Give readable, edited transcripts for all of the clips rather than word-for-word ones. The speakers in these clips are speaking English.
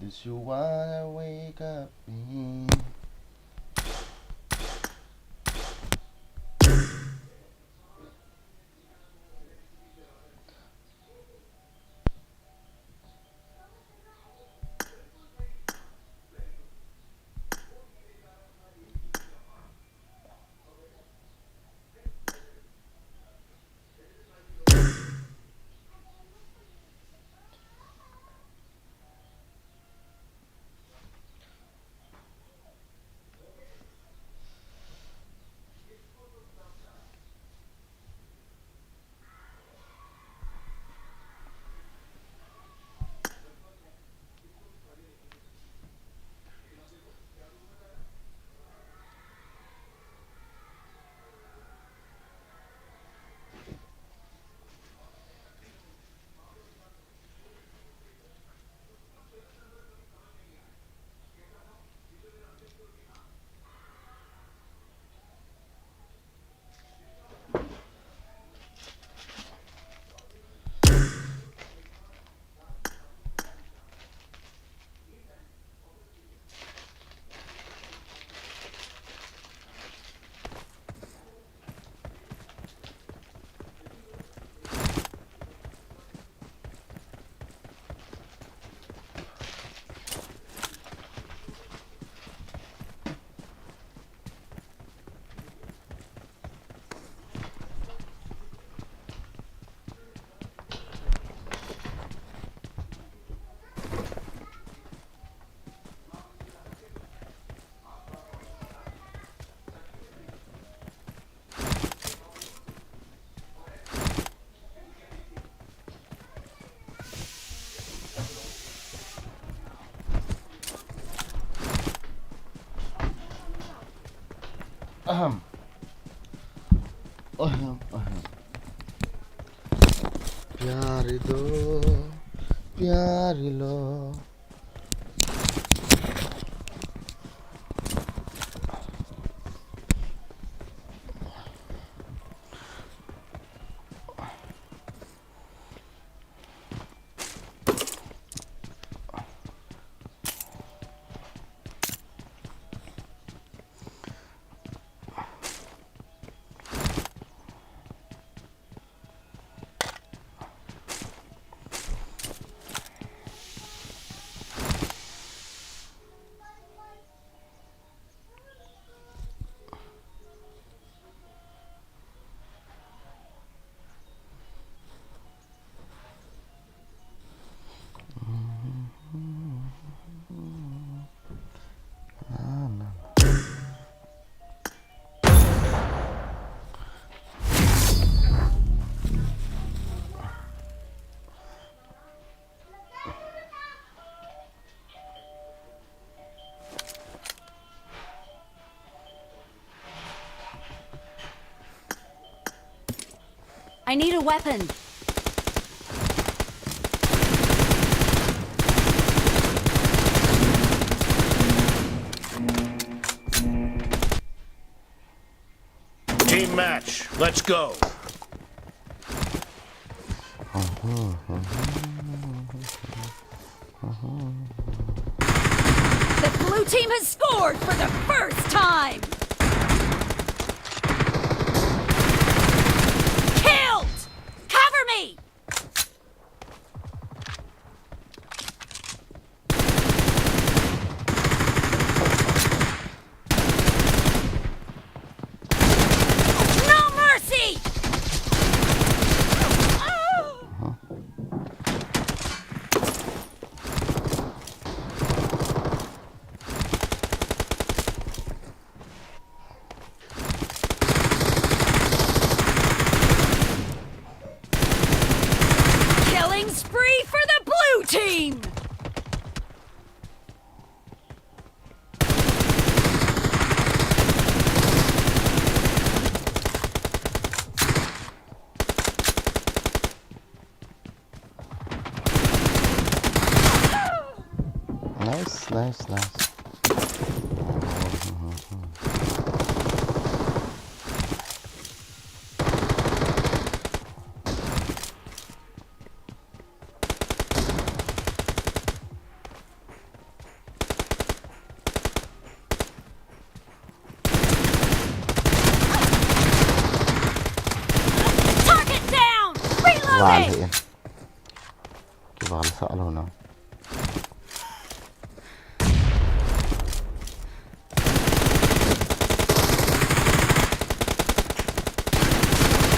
This you wanna wake up me. Ahem. Ahem. Ahem. प्यारी दो प्यारी लो I need a weapon. Team match. Let's go. The blue team has scored for the first time. nice. Target down! Vale Reloading! igen. Kivalla sa'alo na.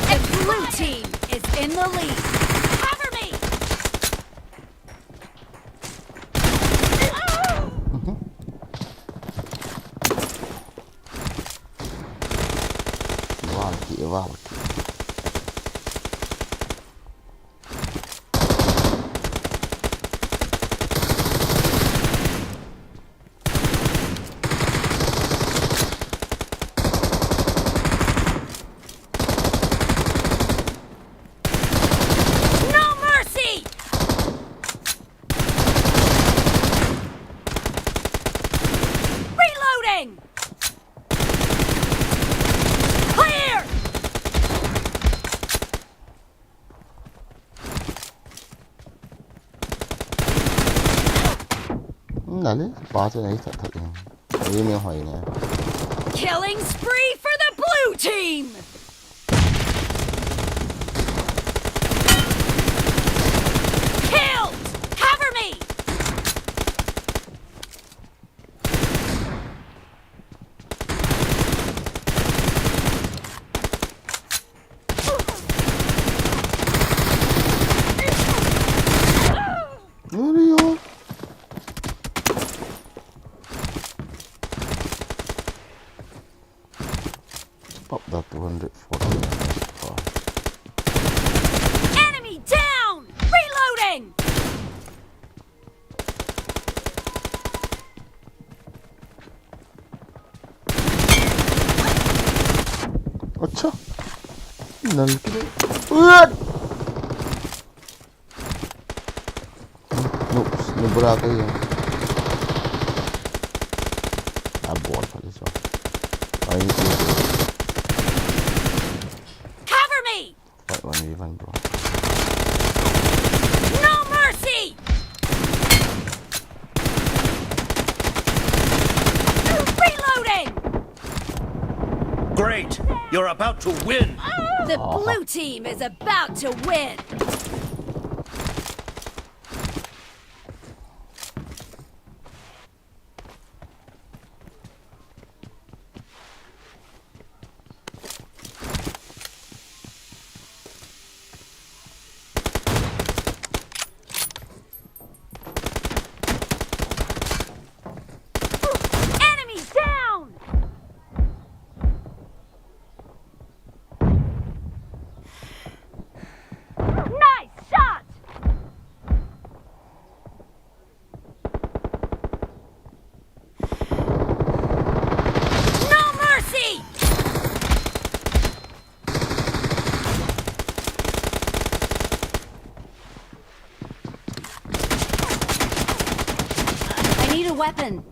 The blue team is in the lead. Cover me! Walki. No mercy! Reloading! Clear! Dale, base ahí thật thật. Đi miếng hỏi nè. Killing spree for the blue team! Killed! Cover me! What are you? Pop that 240. Enemy down! Reloading! अच्छा नल के nu buraco aí a bola falei só aí Cover me! vai bro No mercy! Reloading! Great! You're about to win! The blue team is about to win! Enemy down! Nice shot! No mercy! I need a weapon.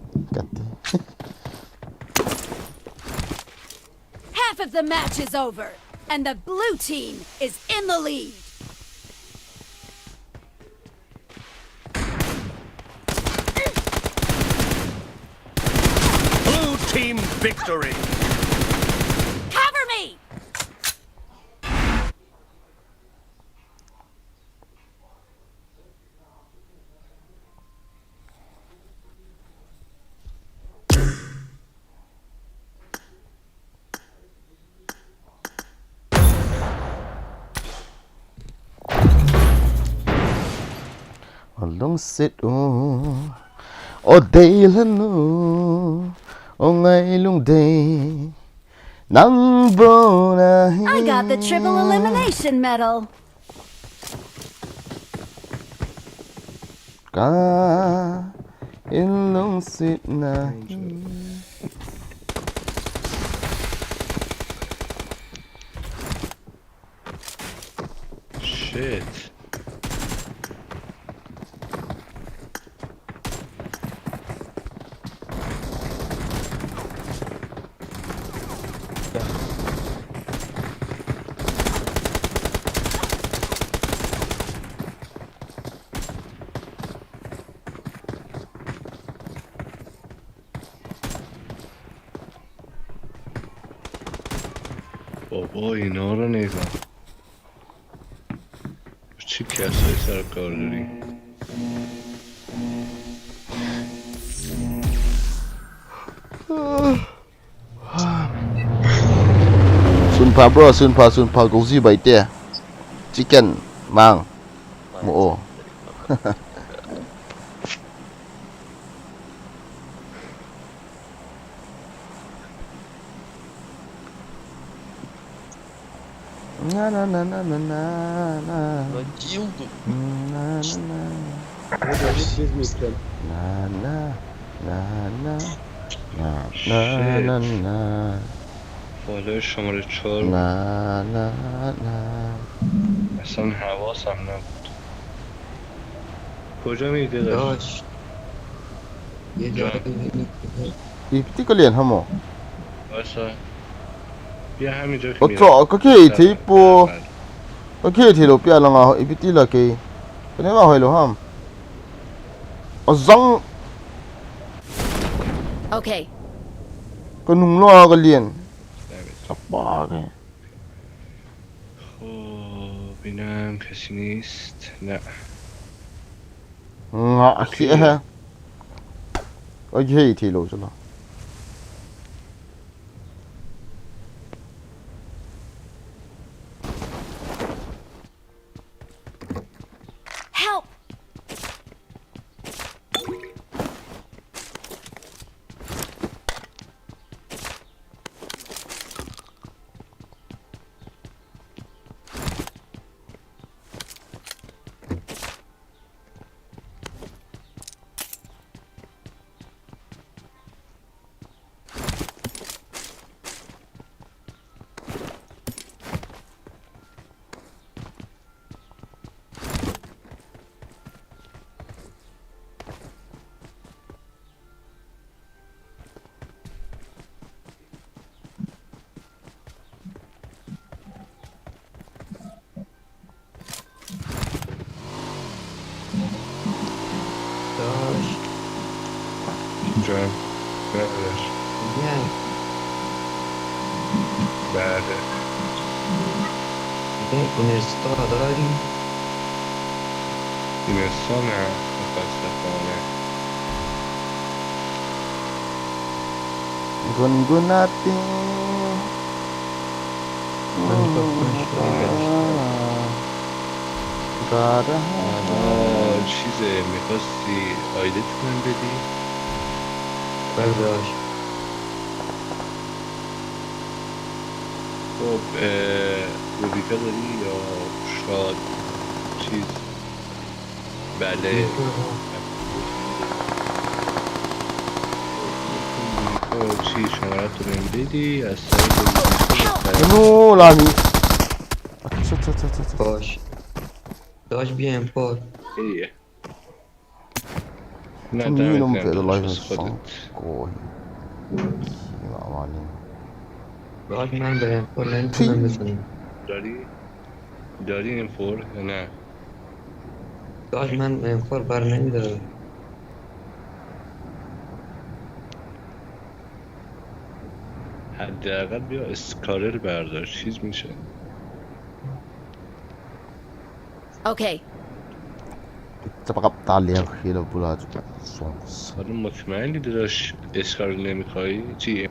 Half of the match is over, and the blue team is in the lead. Blue team victory! Cover me! Long sit o day lanu o ngay lung day nang bro na I got the triple elimination medal. ka in long sit na Shit. بابا اینا رو نگاه چی کسایی سر کار داری Sunpa bro, sunpa gauzi bai te. Chicken, mang, mo. Na na na na na na na. Rodildo. Na na na. Na na na na. Na na na na. فالو شماره 4 Na na na. اصلا حواسم نبود کجا میده داشت داش یه جان جایی Ipti kalian hamo. بایستا بیا همینجا که میرم Otso, kaki tipo. Kaki thì lo pia là ngao ipti là cái này mà hồi lo ham. Azang Okay. cái nung lo cái liền. Apa cái. خب بینم کسی نیست نه Ngạ khía ha. Okay thì lo cho nó. Help! داش جان ندارش میگم بله میگم اینستا داری بیمستان نه متاسفانه Gungunati. Gada. چیزه میخواستی آیدت من بدی بله داش خب روبیکا داری یا شاد چیز بله روبیکا چی شمارت رو بهم بدی از سایت روبیکا No lami. Acha acha acha acha. باش داش بیا امپار ایه نه Som دمت minimum گرم för داداش live واسه song. خودت Gå. Mani. داش من به امپار نمیتونم بزنم داری این فور یا نه داش من امپار بر نمیدارم حداقل بیا اسکارل بردار چیز میشه Okay. Tapakap tali ang hilo pula songs. حالا مطمئنی داداش اسکارل نمیخوایی چی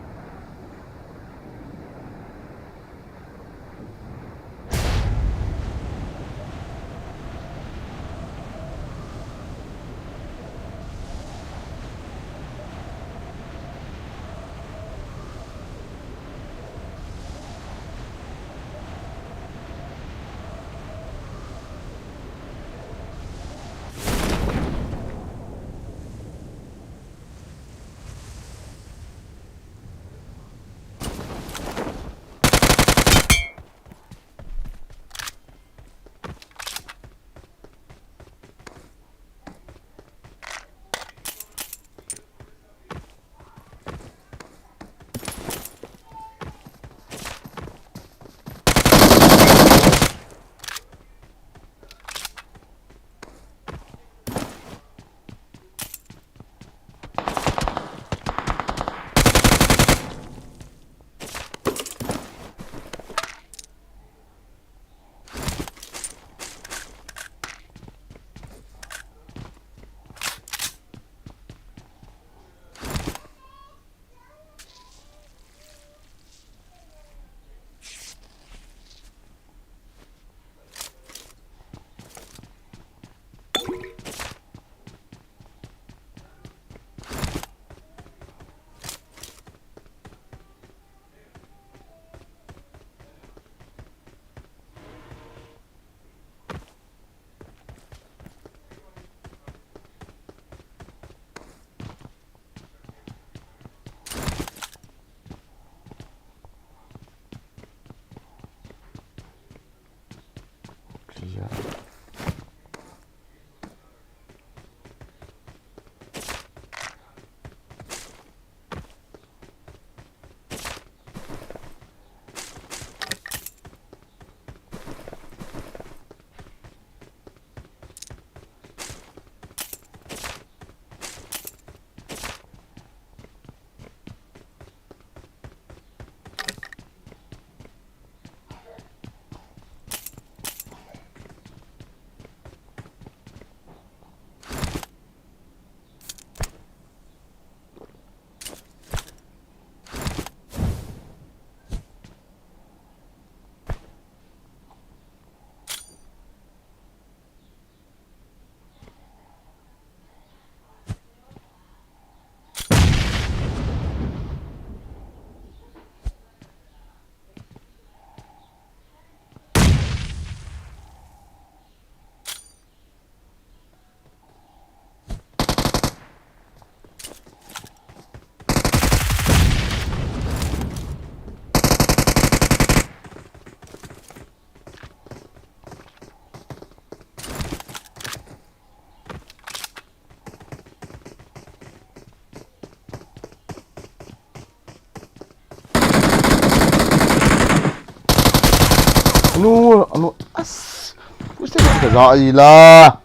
anu as push ka za ila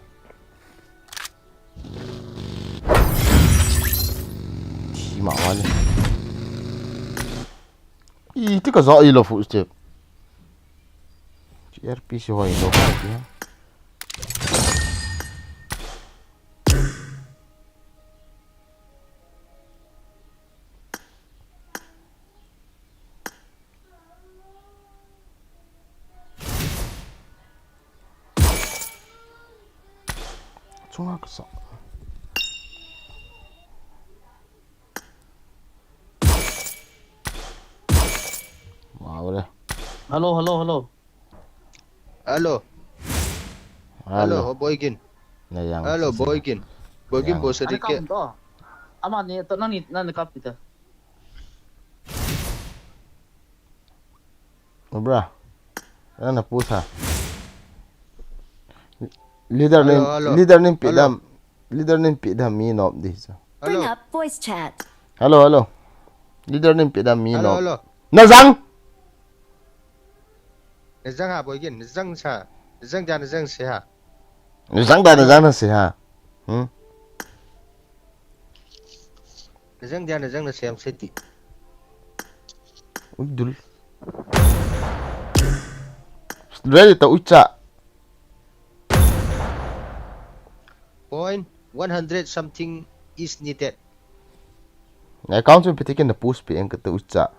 ti ma wale I ti ka za ila footstep RP si hoy lo ya Cuma kesak. Wow deh. Halo. Halo. boygin. Nah yang. Halo boygin. Boygin Yang. bos Ada sedikit. kamu toh? Aman ni, tak nani kapita. Bra. Ana pusa. Leader nin pidam mi nop di sa. Bring Halo. up voice chat. Halo. Leader nin pidam mi nop. Halo. Nazang. Nezang ha boygin, nezang sa. Nezang jangan nezang seha. Nazang na si ha. Nezang jangan nezang na seha seti. Udul. Ready ta uca. Point 100 something is needed. Ngai count tu petikin na push pi ang kata uca.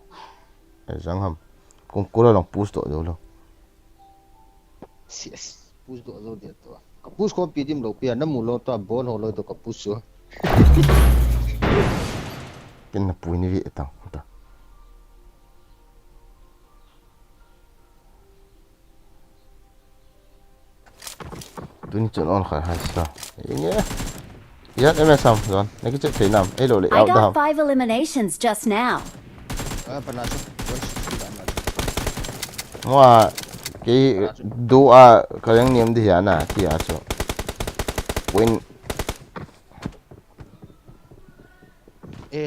Nazang ham. Kung kula lang push to dulu. Yes. Push do zo dia tu. Kapus ko pidim lo pia namu lo to bon ho lo to kapus so. Kin na pu ni vi etang. Ta. Duni chon on khai hai sa. Inge. Ya em sam don. Naki chet thei nam. Elo le I out got da. 5 eliminations just now. Panas. Wa cái dua kalian niam di sana kia so. Win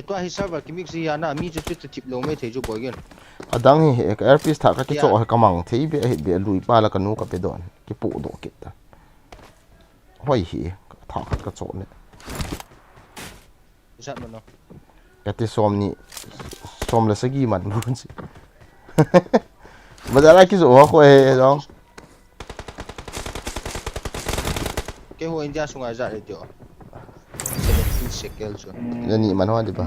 To hi server kimik si yana mi chu chu chip lo me thei ju boygin. adang hi ka airpiece tha ka ki cho ka mang thei be hi be lui pa la ka nu ka pe don ki pu do ki ta. Hoi hi tha ka cho ne. Isat mo no. Ka ti som la sagi man bun si. Badala ki zo ko he dong. Ke ho india sungai za re tio. 17 shekel so. Ni man ho di ba.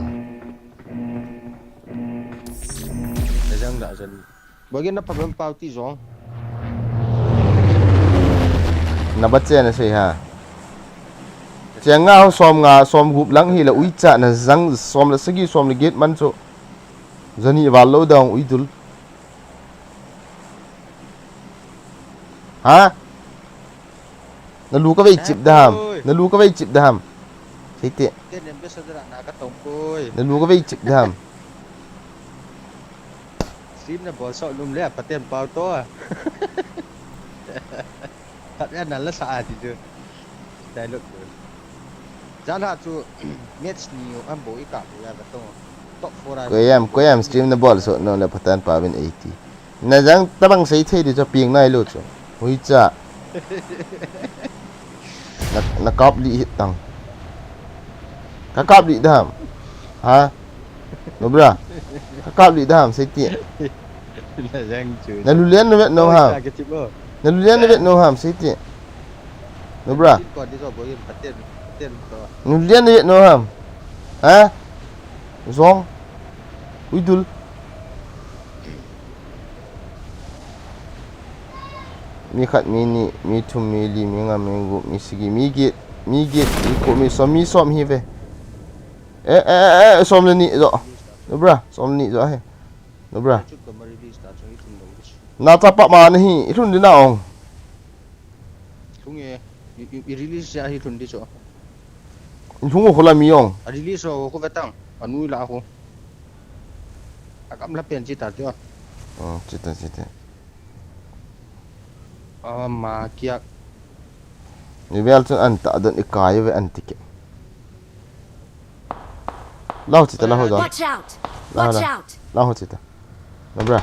Nezang da zan. Boygin na problem pau ti zong. Na ba chen na sei ha. Cheng nga som gup lang hi la ui cha na zang som la sagi som la gate man so. Zani wa lo dong ui dul. Hả? Nó lú cái vây chịp đàm. Nó lú cái vây chịp đàm. Thấy tiện. Tên em biết sao ra na ka tong koi. Nó lú cái vây chịp đàm. Sim na bol so lum le paten pau to. Thật ra là sa ti chứ. Dai lúc. Jan ha chu match ni am bo i ka ya ba to. Top 4 Cô em stream nó ball so nó là patan pa bên 80. Nè dang tabang sei thei đi cho pieng nai lu cho. Ui cha. Nó cop li hit tang. Ka cop li đàm. Hả? Nó bra. Ka cop li đàm sei tiện. là giang chữ. Nó lu lien nó biết no ham. Nó lu lien nó biết no ham sei tiện. Nó bra. Còn đi rồi bố yên paten to. Nó lien nó biết no ham. Hả? Zong. Ui dul. Mi khat mi ni mi thum mi li mi nga mi gu mi sigi mi git mi ko mi som hi ve som le ni zo no bra som ni zo he no bra Chút cầm release ta cho ít đồng. na ta pa ma ni thun di na ong Không nghe. Release ya hi thun đi chỗ. thung ko la mi ong Release rồi ko vetang. Anu la ko. Akam la pen chi ta cho. chita Ma kia. ni vel chu an ta don ikai ve an tike lao chita la ho do Watch out! Watch out! lao chita no bra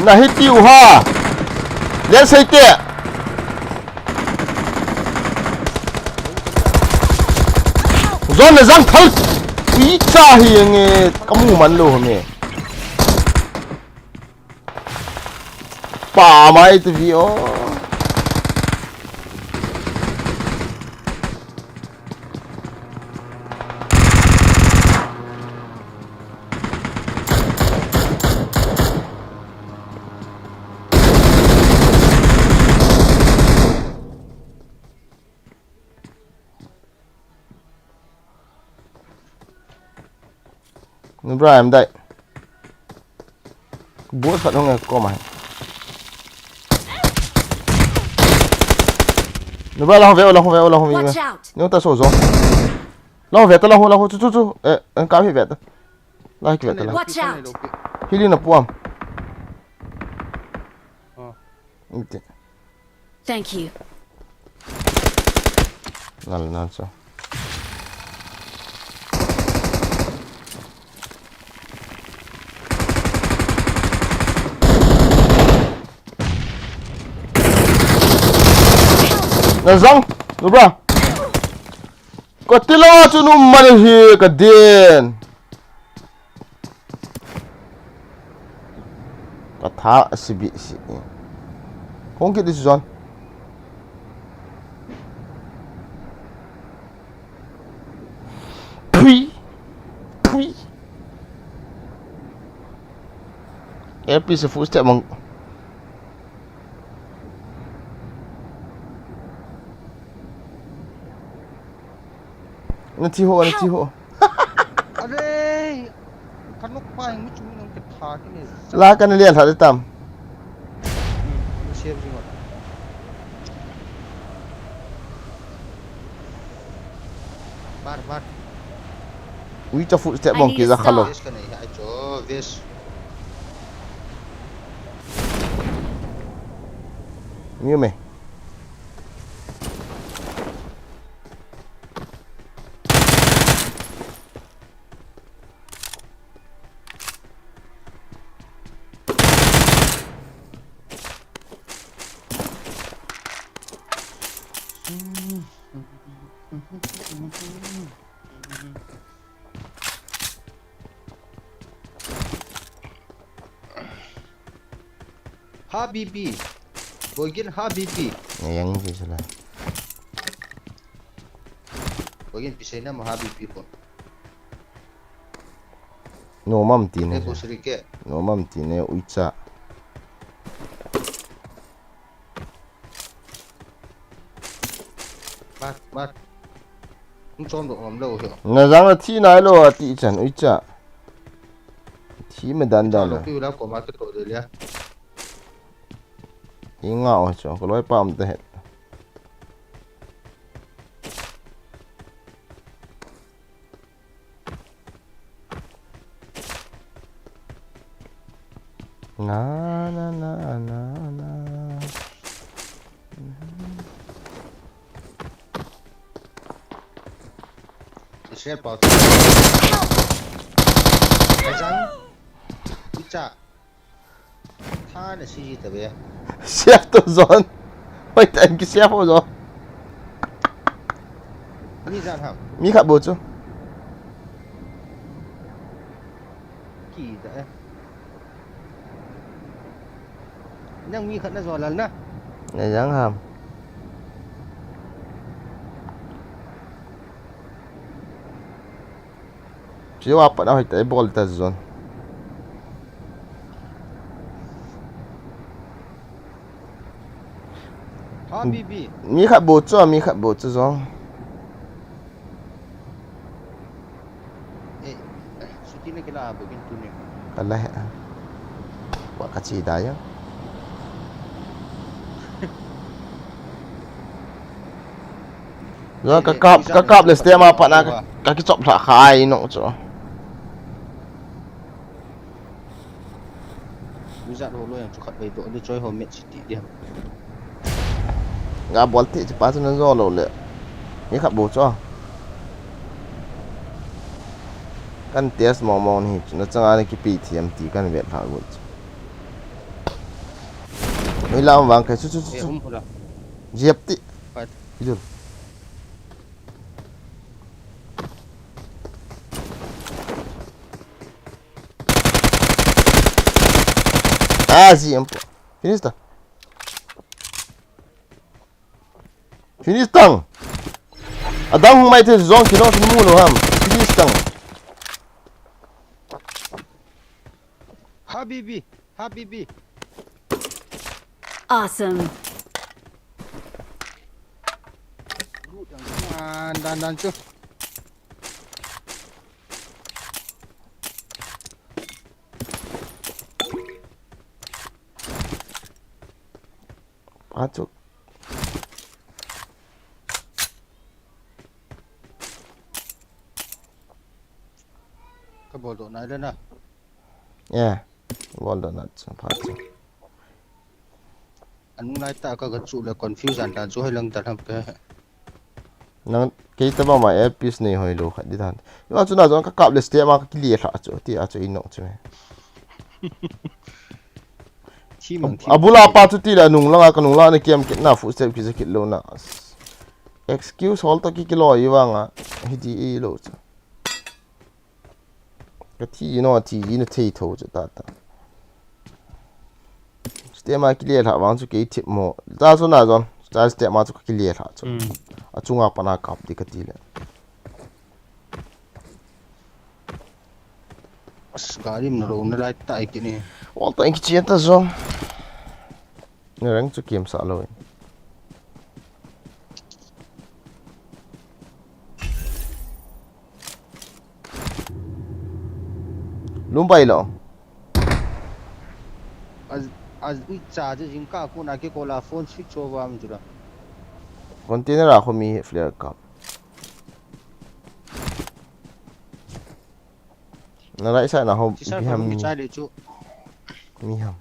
na hitiu ha le sai te zon na zang thal ui cha hi nge kamu man lo me pa mai tu vi o Bra em đây bố phận không nghe có mày bra lao về Watch out! nhưng ta sổ gió lao về ta lao chú em cáo về ta lao về ta lao Watch out! khi đi nạp buông Thank you. nào sao na zang no bra ko tilo chu nu man hi ka den ka tha sibi si kong ki this zone pui epi se fu step mang nó thi hộ Aduh, kan nuk pa yang muncul yang ketak ini. lá cái này liền thật đấy tầm Siap sih kok. Bar. ui cho phụ sẽ bong kia ra khalo Ves kan ya, ajo, ves. như mày Habibi. Bogin Habibi. yang gì thế này Bogin pisai nama Habibi pun. no mam tin Ini này bos rike. no mam tin này ui cha Bar. Muncul dok ngam lau hiyo. na zang là thi này lo ti chan ui cha thi mà đan đan Kalau là tu dah kau market kau dia lihat. ngạo cho có lối pam te hết na Share pot. Kazang. Ica. Tha na si tabe. chef to zone ôi anh cái chef rồi Ni zan ham. mi khát bột chứ Ki dah. Nang mi khat na zolal na. này dáng hàm chỉ apa nào hết ball ta zone Habibi. mi khát bột chứ zone Suti na kila bogin tu ni. kalah buat kacau dah ya rồi kakap les dia apa nak kaki cop tak khai nok cho Wizard Holo yang cukup baik tu dia coy home city dia. ngã ball thì pas nó do lỗ lệ mi khát bột cho kan test mong ni nó chẳng ai cái pi thiam tí kan vet phá bột Oi lam wang kai chu chu e chu. hula Jep ti. pat Idul. Ah, sim, pô. Finista. Finistang. Adang mai te zong kino tu mu lo ham. Finistang. habibi Awesome. dan chu Patuk. ka bol do nai le na Yeah. Wall donut. Patuk. anu nai ta ka ga chu le confusion dan chu hai lang ta tham ke Nang kay taba ma earpiece nei hoi lo khat di dan. Yo chu na zong ka kap le ste ma ka kili tha chu ti a chu inok chu. Abula pa chu ti la nung langa ka nung la na kem kit na fu step ki zakit lo na. Excuse hol to ki kilo iwa nga hidi e lo chu. Ka ti no ti ina tei tho chu ta ta. Ste ma kili tha wang chu ke tip mo. Ta chu na zong. Ta ste ma chu ka kili tha chu. A chu nga pa na kap di ka ti le. gari na ro na lai ta ki ni Wal ta ki chen ta zo. Ni rang chu kem sa lo. Lumbai lo. az ui cha je jing ka ko na ke ko la phone switch over am jura Container a mi flare cup. Na right side na ho ti sa mi ko ham mi cha le chu mi ham.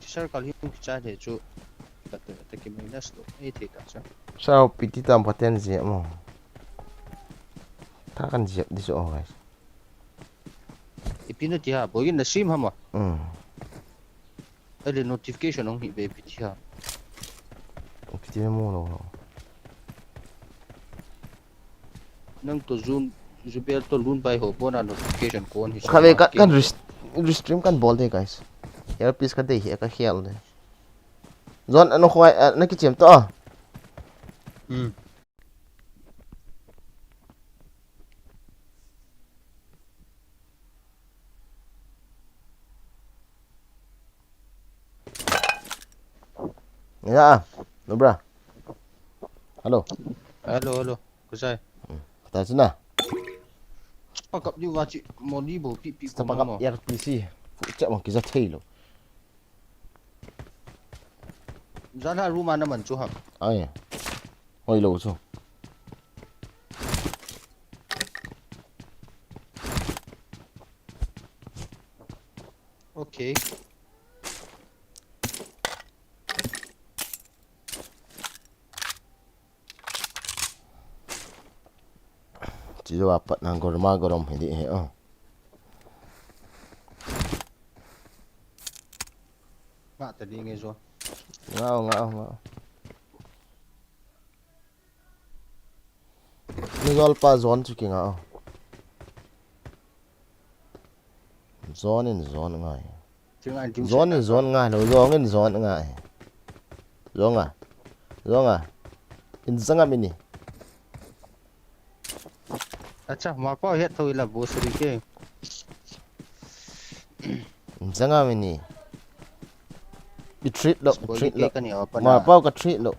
ti sa ka li mi cha le chu ta ki mi na sto e ti ta cha Sao piti tam paten je mo. Ta kan je di so guys. ipina ti ha bo yin na sim ha ma Ừ. ele notification ong hi be pi ti ha Piti mo lo. nang to zoom zubel to lun bai ho bona notification kon hi Khabe kan restream kan bol de guys. Here please ka de hi ka khel de. Zon ano khwai na ki chem to. Ya, no bra. Hello. hello ko sai Ta chuna. pakap ju wa chi mo ni bo pi Ta ko pakap mo RPC. Fu cha mo ki za thei lo. zan ha ru ma na man chu ha Ai. Hoi lo chu. okay Chỉ do apa nang gorma gorom hedi he oh. ma ta đi nghe rồi Ngao. Ni gol pa zone chu ki ngao. Zone ngai. tiếng Anh tiếng Zone ngai lo zone ngai. Zonga. In zanga mini. अच्छा मापा है तो इला बोसरी के Zanga mini. Bi treat lo. cái này ở Ma pau ka treat lo.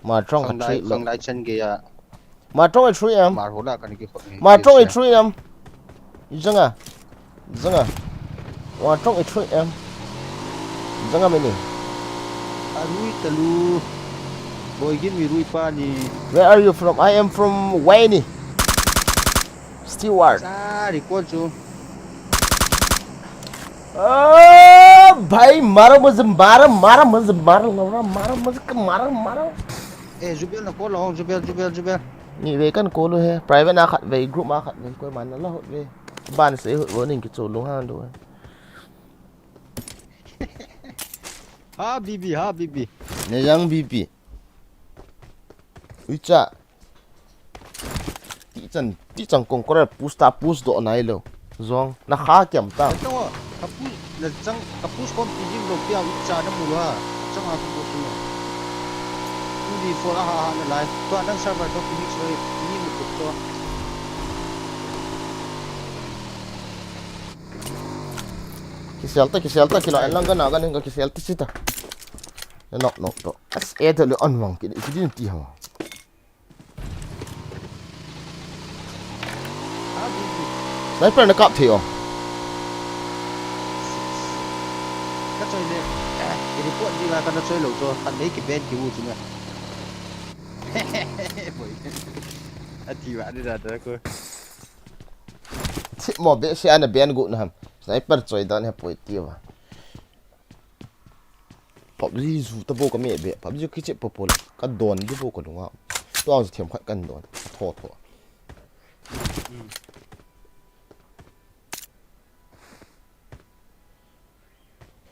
Ma trong ka treat lo. không lại chân kia Ma trong ka treat am. mà hồ là cái này Ma trong ka treat am. Zanga. Ma trong ka treat am. Zanga mini. Arui talu boy gin mi rui pa ni Where are you from? I am from Wayne. Stewart. sa ri ko chu भाई मारो मुझे मारो e jubel na ko lo jubel ni ve kan ko lo he private na khat ve group ma khat ve ko man la hot ve ban sẽ hội vốn hình cái chỗ lúng hang rồi Ha bibi ha bibi. này yang bibi ui cha tí chân công có push độ này luôn zong na khá kiểm ta Ito kapus na jang kapus kon pijin lo pia ucha na mula. Jang aku ko tu. Hindi for ha na live. To anang server to Phoenix way ni mo to. kiselta kilo anh lang gana ganin ka kiselta sita no to as edel on wang ki din ti ha Ha bibi. sniper na kap theo Ka choi le. Cái report đi là con chơi lâu cho hắn lấy cái bên cái u chứ nè. Anh thì bạn đi ra đó cô. mo be se ana ben gu na ham sniper choi dan he poi ti wa PUBG zu ta bo ka me be PUBG ki che popol ka don di bo ko lunga to ang thiam khat kan don tho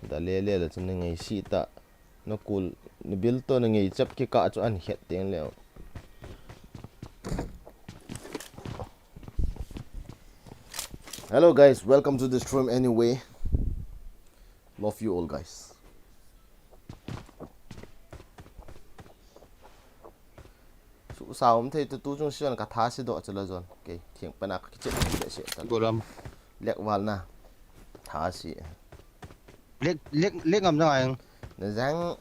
da le la chen ngai si ta no kul ni bil to ngai chap ki ka chu an het teng le hello guys, welcome to the stream anyway. Love you all guys. Su sao om thei tu chung sian ka tha si do chala zon. Okay, thieng pana ka che be se ta. Golam. Lek wal na. Tha si. Lek ngam nang Na jang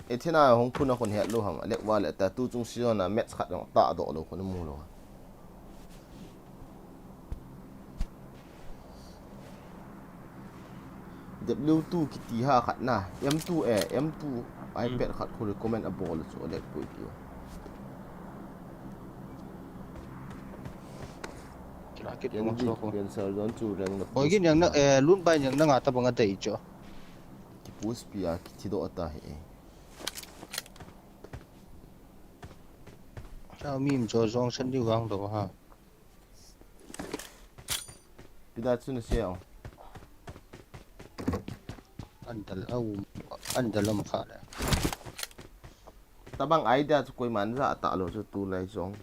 ethina hong phuna kon het lo ham lek wal ta tu chung sian na match khat ta do lo kon mu lo. W2 kiti ha khat na M2 M2 iPad khat khu recommend a ball so let put you Kira kit yang mo di so ko. cancel don chu reng na Oi gin yang na lun bai yang na nga ta bang dei cho. ki push pia kiti do ata he Sao mim cho zong san diu gang do ha. pida chu na sia Anh ta lâm khá đấy. ta bang idea chu koi man za ta lo chu tu lai zong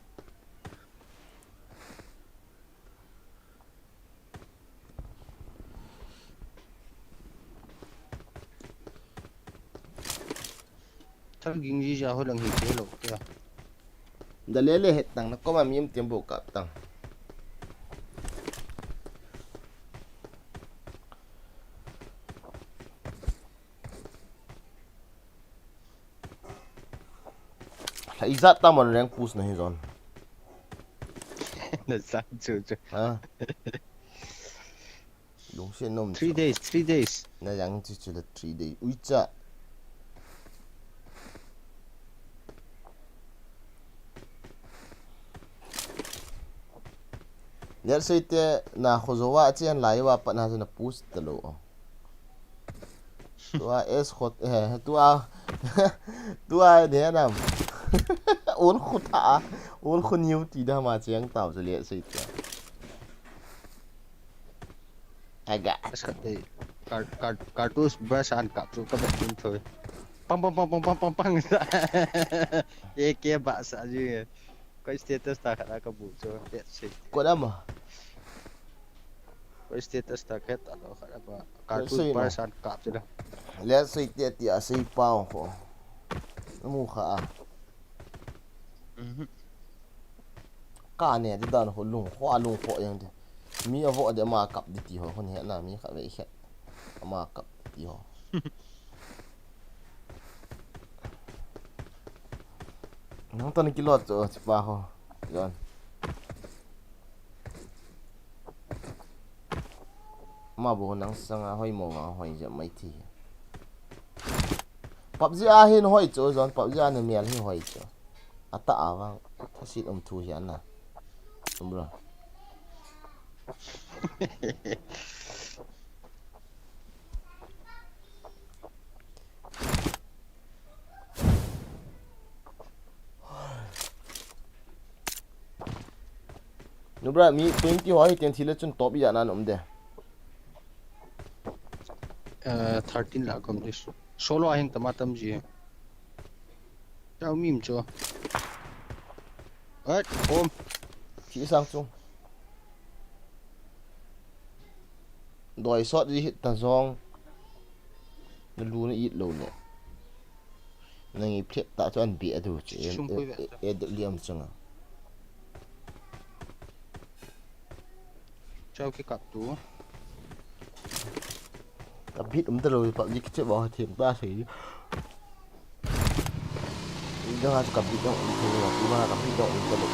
Chắc kinh gì ra hồi lần hít chế lộ kìa. da le het tang na ko ma miem tiempo kap tang Thấy rất ta một reng push này rồi Nó sáng chưa chưa. à đúng xuyên nôm 3 days, 3 days. nó rằng chỉ là 3 day ui cha nhớ xây te na khozowa chen lai wa pa na push talo tua es khot tua ne nam ôn khota ôn khôn nhiều tí đa mà cheng tao rồi liệt xây te aga Chắc đấy. Cartouche brush ăn cặp cho các bạn thôi. Pang. Ye kia bạ sợ chứ. Cái status ta khá có bù cho đẹp xịt. có đam à Cái status ta khét ở đó khá là bạ. Cái Cartouche xịt brush ăn cặp chứ đó. liệt xây te ti a xây pao kho nó mu kha ka ne di dan ho lung kho yang de mi avo de ma kap di ti ho hon he na mi kha ve khet ma kap ti ho nang tan ki lot cho pa ho jon ma bo nang sanga hoi mo wa hoi ja mai thi PUBG a hin hoi cho jon PUBG a ne mial hi hoi cho ata awang thasit thu hian na Umbra. bra mi 20 hoi tiền thì là chun top ya nan de 13 la kom dis solo ahing tamatam ji chao mim cho ơi ôm chỉ sang chung đòi shot đi hit ta zong nó luôn ít lâu nè này phết ta cho anh bịa thôi chứ em được liam chăng à chao cái cặp tú ta biết rồi bạn đi cái bỏ thiểm ta thì nó hay cặp bị động thì là thứ ba cặp bị động ta được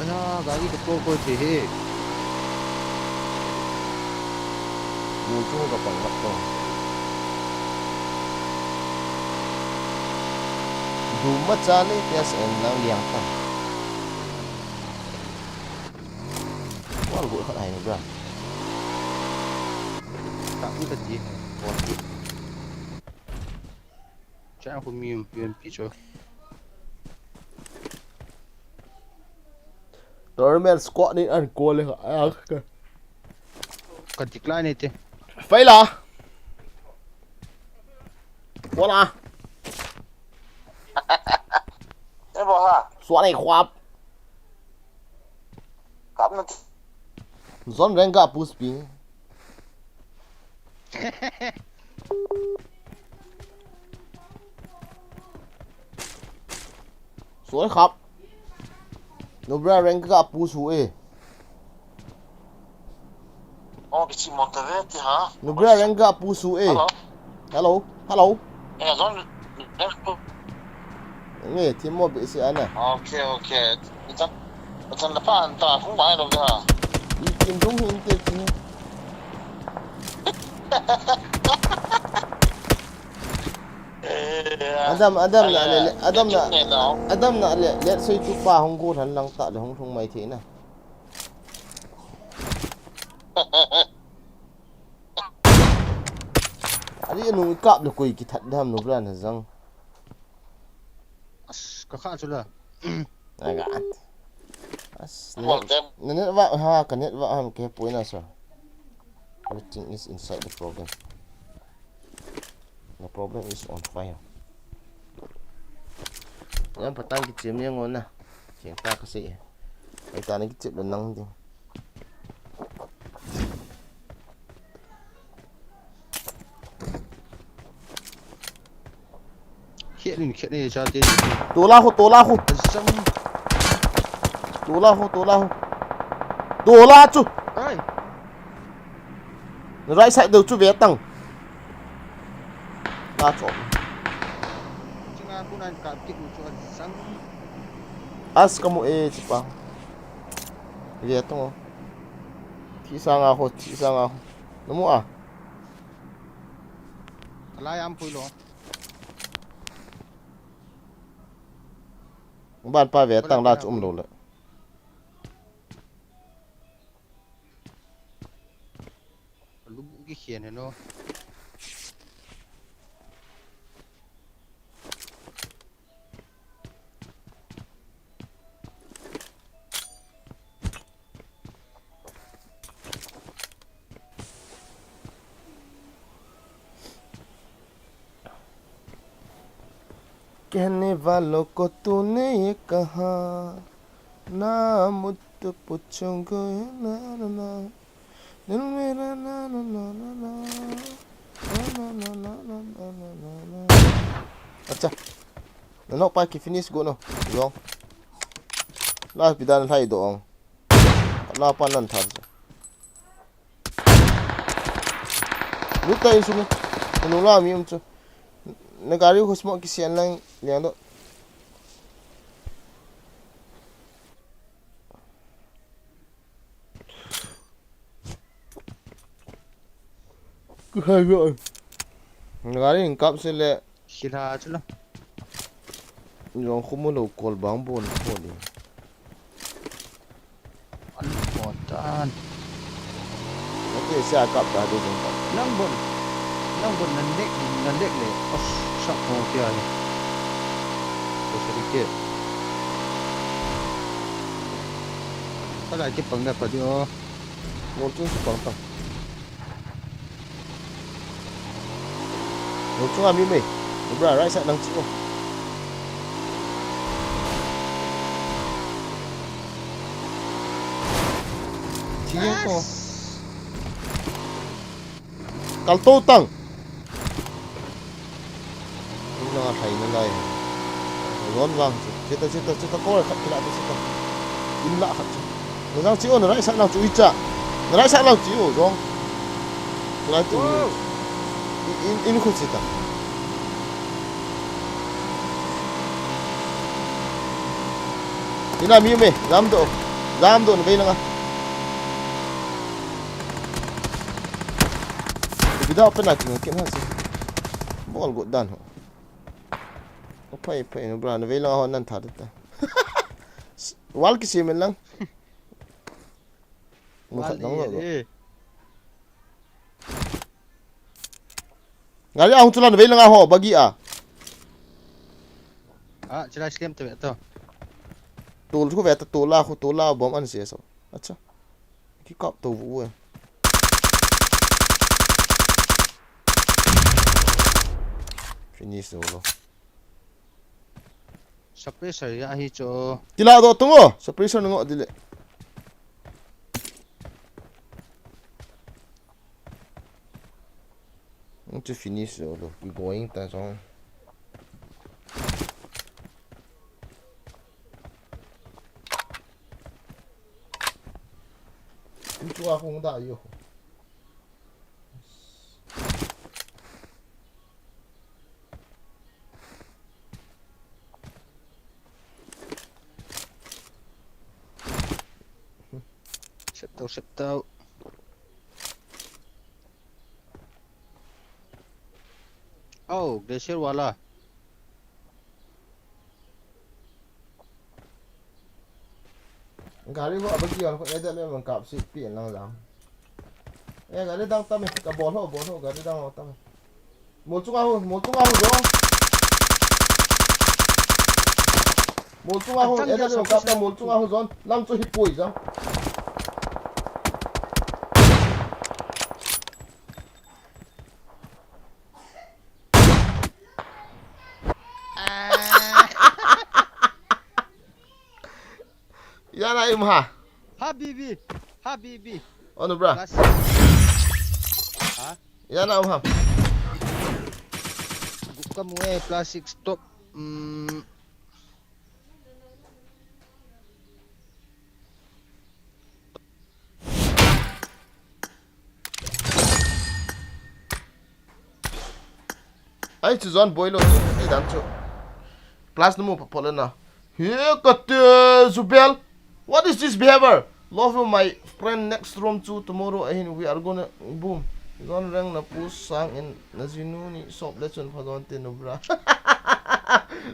à gari cái cô thì he mua chung gặp bằng mặt rồi đủ mất ra đấy tes em đang liang thang quá là gội hận này nữa tak cái gì còn chao không mim bien picho Normal squat đi ăn cua lên hả cái tikla này thế phải là quá là Thế bỏ hả? xóa này khoáp Cắm nó zon renga push pin xóa khắp nó bra renga push huê Ô, cái chim Montevete hả? nó bra renga push huê Hello? hello Ê, rồi nghe thì mua bị gì anh à Ok Chân là phản ta không phải đâu hả? đi tìm đúng hình tiền thì Adam na let's say tu pa hong ko than lang ta de hong thong mai thế na ari nu kap de koi ki that dam no bran zang cái khác chứ là aga as ne va ha kan net va ham ke poina so everything is inside the program the problem is on fire yan patang ki chim yang on na cheng ta ka se ai ta ni ki chip lan nang ding hiện này cho thế tu la hu xong tu la chu ơi right side đầu chu ve tang la chop chúng ta cũng đang cặp kịch cho xong as kamu chipa lihat tong ti sang ako nemu ah lại am pui lo ban pa ve tang la chum lo la lúc cái khiển này nó कहने वालों को तूने ये कहा ना मुझसे पूछूंगा ना ना ना दिल मेरा ना ना ना ना ना ना ना ना ना ना ना ना अच्छा nó pa ki finish go no dong la pidan thai dong la pa nan thar lu tai su no la mi um chu negari husmo ki sian lang liang do cứ hai rồi negari in kap se le khila chứ là yung khumo lo kol bang bon ko ni ăn bột tan okay sa kap ta do dong năng bột này này ốc sọc hồ kia này sedikit. Tak lagi penggap tadi oh. Muncul sepang tang. Muncul ambil meh. Bra, right side nang cik oh. Cik ko. Kalto tang. Ini lah thầy nó đây. Ngon vang. Cita ko khát kila tu cita. In la khát. Nó đang chịu nó right side nào chú ý chả. Nó right side nào chịu rồi. Nó tu. In khu cita. Ina mi me zam do nó về nanga. Without penalty kim hasi. Ball got done. Pai no bra nó về nanga hon nan thả ta. Wal ki simen lang. Mo khat dong lo. Ngali ahung tulan nó về nanga ho bagi a. Ah, jelas skem tu betul. Tol ko veta tola bom an se so. Acha. Ki kap to vu. Finish solo. Surprise saya hi cho. Tila do tungo. Surprise ngo dile. To finish solo. We going ta song. Chua không đại yêu. Sep tau. Oh, glacier wala. Gari ho abagi on ko eda le man kap si pi lang lang. Gari dang tam ka bol ho gari dang ho tam. Mo chung ho do. Mo chung ho eda le kap tam mo chung ho zon lam chu hi pui jang. Yana im ha. Habibi. Ono bra. Ha? Yana im ha. Kamu plastic stop. Ai chu zon boilo ai dan chu. Plus no mo pole na. Here got Zubel. What is this behavior? Love my friend next room to tomorrow and we are gonna boom. Zon rang na push sang in na zinu ni sop lesson pa zon tin no bra.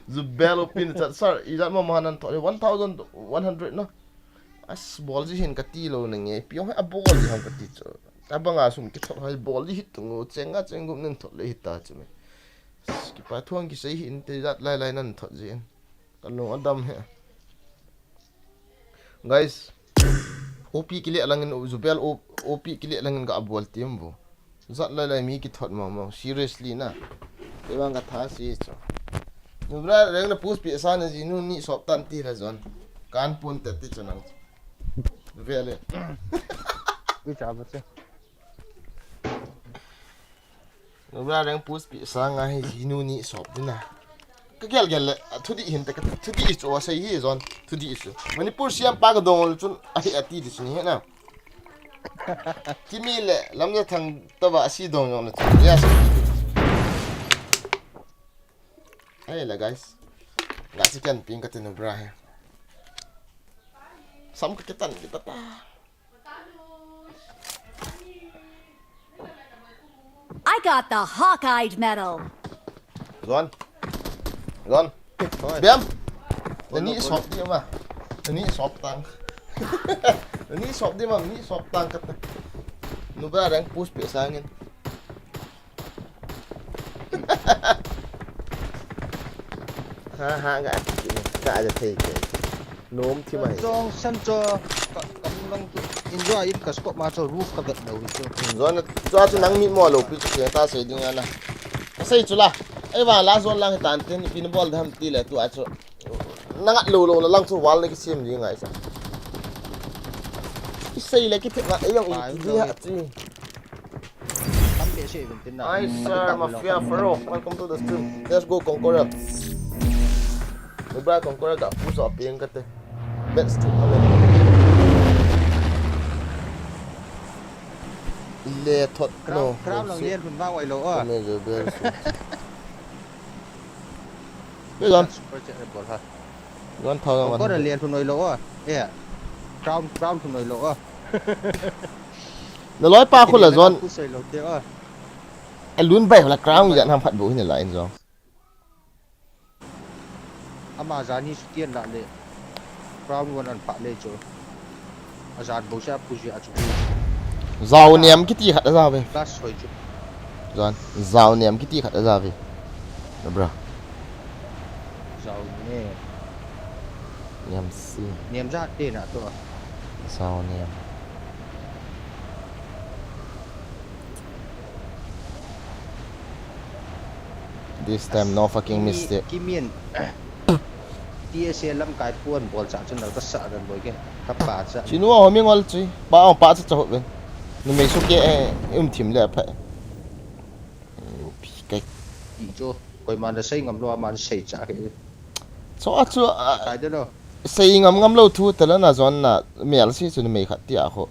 Zubel opin chat sir izat mo mahanan to 1100 no. As ball ji hin katilo nang e piong a ball ji han kati cho. Tabanga sum ki thot hai ball ji hit ngo chenga chengum nen thot le hita chme. Ki pa thuang ki sei hin te zat lai lai nan thot ji. Kalong adam he. Guys, OP kili alangin Zubel OP kili alangin ka abol team bo. Zat lai mi ki thot ma seriously na. Tebang ka tha si cho. Nubra reng na push pi sa na jinu ni sop tan ti la zon. Kan pun te ti chonang. Vele. Bicara apa sih? Nubra reng push pi sa nga hi jinu ni sop dina. Kagel thudi hin ta thudi is o sai hi zon thudi is. Manipur siam pa ga dong chun ati dis ni na. Timile lamja thang taba si dong yong na. Yes. Hey la guys. Nga si kan ping ka tin bra he. Sam ka kitan kita ta. I got the hawk-eyed medal. Zon. Biam. Ini sop dia mah. Ini sop tang. Ini sop dia mah, ini sop tang kata. Nubra rang push pe sangin. ha gã gãจะเทกโน้มที่ใหม่ Jong san cho kamlang enjoy in ka skop ma cho roof ka vet no chu. ย้อนจะนั่งมีหมอหลบพี่เสียงตาเสียดิ้งอ่ะนะใส่จุละไอ้ว่าลาซอนลังตันเต็นปีนบอลทำตีเลยตัวอ่ะจุนั่งโลแล้วลังสุวาลนี่ก็เสียมยังไงซะใส่เลยคิดถึงว่าไอ้ยังอีกที่ฮะจี Tam be se bin tin na. Hi sir, Mafia Farouk. Welcome to the stream. Let's go Conqueror. Bye Conqueror got push up yang kata. Best stream kali. Le thot no. Crowd lang lien pun ba wai lo a. Me je bel. Cái gì? Project report ha. Gon thao ra Có mà. là lien pun noi lo a. Yeah. Crowd pun noi lo a. Nó nói paคนละ zone. Ku sei lo te a. ไอ้ลุ้นไปละกราวอย่างทำผัดบุ้ยนี่แหละไอ้zone. Ama zani sutian la le. Crowd wan an pa le cho. Azan bo sa pu ji a chu. Giàu niềm cái tí khát ra về. Gas hoi chu. Zone. Giàu niềm cái tí khát ra về. Được bro. Zau ne. Niềm si. Niam za te na to. Giàu niềm. This time no fucking mistake. Kimien. TSL lam kai puan bol sa chun ka sa dan boy ke. Ka pa sa. Chỉ nuôi hồi miếng ngon chứ, ba ông ba sẽ cho hụt bên, nhưng mấy số kia thím lại phải, cái, Di cho. Koi man da sei ngam lo man sei cha ke. số chú, Kai da no. xây ngắm lâu thu,แต่ละน่ะ zone น่ะ mẹ là chỉ mấy khát tiệt họ,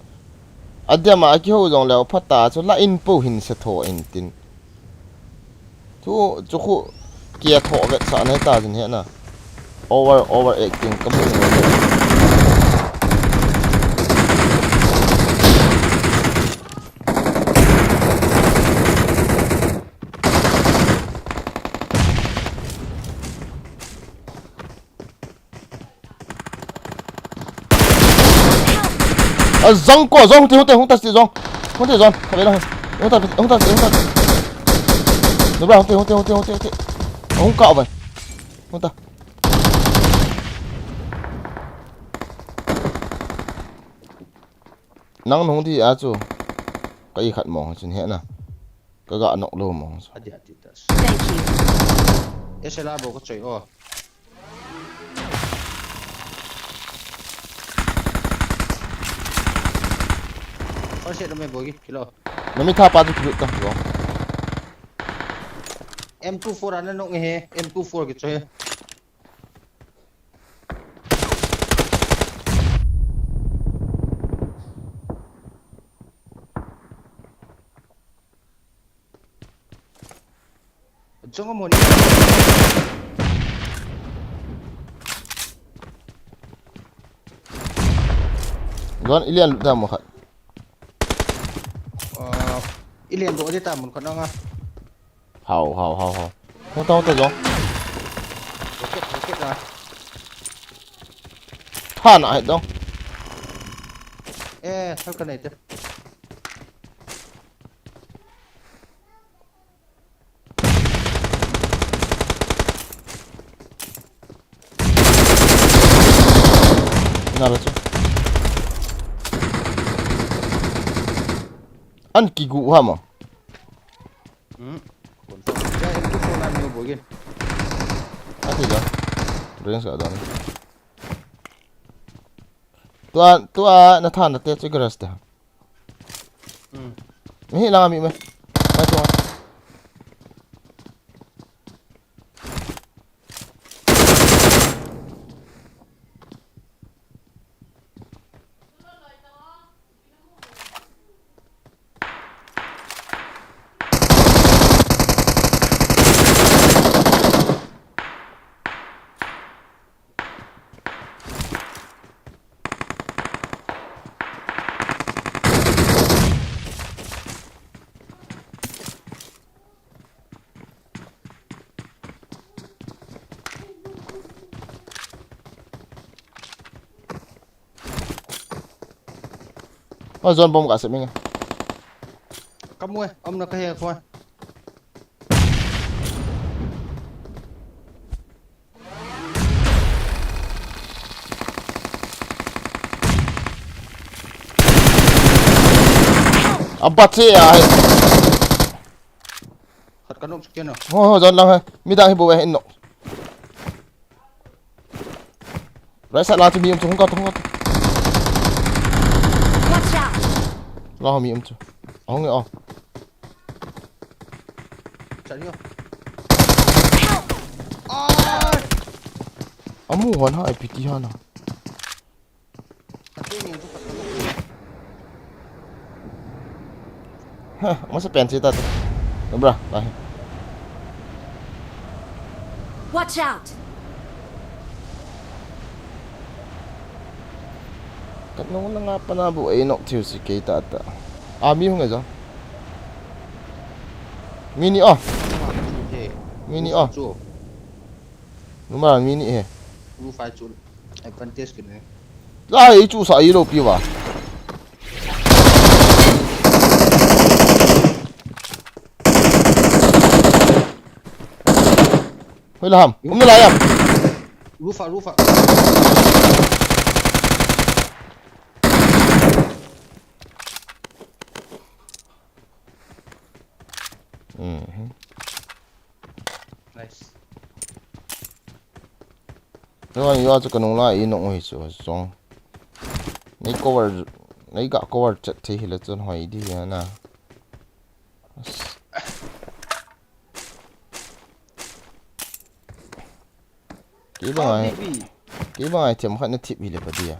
à đây mà cái hồ dòng leo phát ta cho là in bù hình sẽ thổ in tin, chú khu kia thổ vậy sao này ta gì hết nè, over acting cái gì zong quả zong thì không ta xịt zong phải biết đâu không ta đúng rồi không cạo vậy không ta nắng nóng thì chú cái khát mỏng trên hết nè cái gạo nọng lô mỏng Adi adi tas. Thank you. Esela bo ko choi o. Con sẽ đâm em bồi kilo. nó mới tha pa cho kịp ta rồi M24 anh nó nghe he. M24 cái chơi. Chúng có muốn rồi ilian ra một khát Ilian độ đi tạm một con nó hào không ta rồi rocket rồi. tha lại đâu Ê, sao cái này chứ? nào là chứ ăn kỳ cụ hả mà Ya, M24 làm nhiều buổi kia. ăn thì rồi riêng sợ đó tua nó than là tết chứ cái rest mấy lang ami mấy tua zone bom cả sự mình Kamu om nó cái thôi. Abat sih ya. Hot kan om sekian no. Oh, jangan lang. Midang hibu eh no. Right side lah tu mium tu hong kau tu. Watch out! Lah mium tu. Hong oh. Cari yo. Amu wan ha IPT ha na. Hati ni tu. Hah, masa pen cerita tu. Dobra, lah. Watch out! Kat nung na nga pa na bu ay nok tiu si kita ata. Mi hong aja. Mini oh. Mini oh. Tu. Number mini eh. Lu fai tu. Advantage ke ni. Lah ai chu sa ai lo pi wa. Hoi laham. Umno la yam. Rufa. Nice. Rồi yo cho cái nông la ai nok hoi chu song. Nei cover, nei ga cover chat thi hila chon hoi di ya na. Cái bài tiệm khăn nó thịt gì là gì à?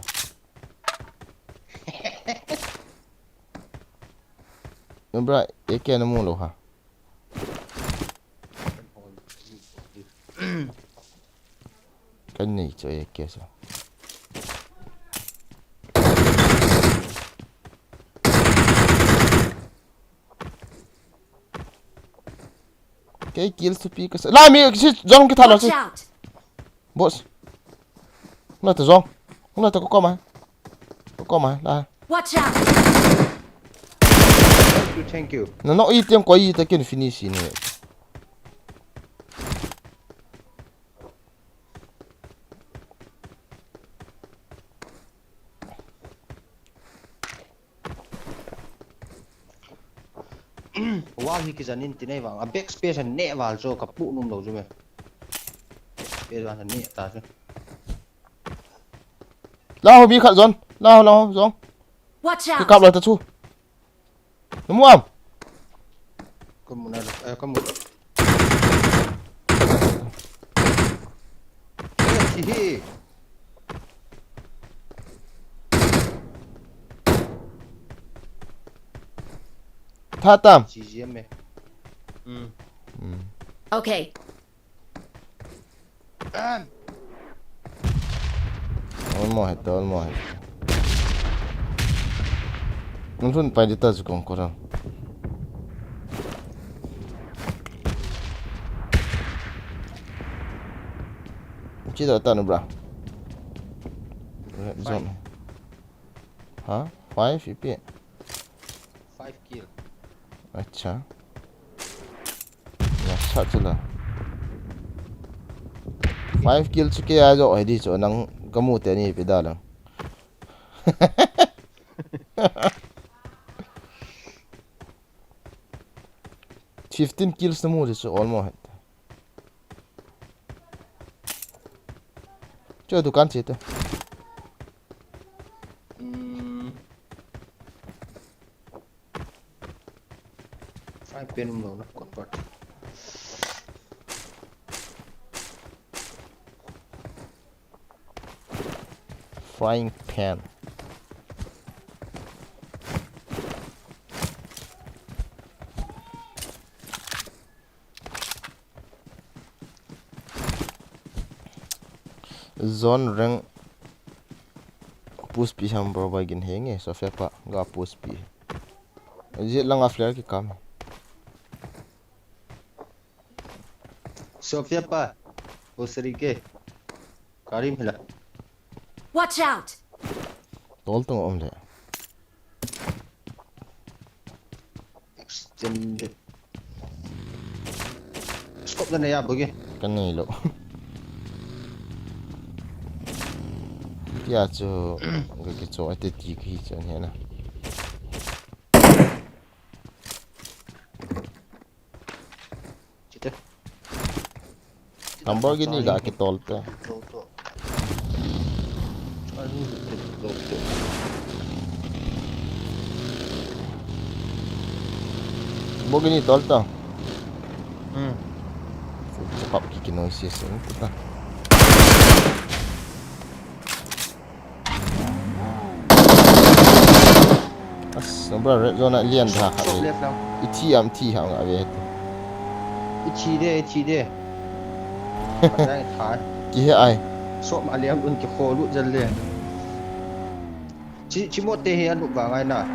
Đúng rồi, cái kia nó mua luôn hả? Cái này cho cái kia sao? Cái kill speed cái sao? Lại mi cái John cái thằng nào chứ? Watch out! Boss. Không là tự John. Không là tự có mà. Có mà, đây. Watch out! Thank you. Nó ít tiếng quá ít tới cái finish này. Wow hi kizanin tinai wang a backspace an ne wal zo ka pu num lo zo me. Pe wan ne ta zo. Lao mi khát John. Lao John. Watch Cái out! cặp lại ta chu. Đúng không? Kamu na kamu. Hihi. Tha tam. GGM me. Okay. Almost. Não foi para editar de concorrão. O que tá no bra? Zone. Hả? 5 IP. 5 kill. अच्छा. अच्छा चला. 5 kill chứ a jo ai đi chỗ nang kamu te ni pe da lang. 15 kills na mo chứ almost. Cho dukan chết ta. Five pen lo na convert. Frying pan. Zone rank push pi ham bro bagin henge so fe pa ga push pi. Je lang a flare ki kam. Sofia pa. Osri ke. Karim hila. Watch out! Tol tung om le. Extended. Scope na ya boge. Kan ni lo. Ya cho cái chỗ ate ti ki cho ne na. Lamborghini ga ki tolte. Lamborghini tolta. Cepat ki noise sing kita. As nombor red zone lian dah Shop kali. left now. Iti am ti hang ave. Ichi de. Padai thai. Ki he ai. Shop aliam un ki kholu jan le. Chi mo te he anu ba ngai na.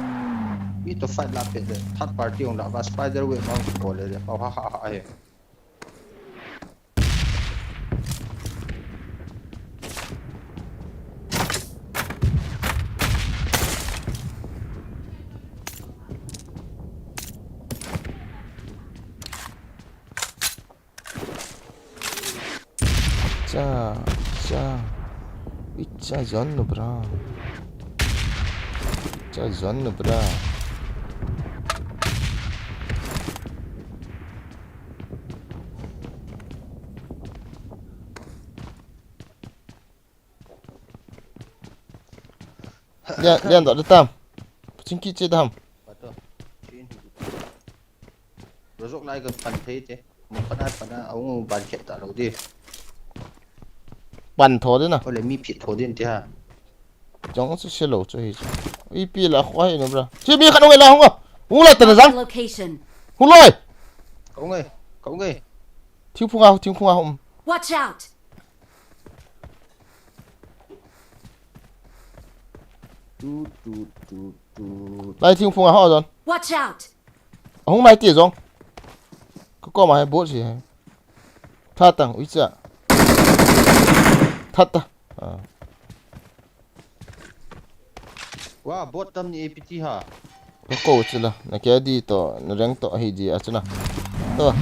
We to fight la pe de. Third party ong la ba spider web mang ko le de. Ha he. Icha zon bra. Icha zon bra. Lian tak datang. Cingki ce dam. Betul. Rosok lai ke pan thế chứ. Một pada ông bàn kẹt ta đâu đi. Ban thô đấy nè. Có lẽ miผิด thô đi ha. Chẳng có xe lẩu cho hết. Ý pi là khoai nữa bra. Chứ mi khăn ông ấy là không à? Hung lại tận răng. Location. Hung lại. Cậu ơi. Thiếu phung ao không. Watch out. Lại thiếu phung ao rồi. Watch out. Hung lại tiệt rồi. Có mà hay bố gì hay. Thật tăng úi chà. Thật ta. Wow, bot tâm ni APT ha. Có câu chứ là. Nè kia đi to. Nè răng to hay gì à chứ nào. Đó.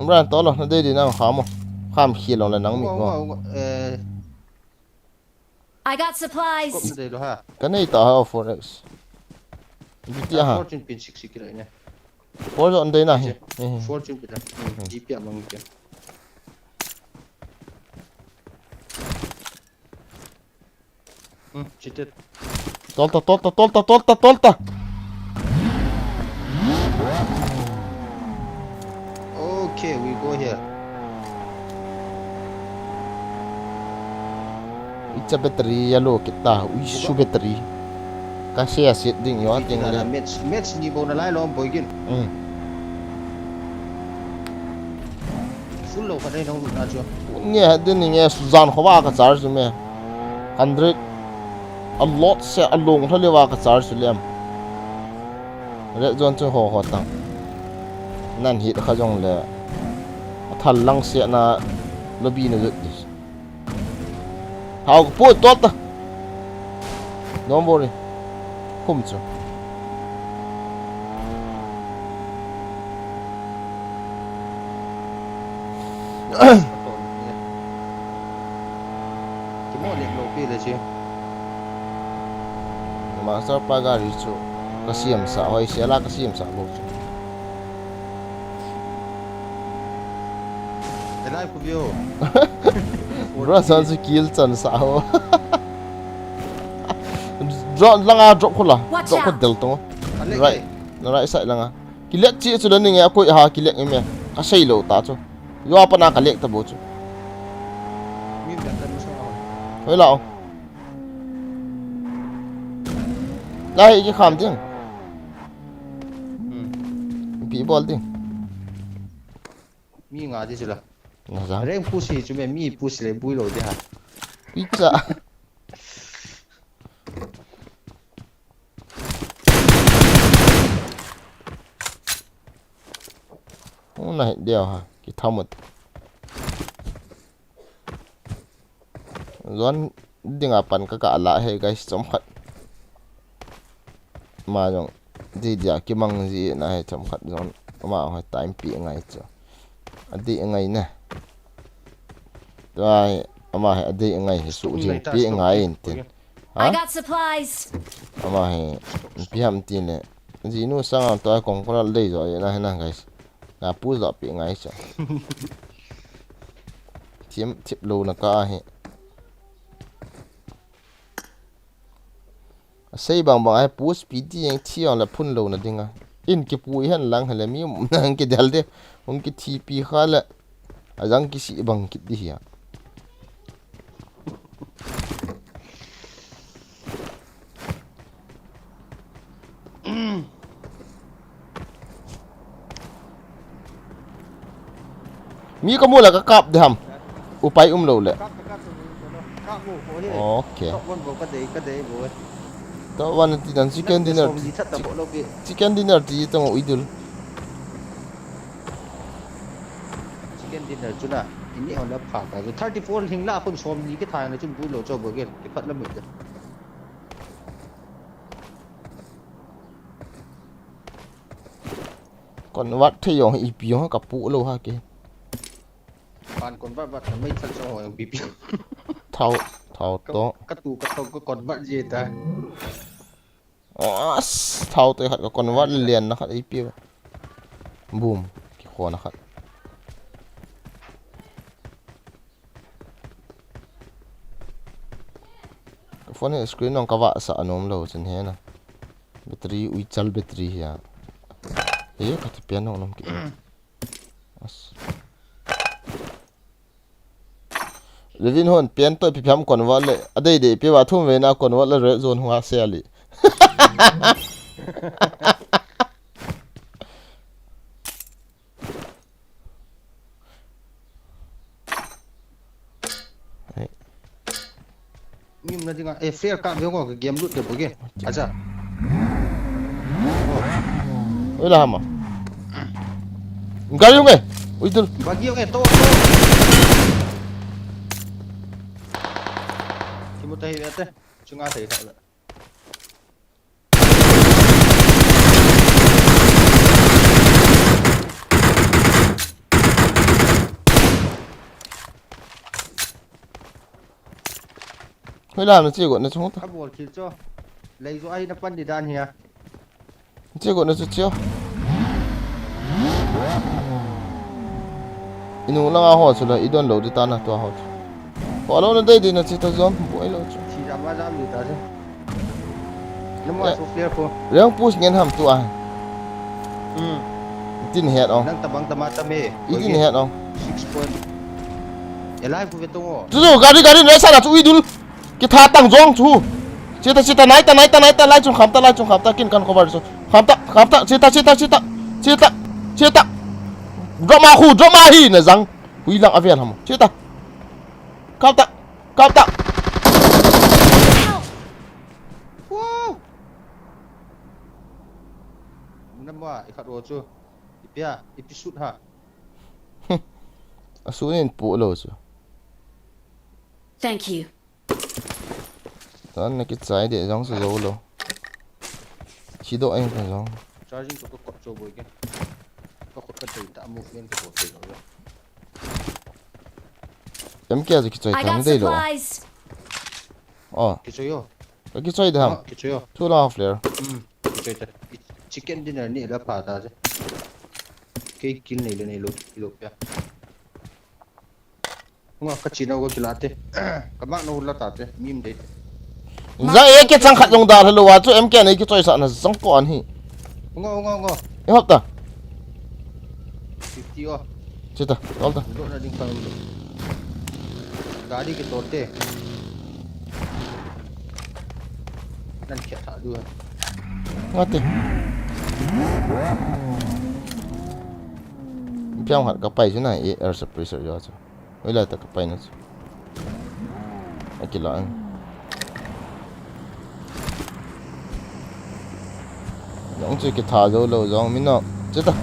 Bra to lo. Nó đây đi nào khám mà. Khám khi lòng là nắng mịt ngon. I got supplies. Có đây lo ha. Cái này tao ha forex. Bitia ha. Fortune pin 60 cái này. Fortune on đây này. Fortune pin đó. Đi bịa mang cái. Cheated. Tolta. Okay, we go here. Icha battery yellow kita. Isu battery. Kasih asyik ding yo ting Là le. match ni bona lai lo boy gin. Full lo phải đây đâu na chưa. Nghe đến nghe Suzan khoa cái charge rồi mẹ. 100 a lot se along thale wa ka charge lem. Re zon chu ho tang. Nan hit kha jong le. Thal lang se na lobby no dis. Hau po tot ta. Don't worry. Không chứ. Cái món này lâu kia là chứ. Mà sao pagar itu kasiam sa hoy sela kasiam sa bo. Cái live của video. Bro san su kill chan sa ho. Drop langa drop khola. Drop ko del to. Right. Na right side langa. Kilet chi chu dan ni nga ko ha kilet ni me. Ka sei lo ta chu. Yo pa na ka lek ta bo chu. Mi đặt lên sao? Hoy lao. Đây cái khám tiếng. Bị bol tiếng. Mi ngã đi chưa? Ngã ra. Reng pussy chúng mình mi pussy lấy bui rồi đi ha. Pizza. Ô này đeo ha, cái thao một. Rồi đi ngã pan cái cả lại hay guys chấm khát. Mà dòng đi giờ cái măng gì này chấm khát dòng mà hỏi time pi ngay chứ. Đi ngay nè. Rồi mà đi ngay số gì pi ngay tin. I got supplies. Ama he pi ham tin le gì nu sang tôi còn có lấy rồi này guys ngà pu dọ bị ngay chứ chip lô là cả hệ xây bằng ai pu speedy yang chi on là phun lô là dinga in cái pu hen lang hay là mi nang cái dal de ông cái tp khá là rằng cái gì bằng cái gì à mi có mua là cái cặp được không? Upay lâu lệ. Ok. Đóวันที่นั่น chicken dinner thì tao ngồi idul. chicken dinner chú na ini on là phạt rồi 34 hình la phun xóm gì cái thằng này chúng vui lộ cho bữa cái phật lắm mình Còn vắt thấy giống IP nó cặp phụ lâu ha kì. bạn còn vắt mấy thằng cho hỏi bị Thao to. cắt tủ có còn vắt gì ta Thao tới hạt có còn vắt liền nó hạt IP. Boom, cái khoa nó hạt. Cái phone này screen nó có vạ sợ nôm lâu chân thế nè. Battery ui chal battery ya. Iya kata piano nom ki. Levin hon pian to pi pham kon wa le adai de pi wa thum ve na kon wa le red zone huwa se ali. nhưng mà tiếng à fair cam với cái game lút được bữa kia acha Oi lah ma. Enggak yung eh. Ui tu. bagi cái to chỉ một tay vậy thế chúng ta thấy thật rồi Oi lah nó chưa gọi nó xuống. các bộ khiến cho lấy cho ai nó phân đi đan hier Chưa gọi nó chưa. Inu lang ako sila idon load ta na to ako. Follow na day din na sita zone boy lo. chỉ làm ba giam gì ta chứ nó mà số clear po Rang push ngen ham tu ah. Tin head on. đang tabang tamatame Tin head on. 6 point elai pu vetongo Chú gari nói sao là chú idul. Cái tha tăng zong chú. Cita nai ta lai chung kham ta kin kan cover so. Kham ta cita. Drop ma hi na zang. Hui lang avian ham. Cita. Kham ta. wow năm mà ikat ro chu ipia episode ha Asunin po lo so. Thank you. Tan na kit sai de zong so lo. Chi do anh kan zong. charging ko ko cho boy ke ko ko ka ta movement ko ko rồi Em kia thì kit I sai got tang dei lo. supplies. Oh, cái yo cái kit sai de ham. cái yo Tu la flare. cái ta chicken dinner ni la pa ta je cái kill này lo pia ngo ka chino ko kilate ka mak no la ta te mim de Za e ke chang khat long da lo wa chu em kia nei ki choi sa na zong ko an hi. ngo Em hop ta. 50 o Cita, tol ta. do na ding pang गाड़ी के तोड़ते none क्या था दू Ngati. Piang hat ka pai chu nai e air suppressor yo chu. Oi la ta ka pai na chu. Akila an. Nong chu ki tha zo lo zong min no. Cita.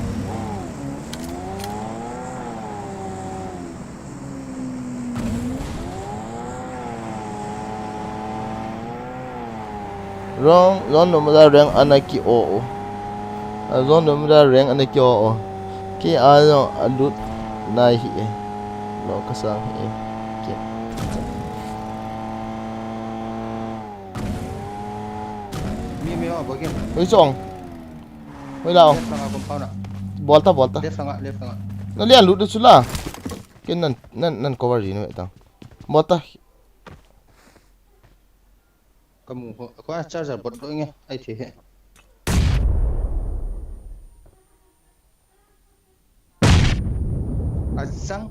Zon no da reng anaki o. Zon no da reng anaki o. Ki a no adut nai hi. Lo ka sang hi. Ki. mi mi o bagi Oi song. Oi lao. Left lang ako pa na. Bolta bolta. Left lang. Nalian loot chu la. Ken nan cover ri no ta. Bolta. Kamu ko charger bot do nge ai thi he. Asang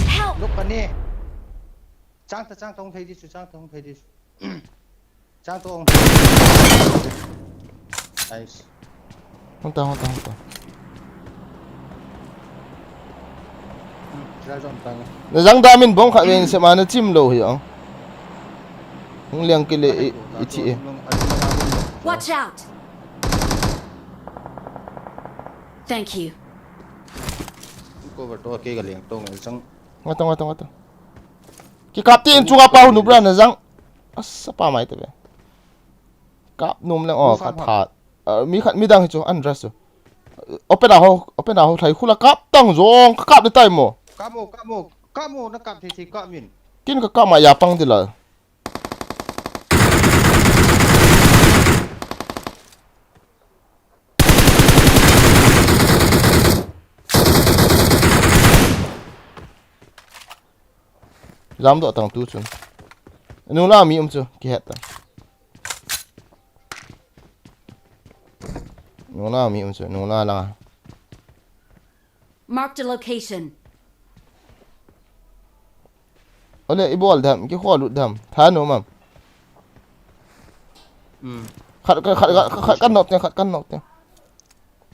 Help! lúc bên đi trang tông thấy đi trang tông nice Hong ta. ra dọn tăng Na jang da min bong kha wen se ma na chim lo hi ang. Hong liang ke le I chi. Watch out! Thank you. cô vào to kia cái liền tông này sang Ngata. Ki kap tin chu pa hu nu bra na jang. Asa pa mai te be. Kap num lang kha tha. Mi khat mi dang chu undress chu. Open a ho thai khula kap tang zong kap de tai mo. kamu nó cặp thì cặp mình Kin ka kap ma ya pang de la. Lam do tang tu chun. Nu la mi chu ki het ta. Nu la mi chu nu la. Marked a location. Ole I bol dam ki kho lut dam. Tha nu mam. Khat kan nok te.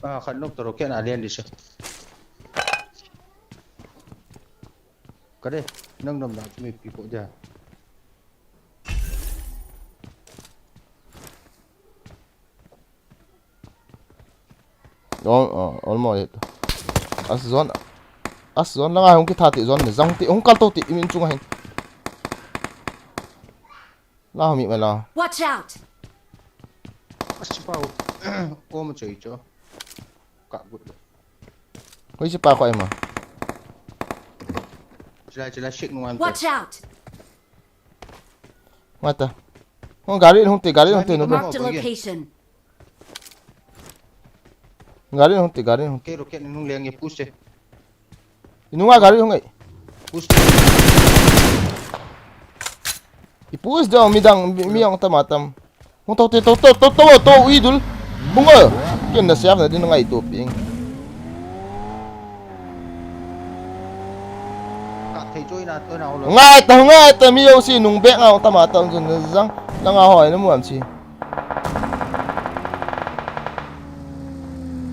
à khẩn nốc tàu kia là liền đi chứ cái đây nâng đầm nào cho mình bị bộ già Đó, almost. As zone lang ang kita ti zone ne zang ti ong kal to ti min chung hin. La mi ma la. Watch out! Mas pau ôm chơi cho cả bụt Koi si pa ko ma. chỉ là shit ngoan Watch out! Mata. Hong gari hong te no bro. Marked a location. Gari hong te. cái rocket nó liền nghe push chứ Inunga gari hong ai. push Ipus daw mi ang tamatam. Hong to idul. Bunga. Ken na siap na din ngai to ping. cả thầy trôi là tôi nào rồi Ngai ta mi yo si nung bek ang tamatam jun zang lang a hoi na mu am chi.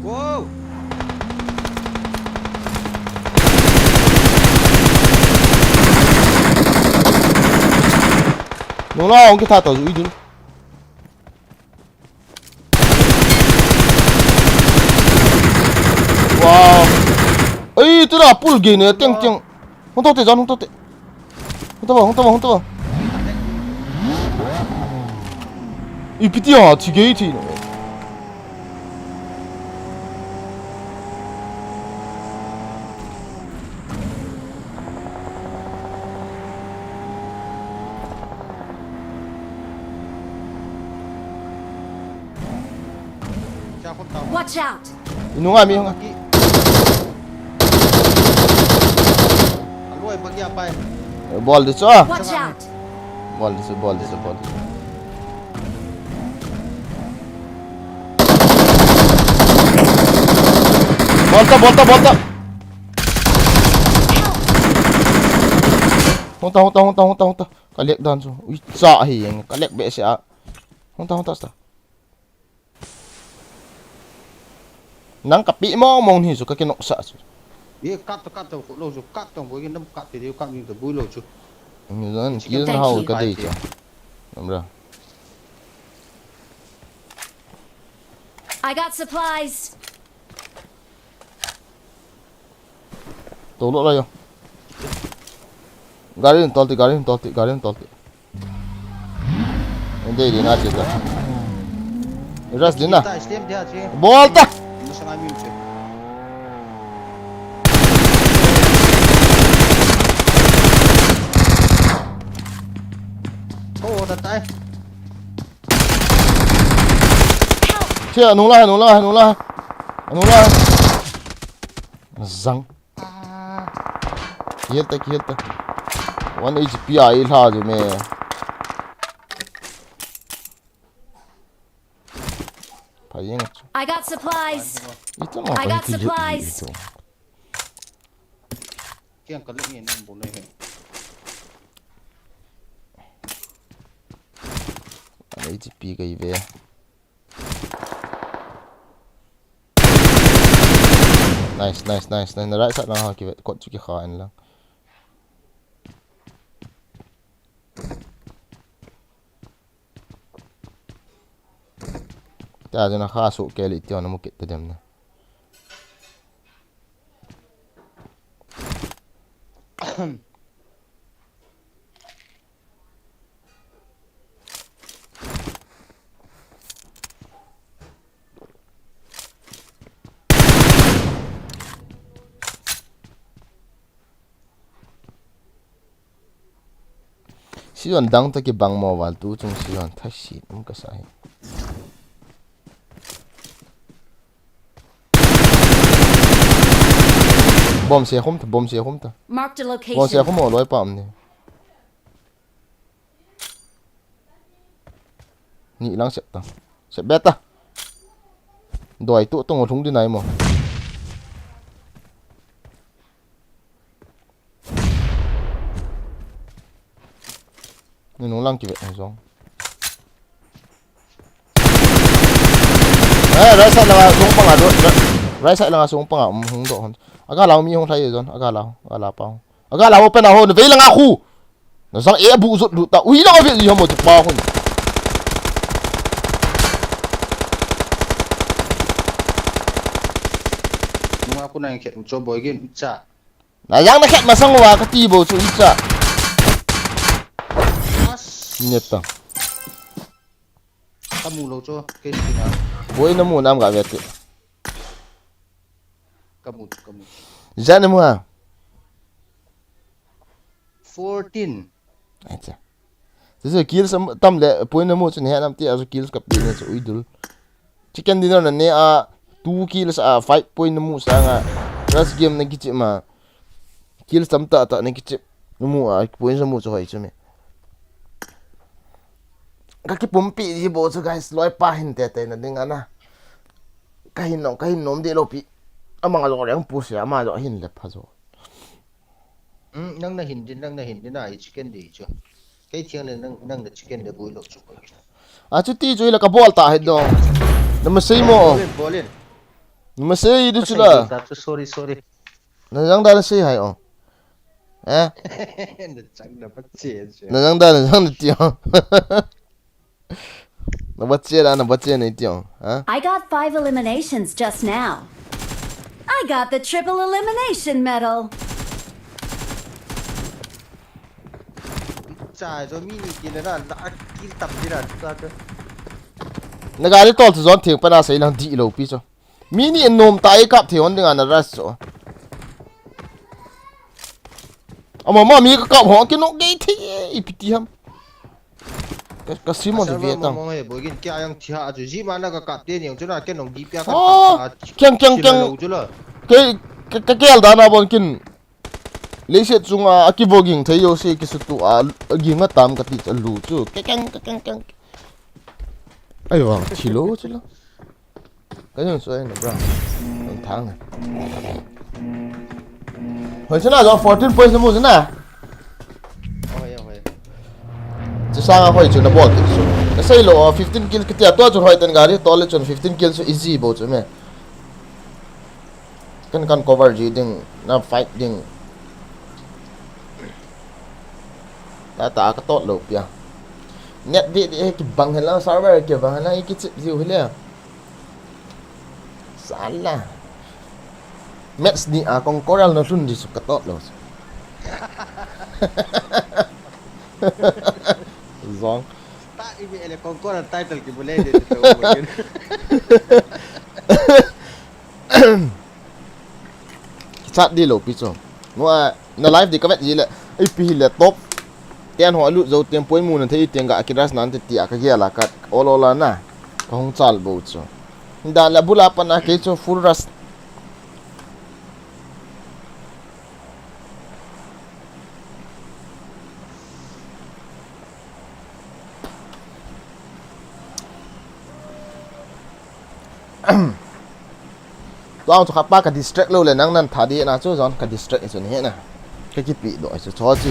wow Nung la ong kita to idul. Wow. Ấy tức là pull game này tiếng không tốt te. Không tốt. 이 비디오 디게이트. cha con tàu Watch out! 이놈아 미 형아. lui bật ra bay 볼 됐어. Watch out! 볼 됐어. Honta. Kalek dan so. Ui sa hi kalek be sia. Honta sta. Nang kapi mo mong hi so ka kinok sa so. ये cắt tàu phụ lô rồi cắt tàu với cái nấm cắt thì đều cắt như từ bùi lô chứ Như dân kia Thank hao you. ka dei cha. Nam ra. I got supplies. To lo la yo. Garin tolti. Ende di na cheta. Ras din na. tại xem dia chứ Bolta. nó sang ai mìm chứ tay. Chưa nung la. Răng. Kill ta. 1 HP ai la rồi mẹ. Phải nghe. I got supplies. Itu mah I got paling supplies. itu. Kiang kalau ni nang boleh. Ada HP cái về. Nice. Nó right side nó kìa, cột chú cái khó anh lang. Ta cho nó khá sụ cái lì tiêu nó một cái tới điểm này. Siyon dang ta ki bang mo wal tu chung siyon tha shi um ka sai bom se khom ta Marked a bom se location. khom mo loi pam ni ni lang se beta doi tu tong thung di nai mo nung lang ki ve zong right side là xuống bằng do right side là xuống bằng hung độ aga lao mi hung thai rồi aga lao pao aga lao open nào hơn về là ngã khu nó sang e bu rụt ta ui nó việc gì không một chục bao không Nhưng mà cô này kiện cho bồi cái chả. là giang nó khét mà sang qua cái ti bộ chú ít ra nhiệt tầng Ta mù lâu cho cái gì nào. với nó mua nam cả việt Kamu. ra nó mua à 14. ai chà thế rồi kills tâm lệ với nó mua cho nên năm tia rồi kills cặp đi nên ui dul chicken dinner là nè 2 kills 5 point nó mua sang rush game này cái mà kills tâm ta này cái nó mua point nó mua cho hay chứ mẹ cái pompi gì bộ cho guys loi pa hin te na ding ana cái nôm đi lo pi ama lo yang pu sia ama lo hin le pha zo Nang na hindi na chicken đi chứ. Cái thiêng này nang chicken để bùi lộc chụp. chu ti chui la ka ball ta hết do na ma sei mo Boleh. na ma sei du chu la Sorry. na yang da sei hai o Chẳng là bắt chế chứ. na yang da ti na bắt chế này ti I got 5 eliminations just now. I got the triple elimination medal. Chà cho mini kia là đã kí tập đi là ra cơ. na ga ri tol tu zon thing pa na sei lang di lo pi cho mini nom tai kap thi on ding an ras cho ama mi ka kap ho ki no ge thi ipiti ham ka simon de vietnam Mong ấy bởi cái kia yang thia chứ gì mà nó cái cặp tiền nhiều chỗ nào cái nông đi bia kyang cái kel da na bon kin lấy xe chung aki voging thấy yo se ki su tu gi nga tam ka ti lu chu kyang ai wa chilo cái này xoay này bro thang này hồi xưa nào 14 points mua thế nào chỉ sang hồi chuyện là bỏ tiền số cái xây lộ 15 kill cái tiệt tôi chọn hồi tên gari tôi lấy chọn 15 kill so easy bộ chứ mẹ kan cover gì ding na fight ding ta cái tốt lộ bia net đi cái bằng hình là server kiểu bằng hình là cái chip gì hết salah match ni con coral na sun di suka tốt rồi zong ta ini ele con title ki boleh dia tu mungkin chat đi lộ pi cho nó na live đi các bạn gì là AP là top tiền họ lụt dầu tiền bôi mùn thấy tiền gạ cái ras nan thì à cái kia là cắt olola na không chal bộ cho đã là bula pana cái cho full ras tao cho khapa cái distract lâu lên năng nan thà đi na cho cái distract cho này nè cái bị đội cho chứ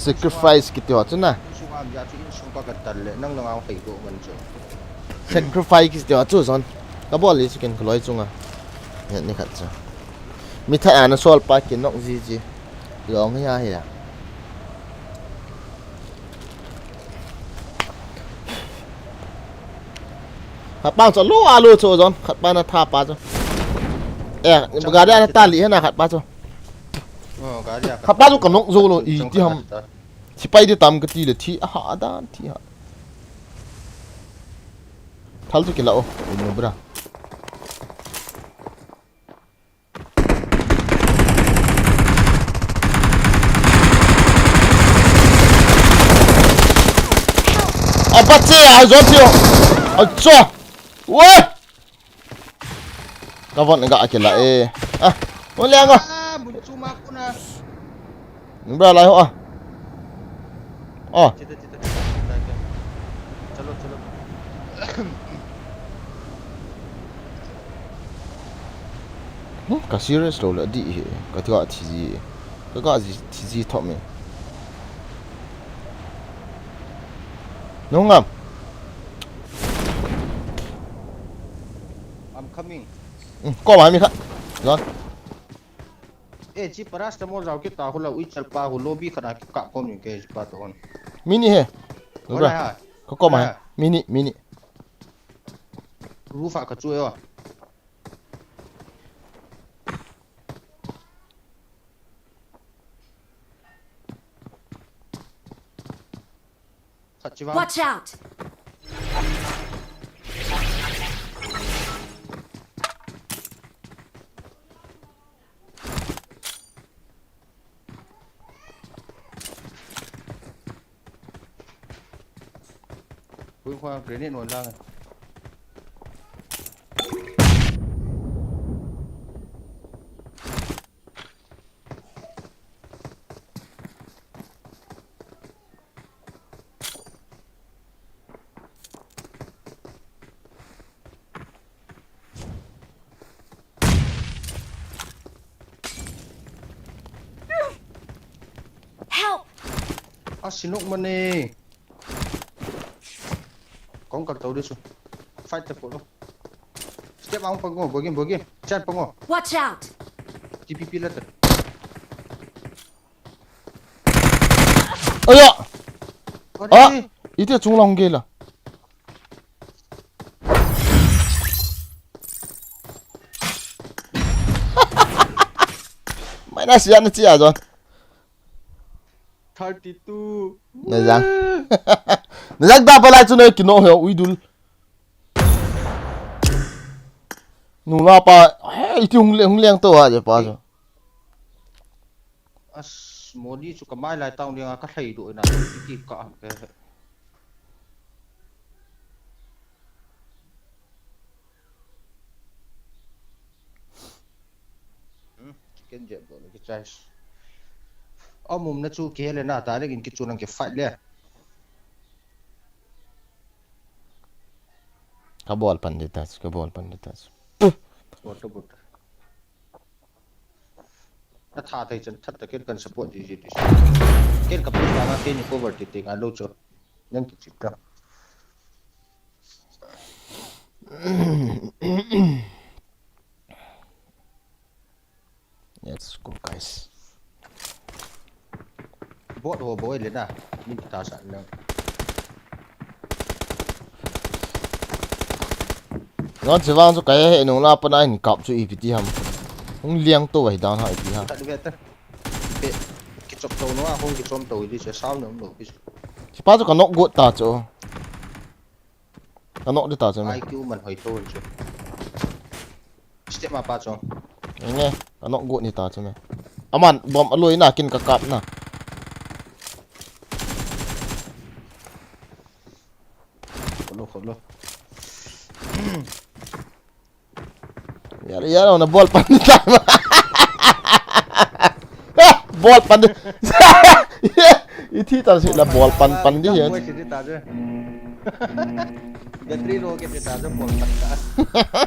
sacrifice cái tiêu cho na sung am giá trị sung qua cái tần lệ năng năng phải độ mình chứ sacrifice cái tiêu cho son cái ball lý cái lối chung à nhận này khát cho mi thay anh sol pa cái nọng gì lòng cái gì à khapa cho lu alu cho son khapa na tha pa cho gà đây ta lý hết na khapa cho khapa cho cái nọng zo lo ý thì ham chỉ bay đi tắm cái tí là thi à đã thi à thal cho cái lão nó bra à bắt xe à rồi chưa à cho ui các bạn gạ cái lại à muốn leng à bra lại họ chalo cả serious rồi là đi cái thứ gọi thì gì thọ mình đúng không I'm coming có mà mình khác rồi chỉ paracetamol rau cái tao là uy chal pa hu lobby khana ka kom ni ke pa ton mini he đúng rồi có mà mini rufa ka chu yo Watch out! Phương khoa grenade nổi lang Help! sinuk mani con cần tàu đi xuống fight tập phụ luôn step ông pango bogin chat pango Watch out! TPP là thật ơi ạ ý tiếc chúng lòng ghê là mày đã xịn nó chia rồi 32 này rằng này rằng ta phải lại cho nên kỹ năng hiểu uy đul nụ la pa hey thì hung liang to à vậy pa rồi modi chu kamai lai tao đi cắt thầy đội nào tí cọ cái cái dẹp rồi cái chai mum nó chu kia lên na ta đấy cái chu năng cái fight lên kabol panditas bot nó thà thầy chân thật cái cần support gì cái cặp đôi là cái những cover thì tiếng anh lâu chưa nhưng cái chuyện đó let's go guys bot hồ bôi lên à mình ta sẵn rồi nó chỉ vang cho cái hệ nông la pan anh cặp cho EPT ham không liang to vậy down hai EPT ha cái chọc tàu nó không cái chom tàu đi sẽ sao nữa nổi chỉ bao giờ còn nọ gột ta chỗ còn nọ đi ta chỗ này IQ mình hơi thôi chứ step apa cho nghe còn nọ gột đi ta chỗ này aman bom aloi na kin ka kap na khổ luôn. Ya nó ball pan đi time. Ball pan đi. Itu tak sih lah ball pan đi ya. Mua chỉ ta chứ. Battery lo cái ta chứ ball pan ta.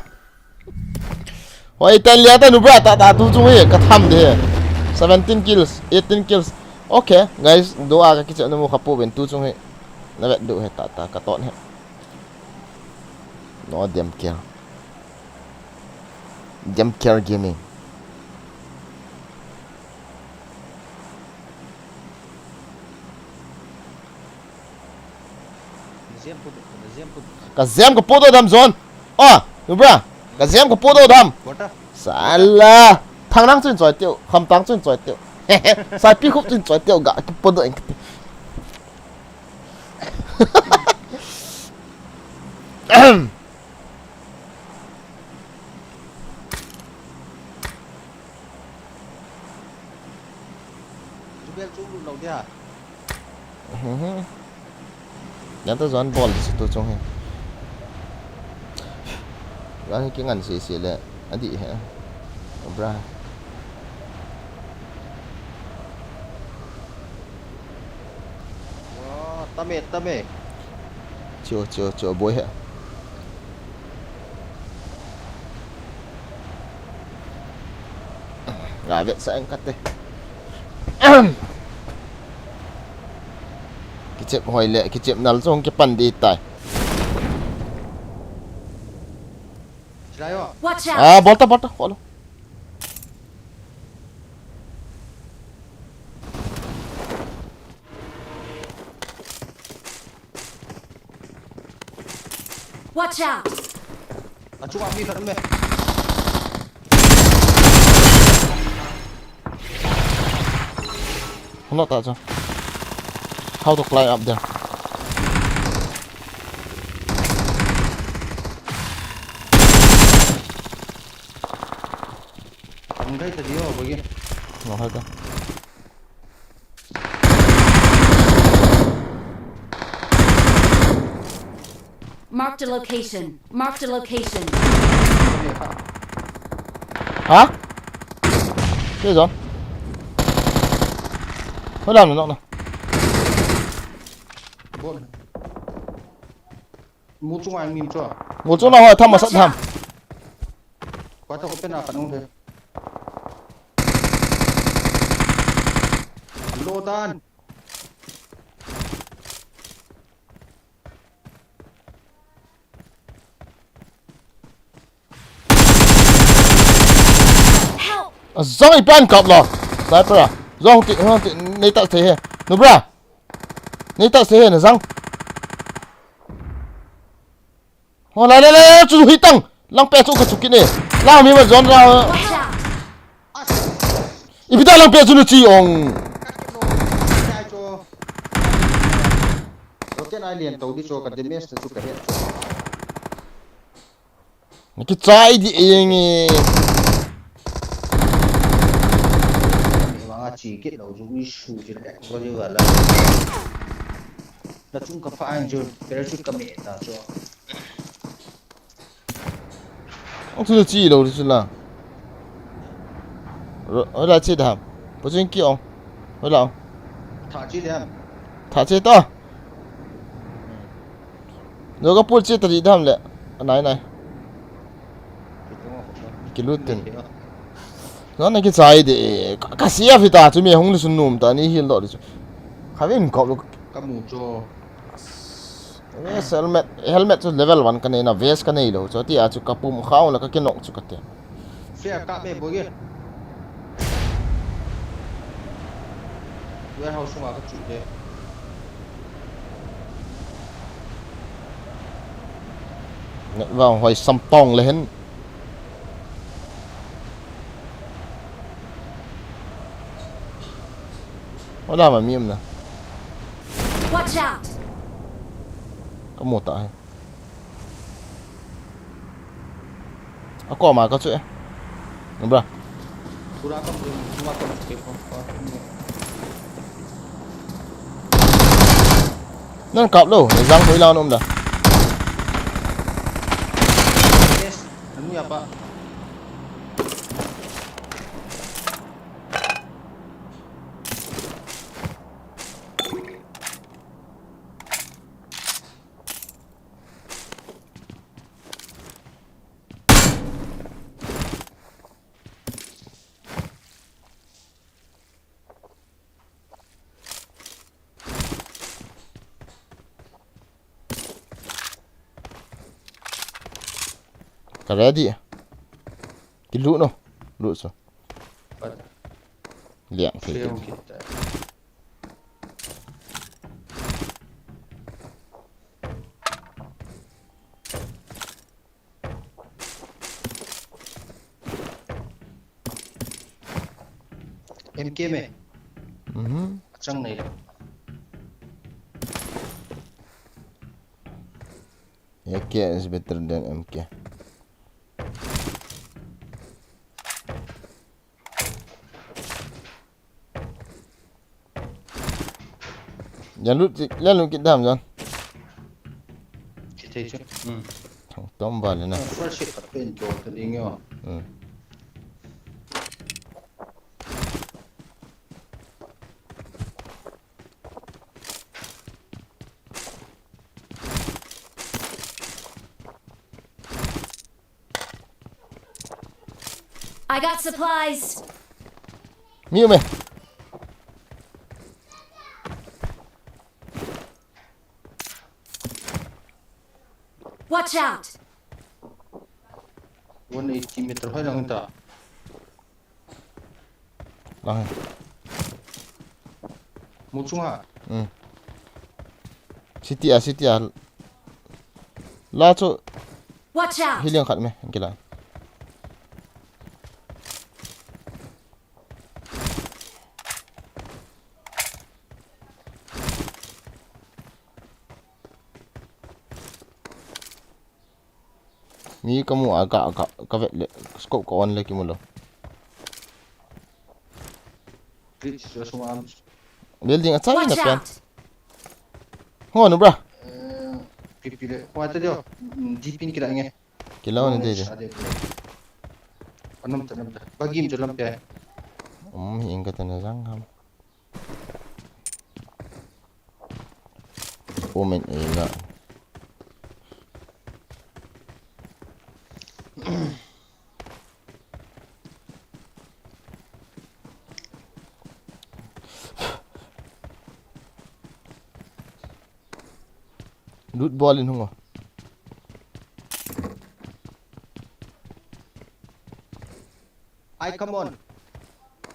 Oi ten lihat tu bro tak tu cuma ya katam dia. 17 kills, 18 kills. Okay, guys, doa ka kita nemu kapu ben tu cuma. Nak do he tak katot he. No damn kill. Jump care gaming. Kazem ko podo dam zone. Oh, tu bro. Kazem ko podo dam. Bota. Salah. Thang nang chun choi tiêu, kham tang chun choi tiêu. Sai pi khop chun choi tiêu ga ki podo anh. Chú biết chú đầu đi à? Yang tu zone ball di situ cong he. Yang cái ngành xì là adi he. Bra. Wow, tâm mệt. Chiều boy he. Rồi viện sẽ anh cắt đi. Cái chip hồi lệ cái chip nal xong cái pan đi tay. Đây à? Watch out! Ah, bolta, follow. Watch out! Chú ăn đi thật mệt. I'm not that. How to climb up there? Không thấy thật yếu rồi kìa. No, hold on. Marked a location. Marked a location. Hả? Cái gì? Mới làm được nè. Mua chung anh mìm chưa? Một chỗ nào hỏi thăm mà sẵn Watch thăm. out! Quá tao có bên nào phản ứng thế? Lô tan. Help! Dòng ý ban cọp lò. Sniper à? Dòng tị nấy tạo thế hệ. Nó bra. Nấy tạo thế hệ là răng. Ô lại chú hủy tăng. Lăng pe chú cả chú kia nè. Lao mi mà dọn ra. Watch out! Ý bị ta lăng pe chú nó chi ông. Cái cho. Đầu tiên ai liền tàu đi cho cả đêm chú cả hết. Cái trái đi nghe. Chỉ kết đầu dùng đi sù chỉ là có như vậy là chúng có phải anh chưa cái đó chúng có mẹ ta cho Ông chú nó chi đâu chứ là. Ở lại chết hàm. Bố chú kia ông. Ở lại. thả chi đi em Thả chết to. Rồi có pull chết tadi đam lẹ. Này. Cái lút tên. Nó này cái trái để cái gì à ta chúng mình không được dùng nôm ta ní hiền đó đi chứ. Khai bên cọp luôn. các mù cho Helmet cho level 1 cái này là vest cái này đâu cho thì à chú cặp bùm khao là cái nọng chú cái tiền. xe các mẹ bố kia 왜 하우스 와가 주대 Vào hỏi xăm tòng lên. Nó làm ở miệng nè. Watch out! Có một tại. Có mà có chuyện. Đúng không? 우리 아까 cuma kan Nó cọp đâu, để răng với lao nó không được. punya pak. ready cái lũ nó lũ rồi liệm thì Siang kita. MK में Acang này AK is better than MK. Jangan lu kita John. kita itu. Thằng Tom vào này. First shit kat pen jo tadi ngyo. I got supplies. Miu mày. Watch out. 180 meter hai lang ta. Lang. Muchunga. City à. La cho Watch out. heliang khat mày, cái là. Mi kamu agak kavet scope ko on lagi mula. Glitch semua am. Building atas ni Watch kan. out. Oh, no bro. Pipile. Wah tadi oh. Dipin kira inge. Kilau ni dia. Anam tanam ta. Bagi mi dalam pe. Yang kata na sang ham. Oh men enggak. Loot ball in hungo. Ai come on.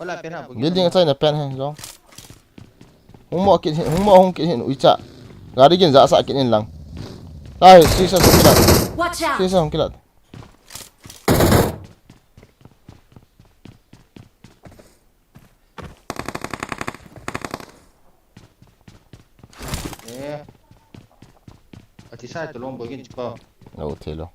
Wala pe na. Building atas na pen hai jong. Hung kit hin uicha. Gari gin za sa kit in lang. Ai sisa hung kilat. Watch out. Sisa hung kilat. Ati sai tolong bagin cepat. Oh, telo.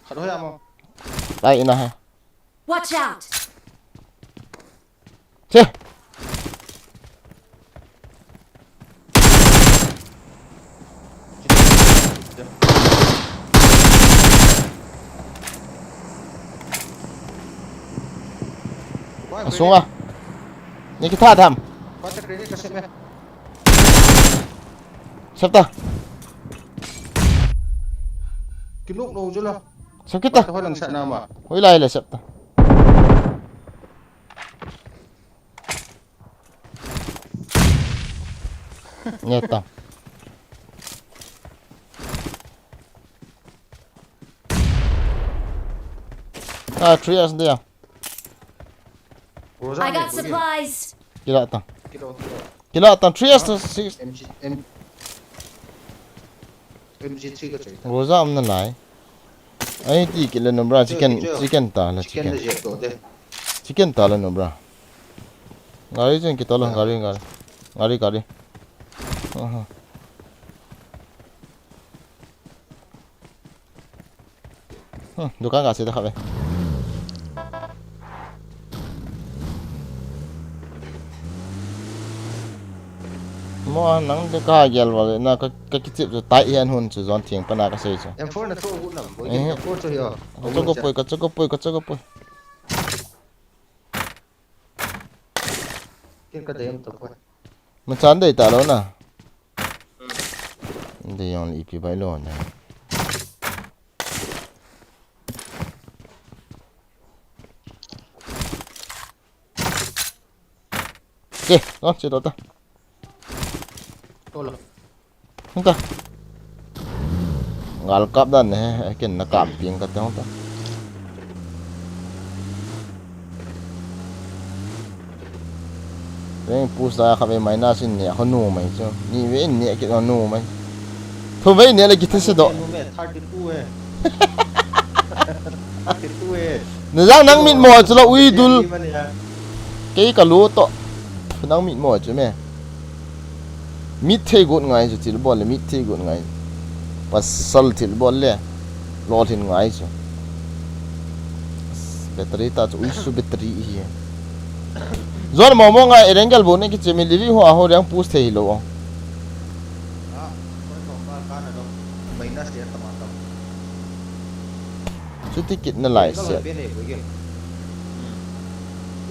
Kalau ya mau. Baik nah. Watch out. Cih. Langsung ah. Ni kita adam. Kau kredit kasih me. Siapa? Kilok no je lah. Siapa kita? Kau lang sa nama. Wala ila siapa? Nyata. Trias dia. I got supplies. Kila datang. Kilo. Kila datang Trias tu. MG3 ka cerita. Roza amna lai. Ai ti kila nombra chicken ta la Chicken chicken. na jet to de. Chicken ta la nombra. Gari jen kita lah gari. Dukaan kasih dah kabe. mua nắng để cá gel vào na cái chip rồi tại hiện hôn chỉ dọn thieng pana cái xây cho M4 là thua cũng nằm với M4 cho hiểu cái chỗ có bôi cái đấy em tập quay mình chán đây ta đó nè đây ông đi bay lon này ok ngon chưa đó ta tôi là không ta ngal kap dan ne ken na kap ping ka tong ta Reng pusa kha ve mai na sin ne khonu mai cho ni ve ne ki no mai thu ve ne la ki these do 32 ấy 32 ấy ne jang nang mit mo chu lo ui dul ke ka lu to nang mit mo chu me mit the gut ngai chu til bol le mit the gut ngai pasal til bol le lo thin ngai chu battery ta chu su battery hi zon mo mo ngai rengal bo ne ki chemi livi ho a ho rang pus the hi lo à con không ba cá nào đâu mấy nó sẽ tầm tầm chu ticket na lai cái se bên này với cái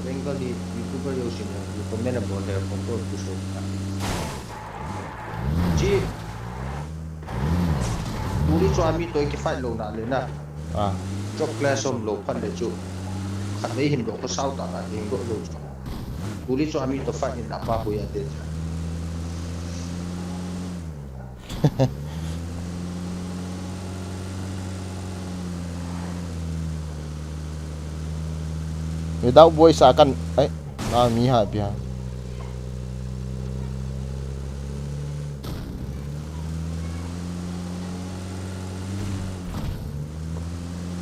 Bengal di YouTuber yo sini yo komen na boleh foto kusuk ji tuli cho ami tôi cái fight lâu nãy na à cho class om lâu phan để chu khát đấy hình độ có sao ta là hình độ lâu tuli cho ami tôi fight na pa boya de without voice akan na mi ha pia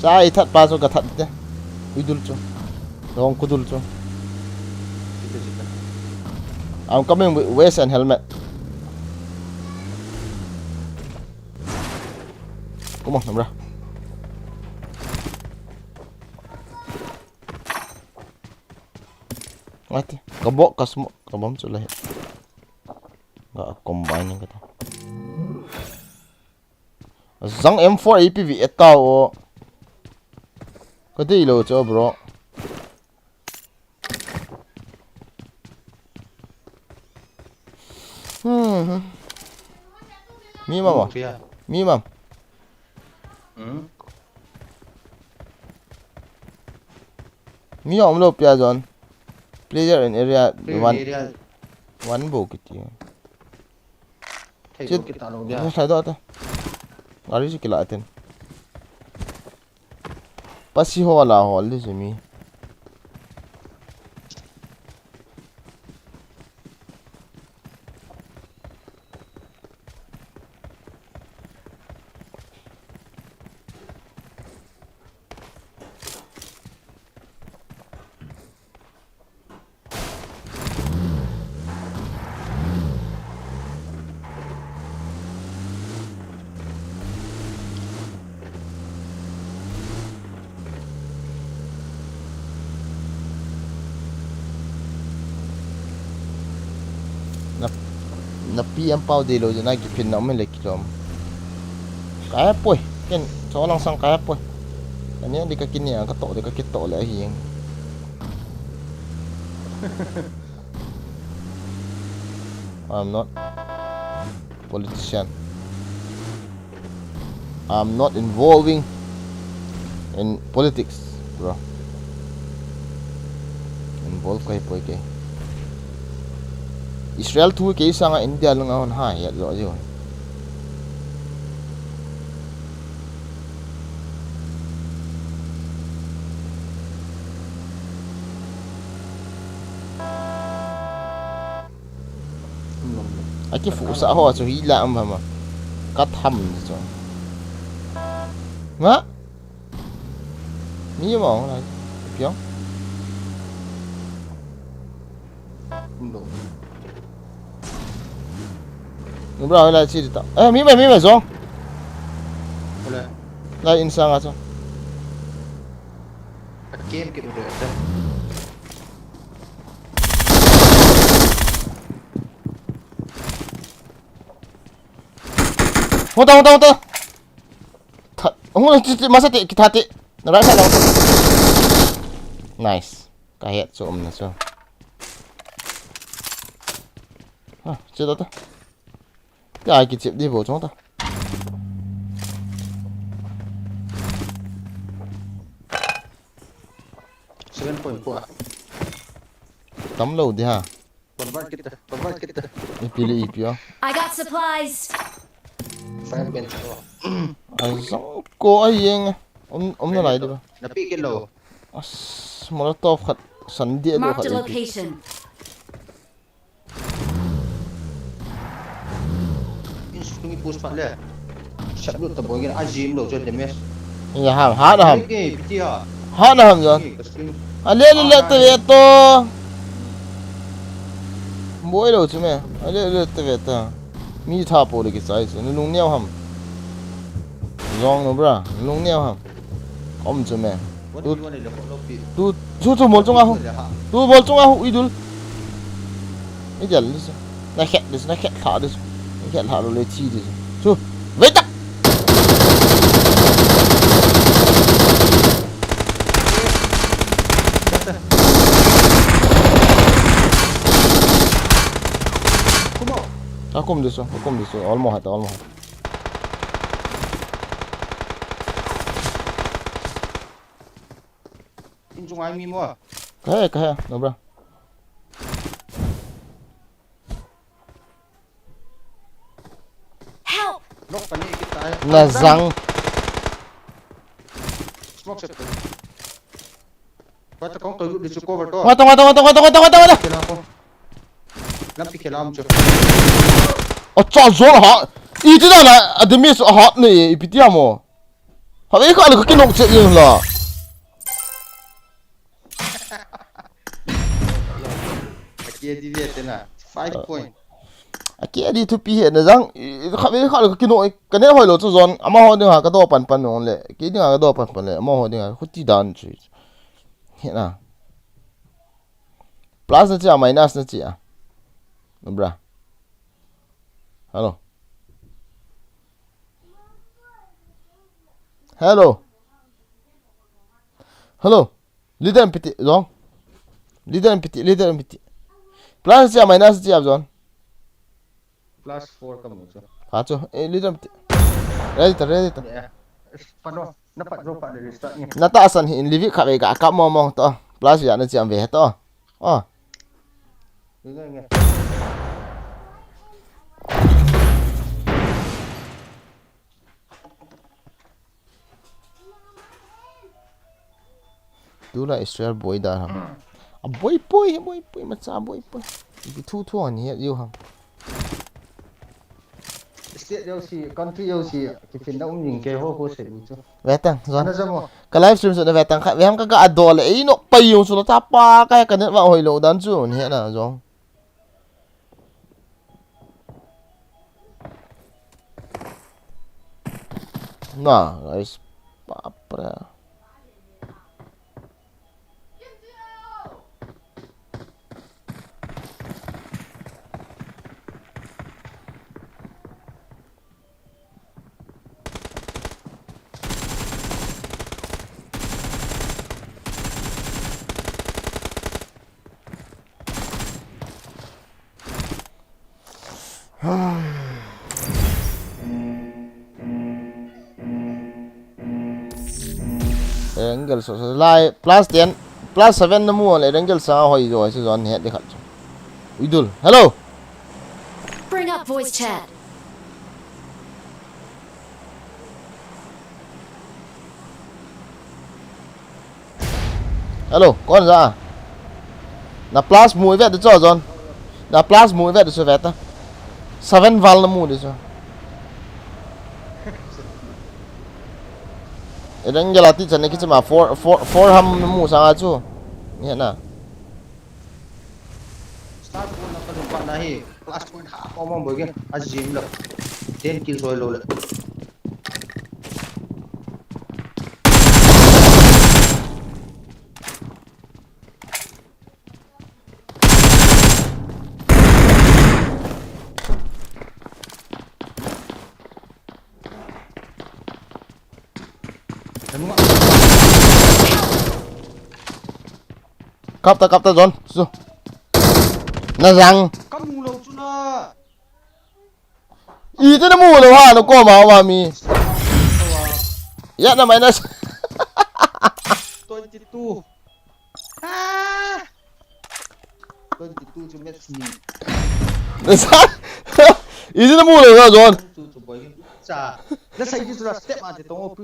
chai that pa so ka that te idul cho dong kudul cho I'm coming with vest and helmet come on bro mati kabok kasmo kabam sulai nggak combine kata zang M4 APV etao kati lo cho bro mi mama mi mam mi om lo pia zon player in area one bo kiti chết kita lo dia sai đó ta gari ji kila ten pasi ho la ho le jemi na PM pau de lo na ki pin na me le kilom kaya poi ken so lang sang kaya poi ani di ka kin ya ka to de ka kit to le hieng I'm not politician I'm not involving in politics bro involve kai poi ke Israel thu ke sanga India lunga hon ha ya lo jo aki fu sa ho cho hi la am ma ka tham cho ma mi mo la pyo bro la chi ta mi mai zo boleh la insang aso game ke udah ada Honta. Masa ti kita ti. Right side lang. Nice. Kahit so na so. Chết đó ta. Cái ai kịp chip đi vào trong ta. Tắm lâu đi ha. Ipili ipio. I got supplies. Giống cô ấy yên. Ông nó lại đi ba. Napi kilo. Molotov khát sẵn địa đồ khát Marked a ipi. location. Instrument push pat le. Shot lu ta boy gen azim lo cho damage. Nhà ham há nó ham. Ke piti ha. Há nó ham rồi. Lẹ tới to. Mỗi đâu chứ mẹ. Lẹ tới to. Mi tháp bộ được cái size. Nó lung nhau ham. Rong nó bra. Lung nhau ham. Om chứ mẹ. Tu một trong ao. Tu một trong ao idul. Cái gì vậy? Nó khét thả đi. Nó khét thả rồi chi đi. Tu. Vậy ta. Akum diso. Almost. Injung ai mi mo. Kaya, no bro. Help! Nok pani kita. Là răng. Smoke set. Wat kong to di su cover to. Ngata. Kela ko. Lampi kelam cho. Cha zon ha. I thế nào là admin số hot này ipi tiamo. Họ biết gọi là cái nông chuyện gì là. Kia di viet na. 5 point. Kia đi thu pi hiện là rằng họ biết gọi là cái nông cái này hỏi lo cho zon. Ama họ đừng cái đồ pan nông lệ. Cái đừng cái đồ pan lệ. Ama họ đừng hút ti đan chứ. Hiện à. Plus nó chỉ minus nó chỉ à. Đúng bra. Hello. Leader and pity wrong. Leader and pity. Plus ya minus ya zone. Plus 4 kamu so. Hacho. Leader and pity. Ready ta. Pano. Napat drop pa dari start ni. Nata asan hi livi kha ga ka mo to. Plus ya na chiam ve to. Nge. Tu la Israel boy da ham. A boy macha boy. Bi thu an hi you ham. State yo si country yo si ki fin da ning ke ho se ni cho. Vetang zon. Ana jamo. Ka live stream so na vetang kha ve ham ka adol e no pai yung so ta pa ka ka ne wa hoi lo dan chu ni na zong. Na, guys. Papra. Angle so lai plus 10 plus 7 na mo le angle sa hoi rồi so zon het đi khat idul hello Bring up voice chat. hello con ra na plus muối vẹt được cho zon na plus muối vẹt được so vẹt ta 7 val na mu đi so angle ati chane ki chama 4 ham na mu sa chu ni na Start ko na pa pa nahi. Plus point ha ko mo boy gen azim lo. 10 kills hoy lo. Nắm Kapta John. Su. Na rằng. Cắm lâu chú nó. Ý thế nó mua rồi ha, nó có mà mi. Ya na minus. 22. 22 cho Messi. Na sa. Ý thế nó mua rồi ha, John. Chú boy. Cha. Nó xây đi ra step mà thì tông op.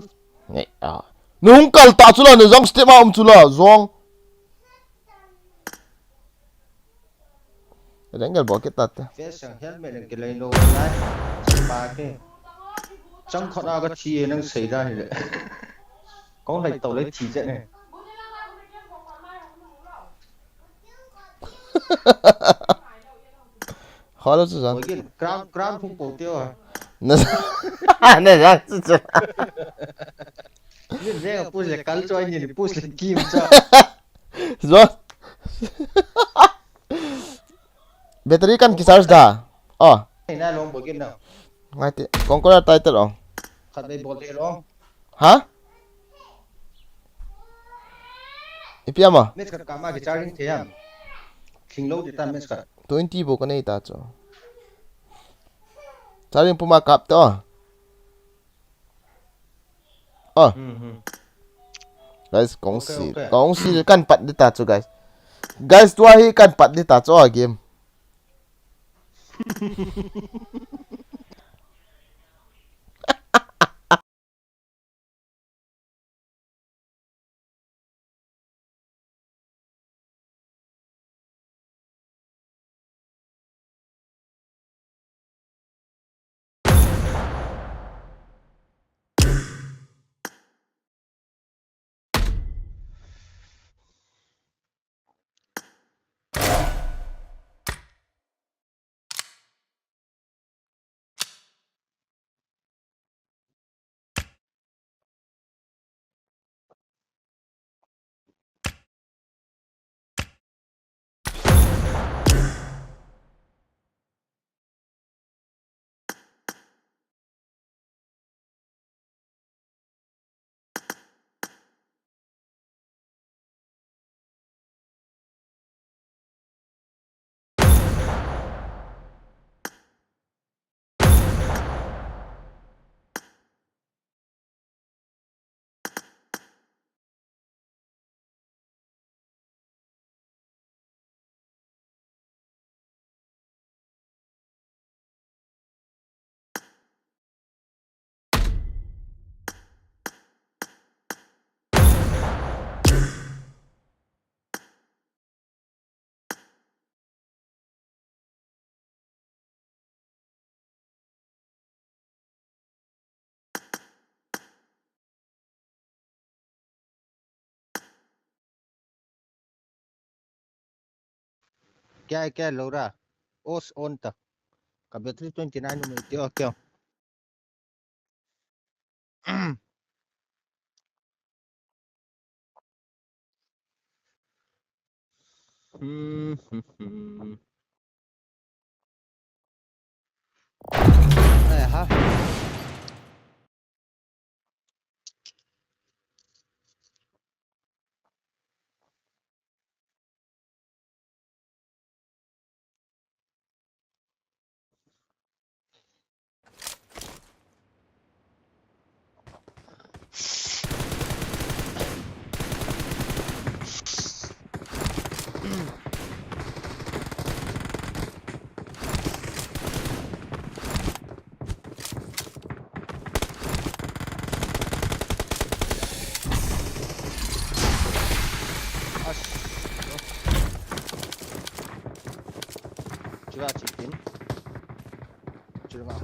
Này à. Nó không cần ta chú là nó dòng step out chú là John. Đánh cái bỏ cái tạt. Phía sang helmet cái lấy lô này. Ba cái. Trong con nào có chi nó xảy ra thì có này tàu lấy chỉ chạy này. Khó lắm chứ John. Cái ground không bổ tiêu à. Này ra chứ. Nhưng ra push là cắn cho anh nhìn push là kim cho. John. Battery kan kisar dah. Oh. Này na long bogin nào. Ngay ti. Con có ra title không? Khát đây bol thế long. Hả? Ipiam à? Mấy cái cama cái charging thế à? Kinh lâu thì ta mấy cái. 20 bộ cái này ta cho. Charging puma kap to. Oh. Guys, kong si kan pat di ta cho guys. Guys, tua hi kan pat di ta cho game. क्या लो रहा ओस on तक का battery 29 में त्यो क्यों हाँ chưa chỉ tiến chưa ngọc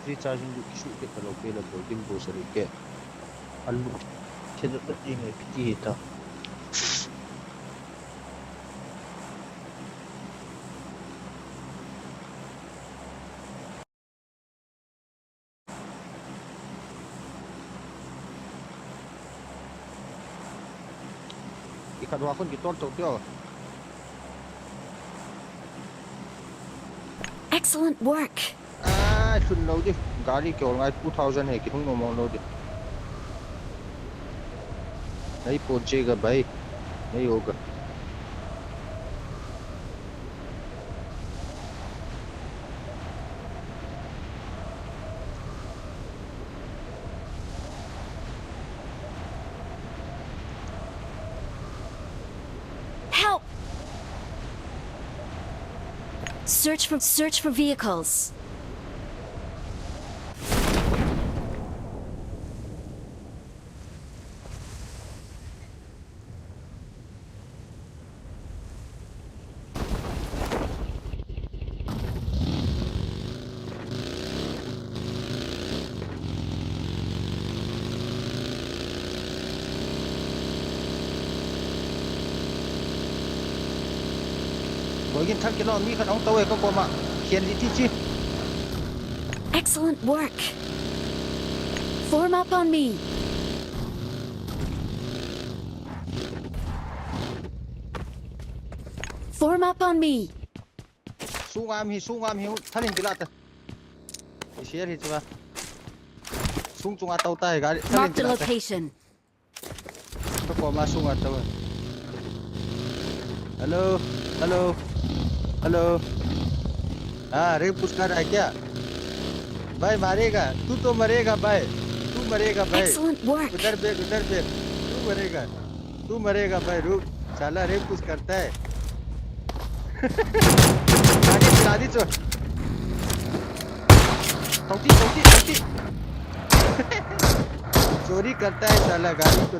recharging du kisu ke kalau pe la boarding bo sari ke alu chedo da inge piti hita ikat wa khon ki tor tok tyo Excellent work. chun lo di gari ke ol ngai 2000 he ki thung no mo lo di nahi pहुंचेगा भाई नहीं होगा Help! Search for vehicles. Boyin thak kilo mi khan ong tawe ka ko ma khian li ti chi Excellent work. Form up on me. Form up on me. sungam hi thalin pilata share hi chwa sung chunga tau ta ga thalin Marked a pilata location. ka ko ma sunga tawe hello hello hello हाँ रे पुष्कर है क्या भाई मारेगा तू तो मरेगा भाई तू मरेगा भाई Excellent work. उधर पे तू मरेगा भाई रुक साला रे पुश करता है गाड़ी चला दी चोटी चोरी करता है साला गाड़ी को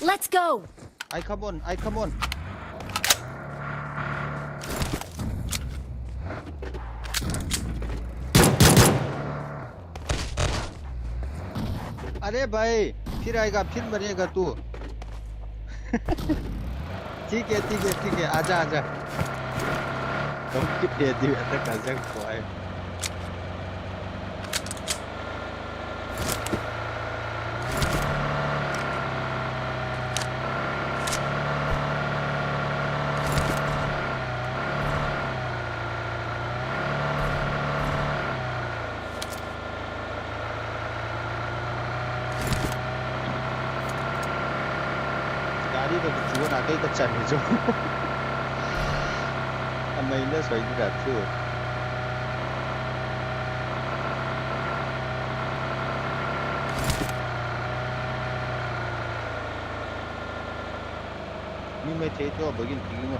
Let's go. I come on अरे भाई फिर आएगा फिर मरेगा तू ठीक है आजा तुम कितने दिन तक आजा कोई Chuan a kai ka chan hi jo amai na soi ni da chu ni mai the to bagin ping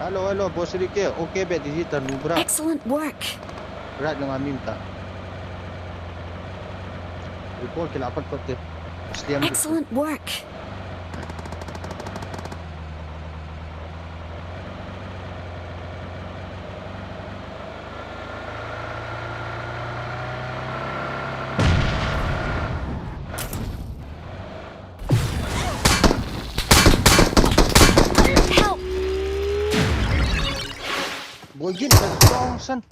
hello bosri ke okay be di tar nubra Excellent work. rat ng amim ta report ke lapat ko te Excellent work. Help! Boyin ka dong san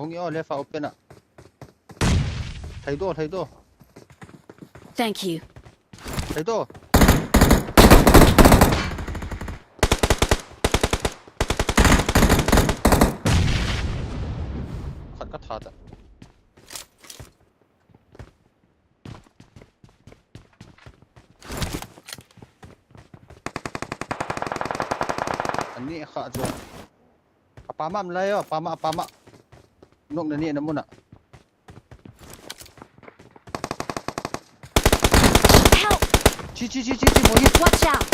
ông yo left open ạ thấy đồ Thank you. thấy đồ khát cắt thắt ạ anh ấy khát rồi apa mam lah yo apa mak nok na ni na muna 치치치치치 뭐니? Watch out!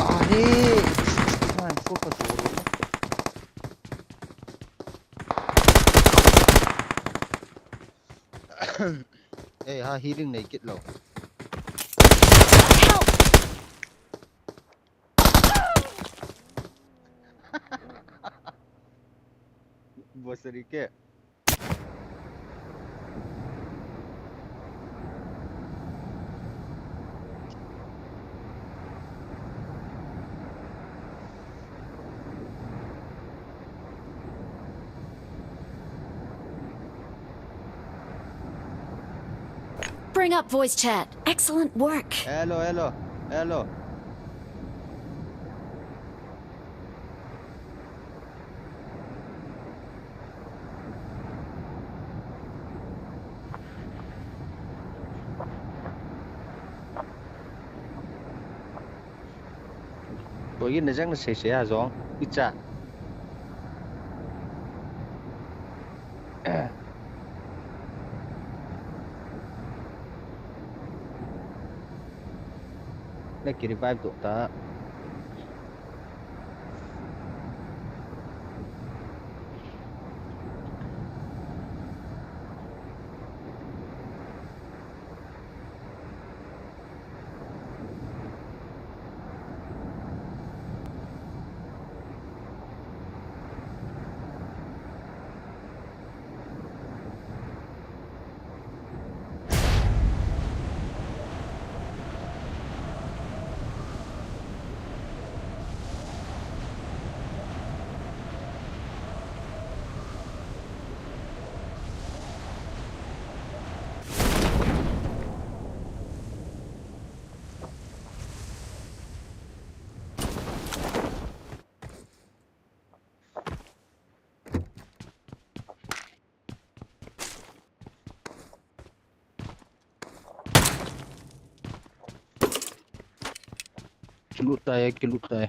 아니, 아, 쏠까 저거로. 에이, 하 힐링 네이킷 로. Help! 뭐 쓰리게? Bring up voice chat. Excellent work. 헬로 헬로 헬로. Tôi nghĩ là chắc nó sẽ à gió ít chả nó kì revive tụi ta cái lút tay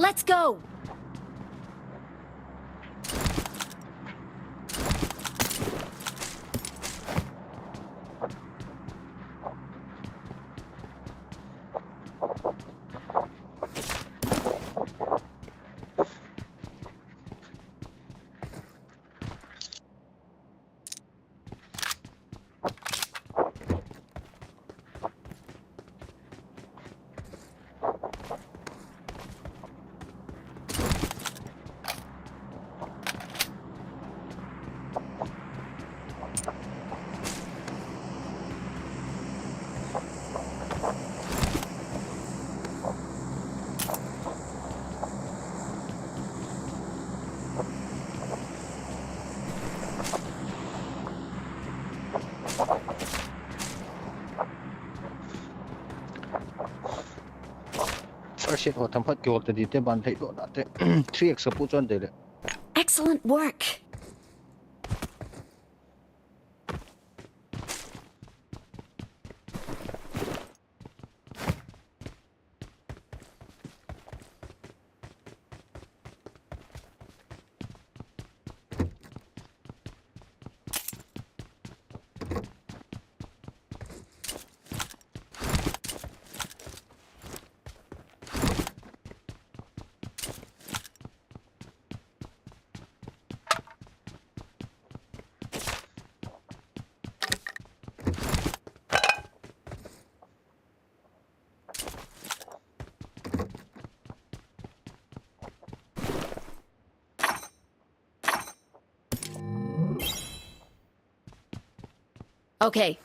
Let's go! shit họ thầm phát kiểu thì đi tới bàn thấy độ đã thế 3x phụ chân đấy Excellent work. Okay.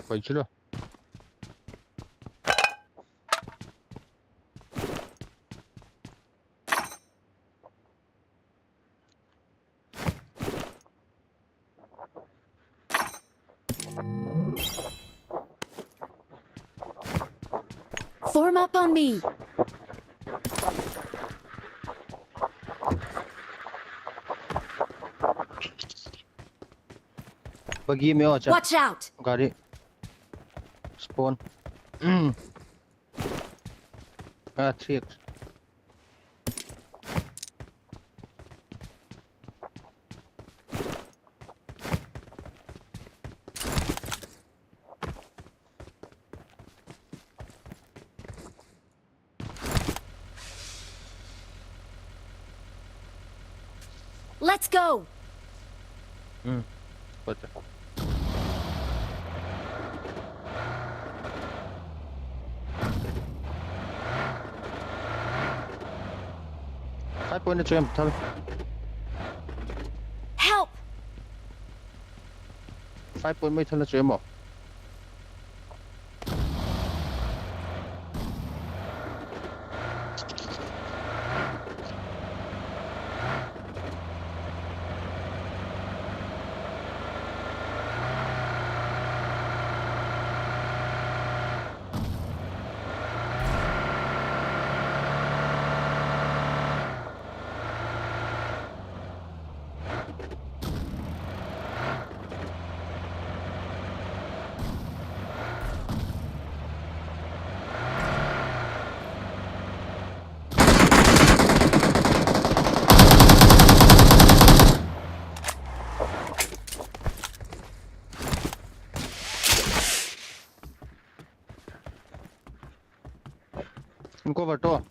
phải chứ đâu Form up on me. Bagi me oh, Watch out! Gari. Spawn. Ah, 3x. Let's go! What? Five point na trim, tabi. Help! 5 point may tala trim mo. Cover to.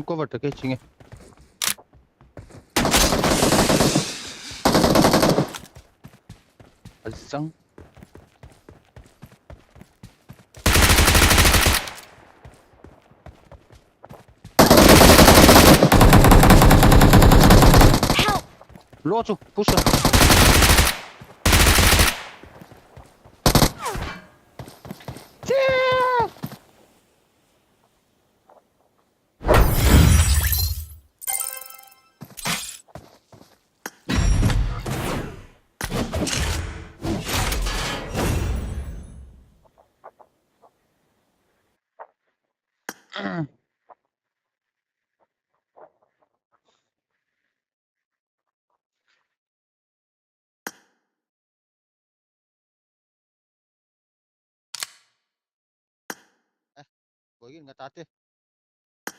Cover to ke chinge. Asang. Help! Lo chu, push. Boy, ngatate.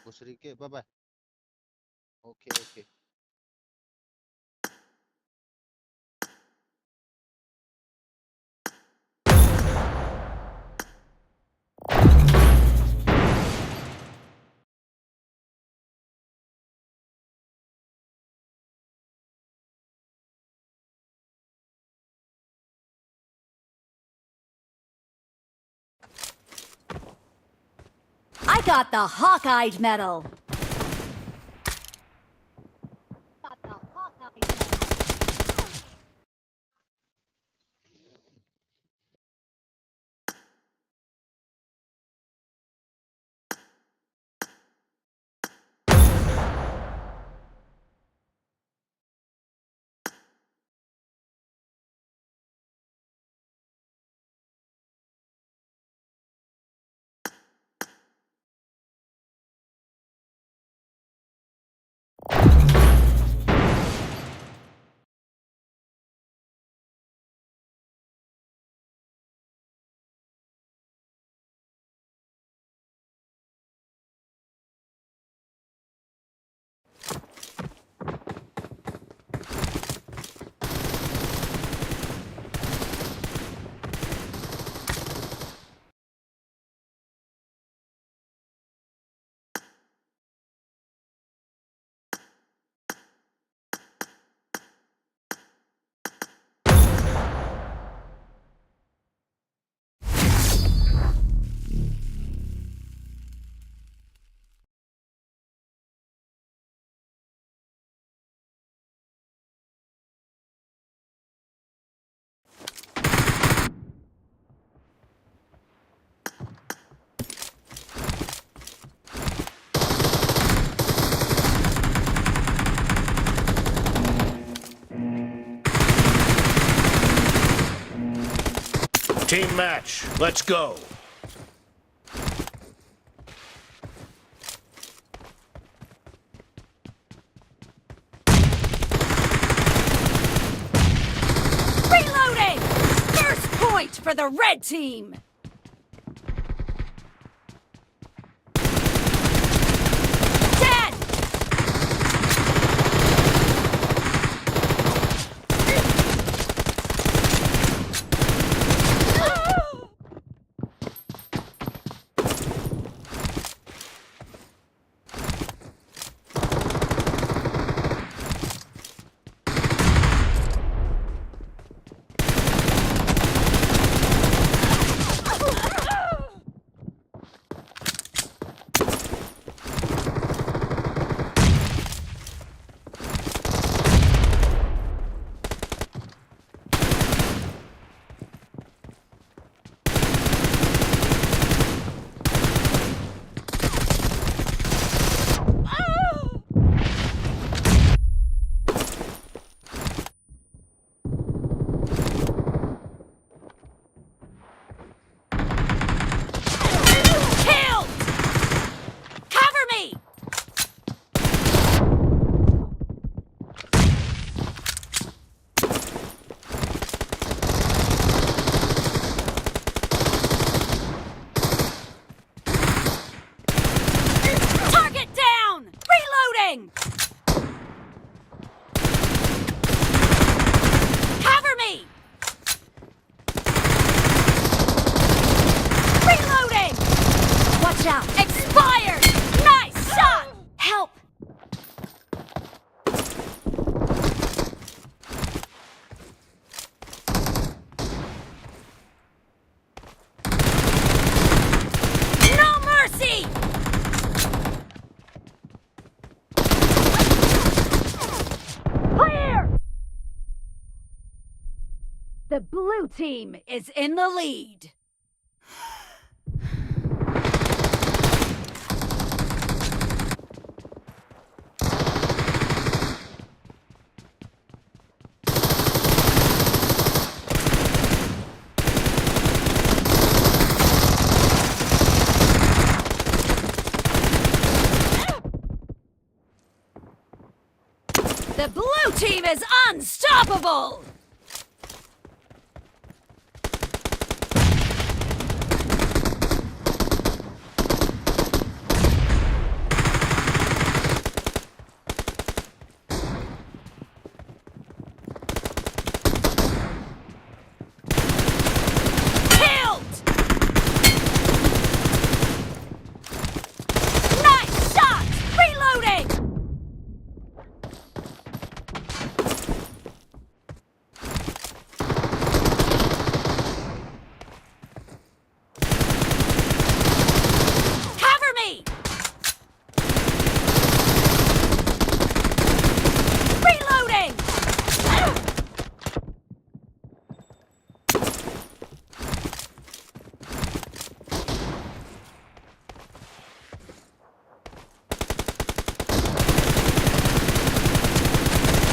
Busrike, bye bye. Okay, okay. I got the Hawkeye medal. Team match. Let's go. Reloading! First point for the red team! Dead! Killed! Cover me! Target down! Reloading! Cover me! Reloading! Watch out! Expired! Nice shot! Help! No mercy! Clear! The blue team is in the lead. The blue team is unstoppable! Killed! Nice shot! Reloading! Cover me! Reloading!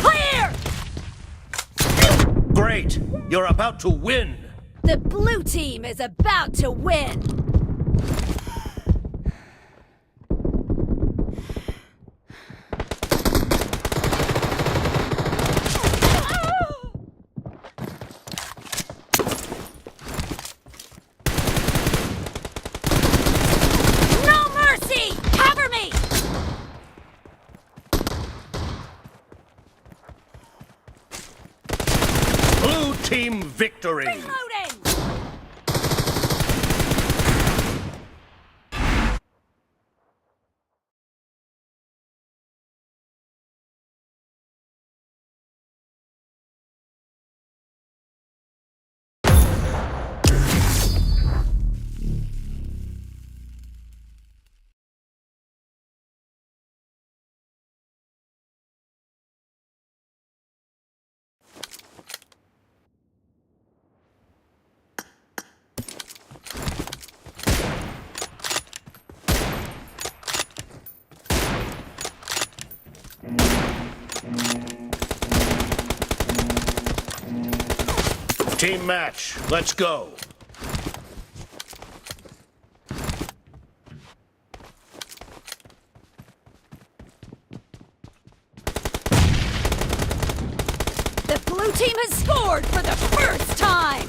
Clear! Great. You're about to win. The blue team is about to win! No mercy! Cover me! Blue team victory. Reloading! Team match. Let's go. team has scored for the first time!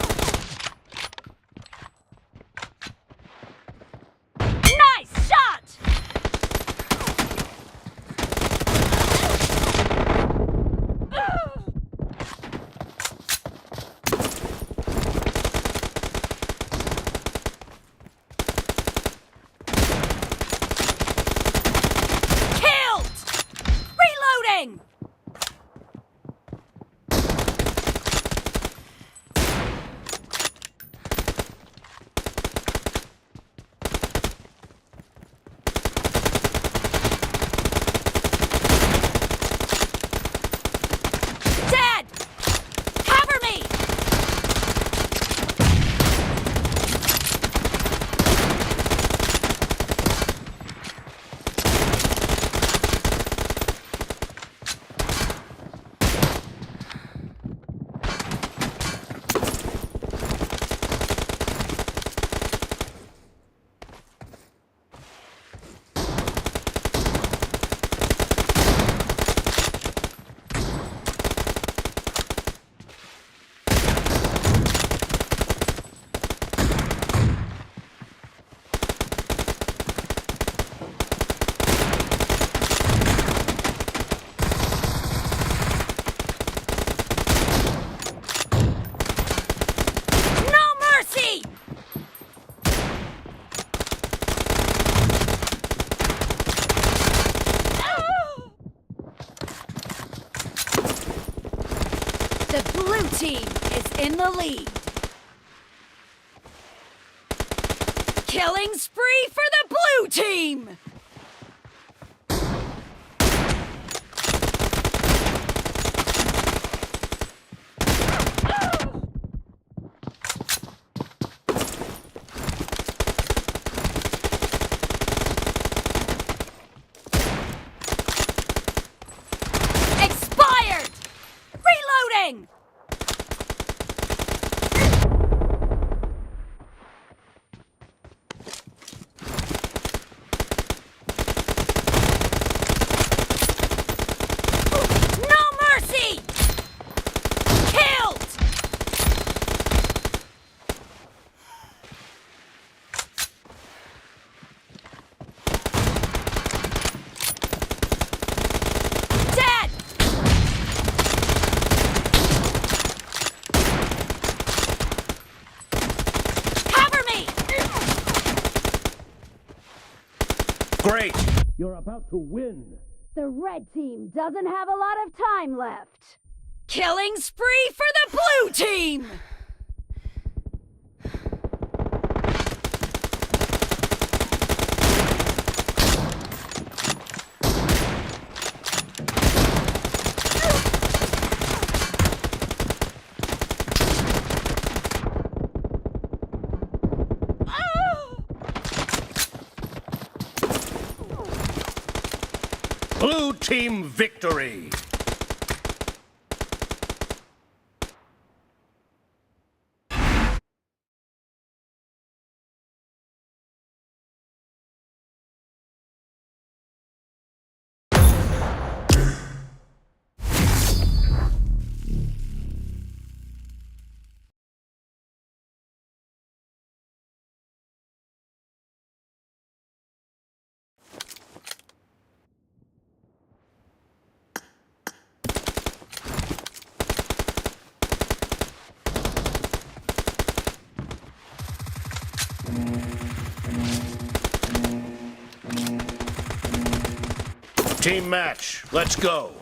Nice shot! Killed! Reloading! Dead! Cover me! No mercy! The blue team is in the lead. Killing spree for the blue team! Expired! Reloading! No mercy! Killed! Dead! Cover me! Great! You're about to win. The red team doesn't have a lot of time left. Killing spree for the blue team! Blue team victory! Team match, let's go.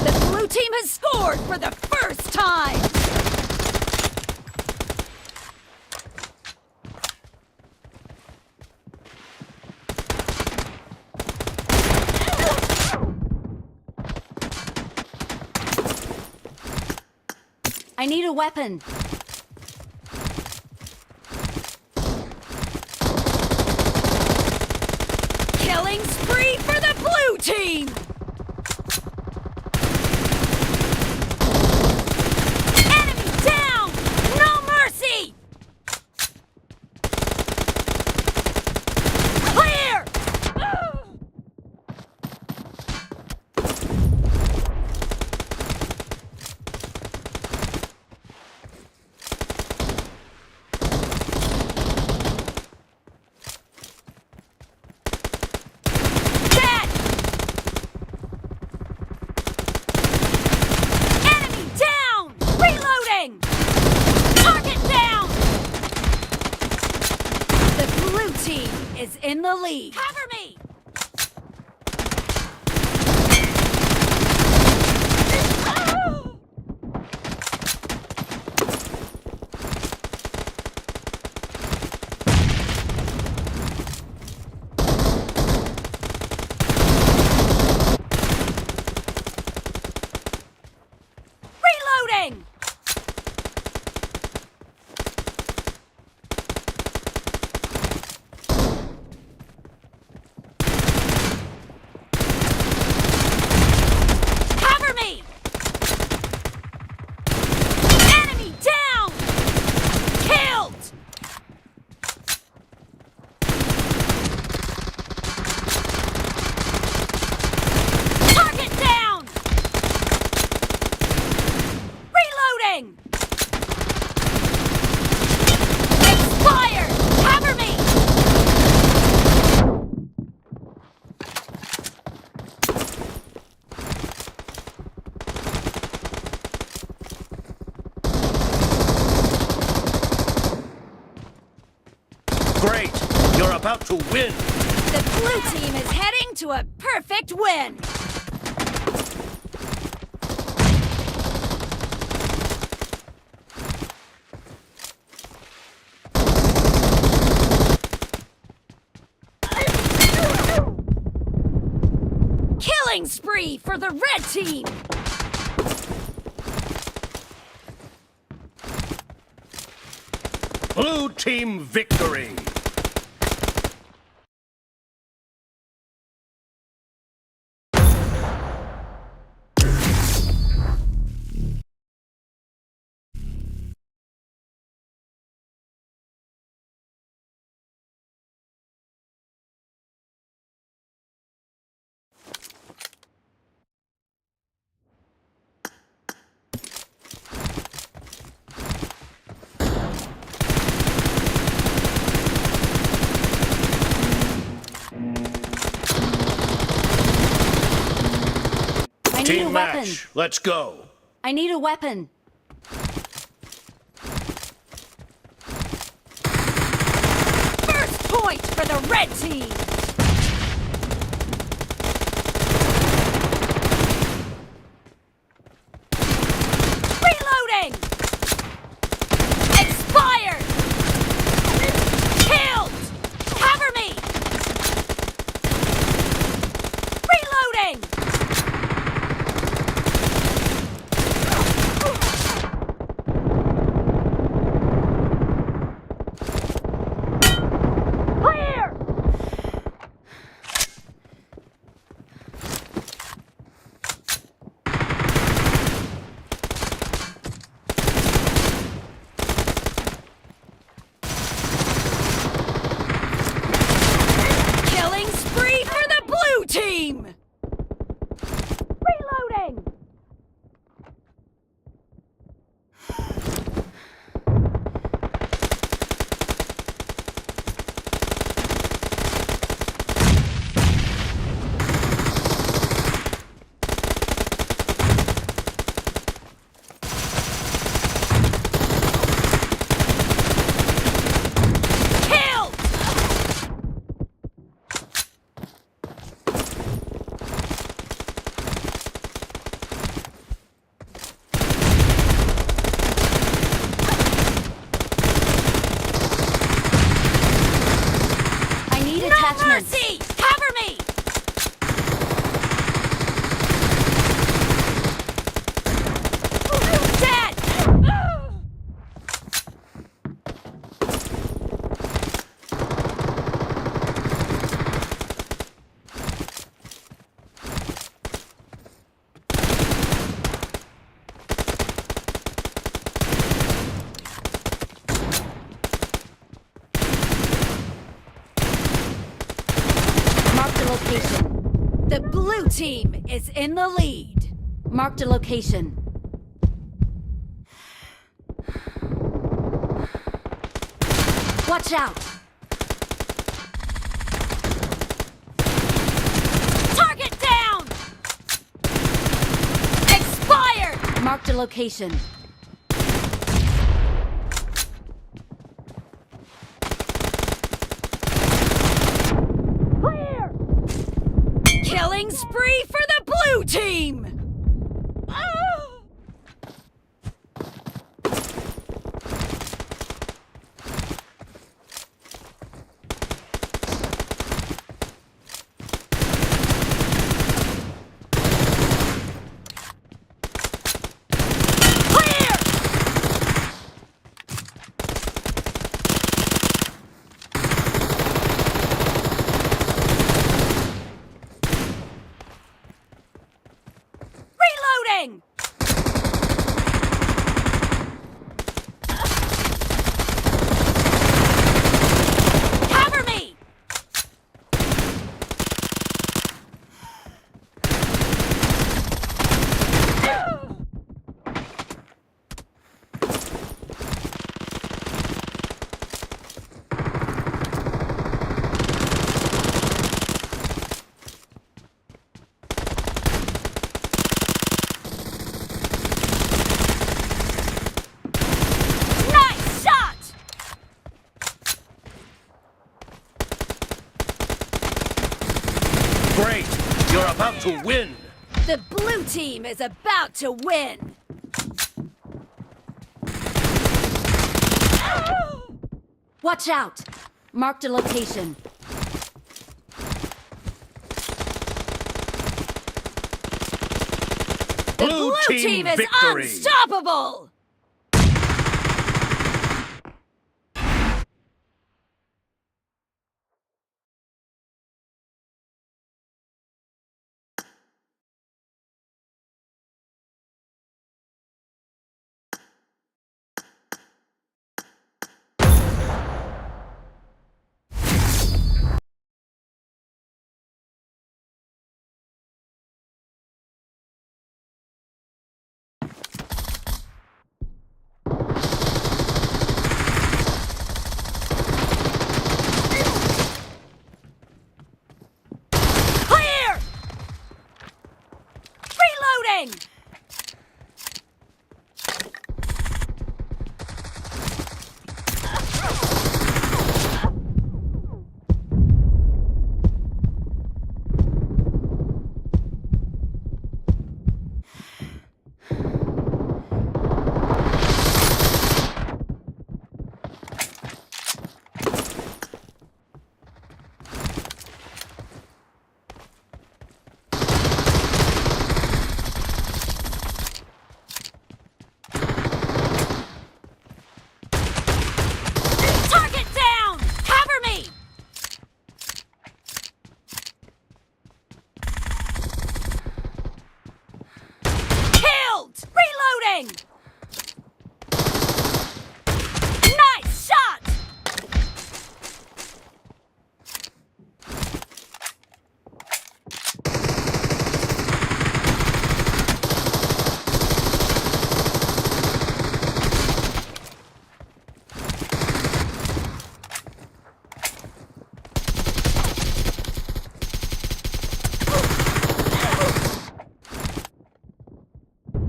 The blue team has scored for the first time! I need a weapon. Killing spree for the blue team! Enemy down! No mercy! team is in the lead. Cover me! Reloading! Cover me! Enemy down! Killed! Target down! Reloading! Expired! Cover me! Great! You're about to win! The blue team is heading to a perfect win! Killing spree for the red team! Blue team victory! I need a Team weapon. match, let's go! I need a weapon. First point for the red team! Reloading! Expired! Killed! Cover me! Reloading! Clear! Killing spree for the blue team! Reloading! Killed! I need attachments. No mercy! Cover me! Dead! Mark the location. The blue team is in the lead. Marked a location. Watch out! Target down! Expired! Marked a location. Killing spree for the blue team! Reloading! Cover me! Nice shot! Great! You're about to win! The blue team is about to win! Watch out! Marked a location. The Blue team is victory! unstoppable! Clear! Reloading! Target down! Cover me! Killed! Reloading! Nice shot!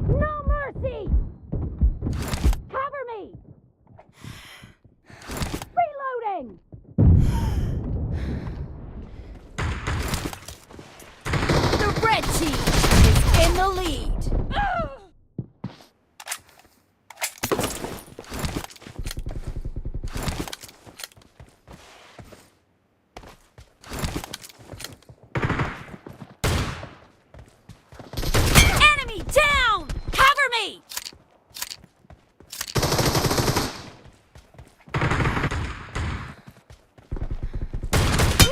No mercy! Cover me! Reloading! The red team is in the lead. Enemy down! Cover me!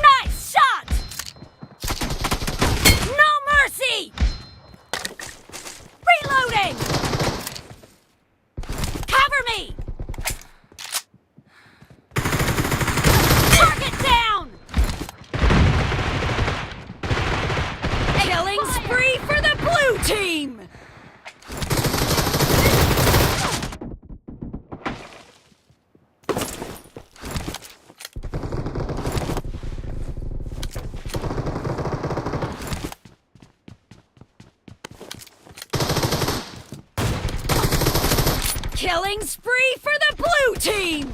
Nice shot! No mercy! Reloading! Cover me! Target down! Killing spree for the blue team! Killing spree for the blue team!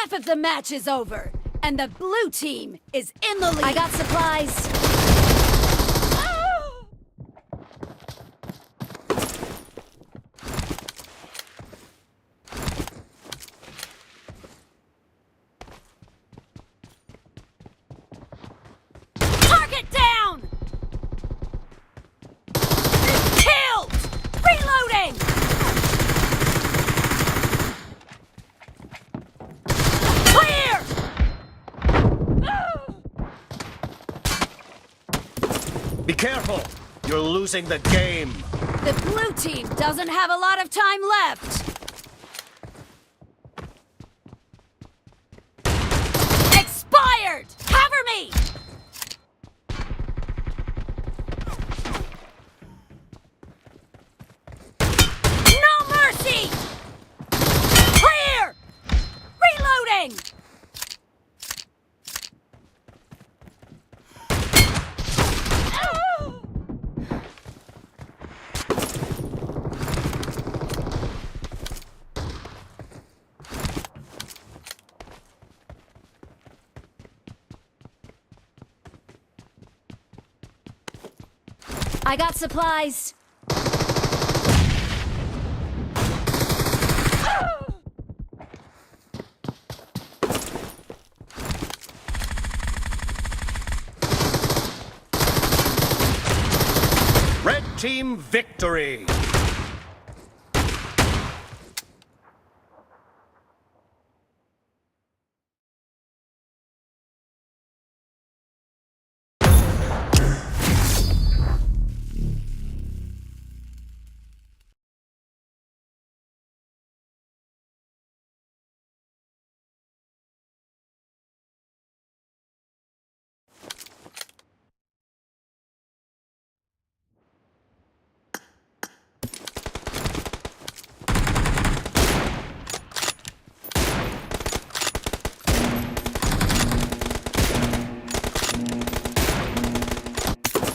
Half of the match is over, and the blue team is in the lead. I got supplies. Target down! Killed! Reloading! Clear! Be careful! You're losing the game. The blue team doesn't have a lot of time left. Expired! Cover me! No mercy! Clear! Reloading! I got supplies. Red team victory!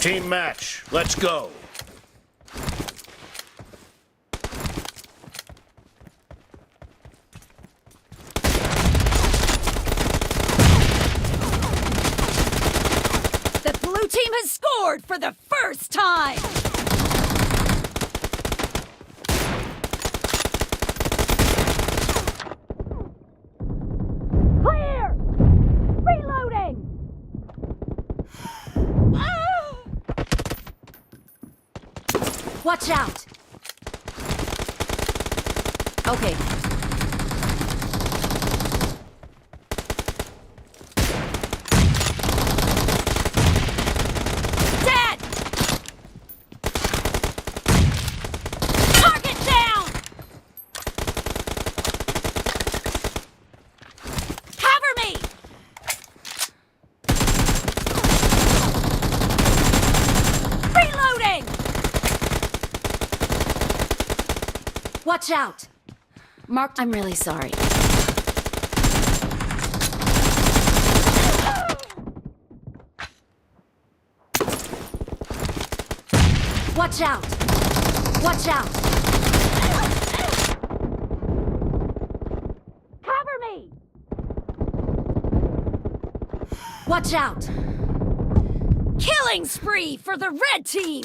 Team match, let's go. The blue team has scored for the first time. Clear! Reloading! Watch out! Okay. Dead! Target down! Cover me! Reloading! Watch out! Marked. I'm really sorry. Watch out! Watch out! Cover me! Watch out! Killing spree for the red team!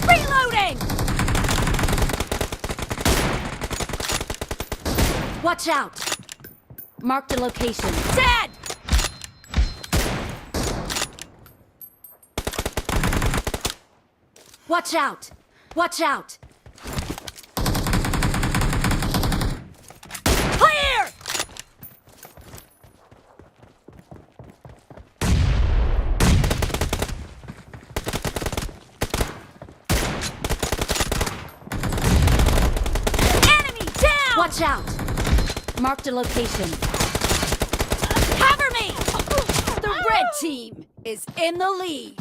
Reloading! Watch out! Marked a location. Dead! Watch out! Watch out! Clear! Enemy down! Watch out! Marked a location. Cover me! The red team is in the lead.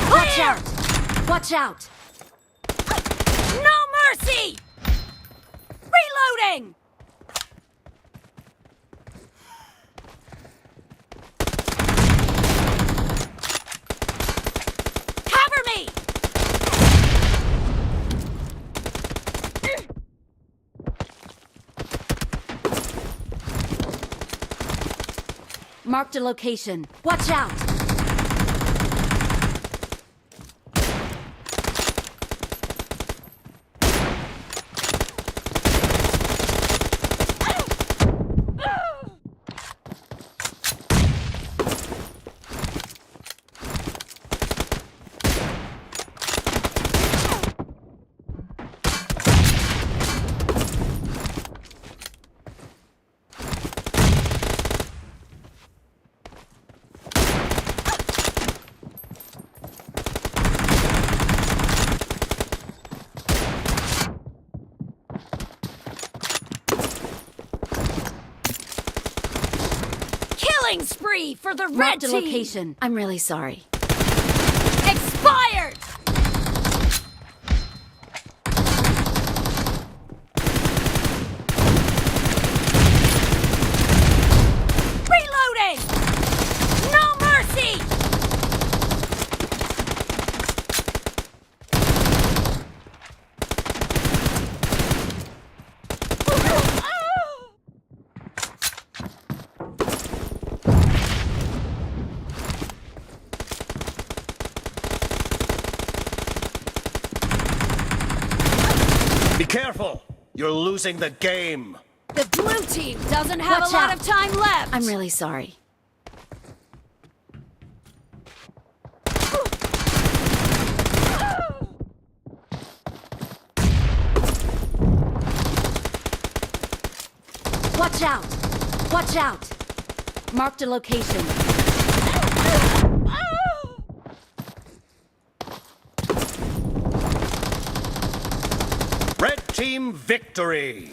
Watch out! Watch out! No mercy! Reloading! Cover me! Marked a location. Watch out! Killing spree for the red team! Location. I'm really sorry. Expired! Reloading! No mercy! Be careful! You're losing the game! The blue team doesn't have a lot of time left! I'm really sorry. Watch out! Watch out! Marked a location. Red team victory!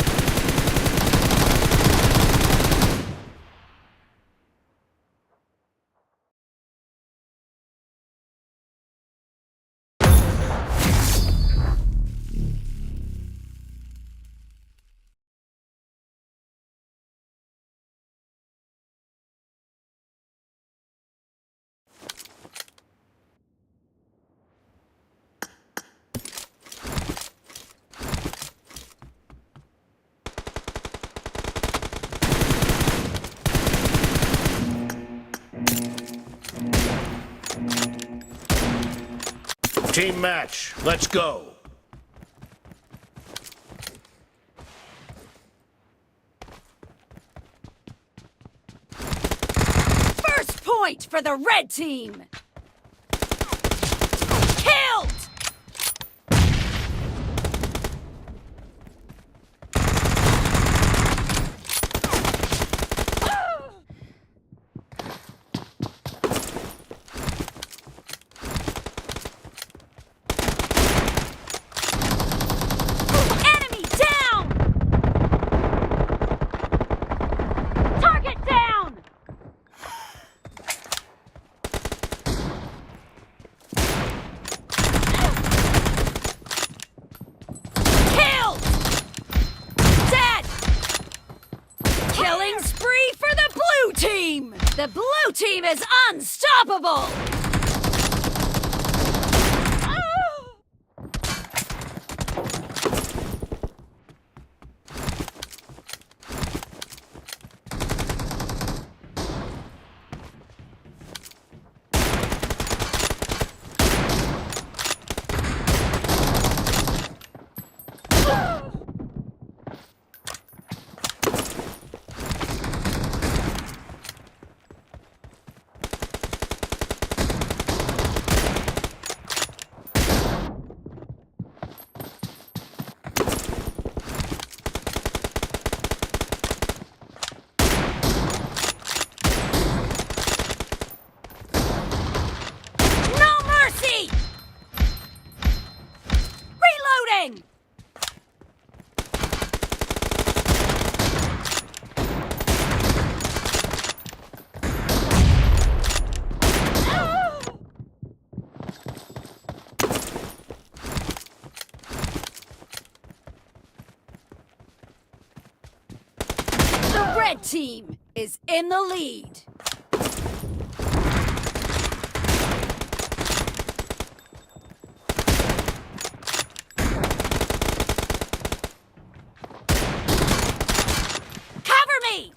Team match, let's go! First point for the red team! Killed! Enemy down! Target down! Killed! Dead! Killing spree for the blue team! The blue team is unstoppable! team is in the lead. Cover me!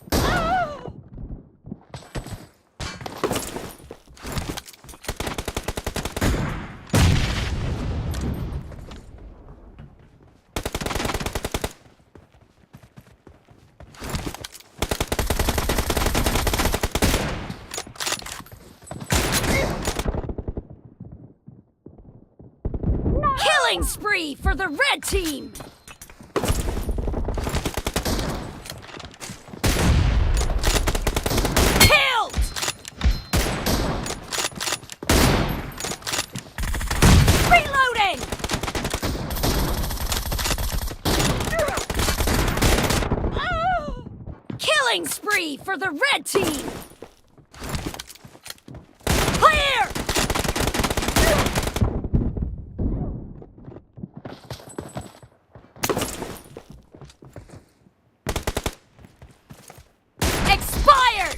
Killing spree for the red team! Killed! Reloading! Killing spree for the red team! Clear! Expired!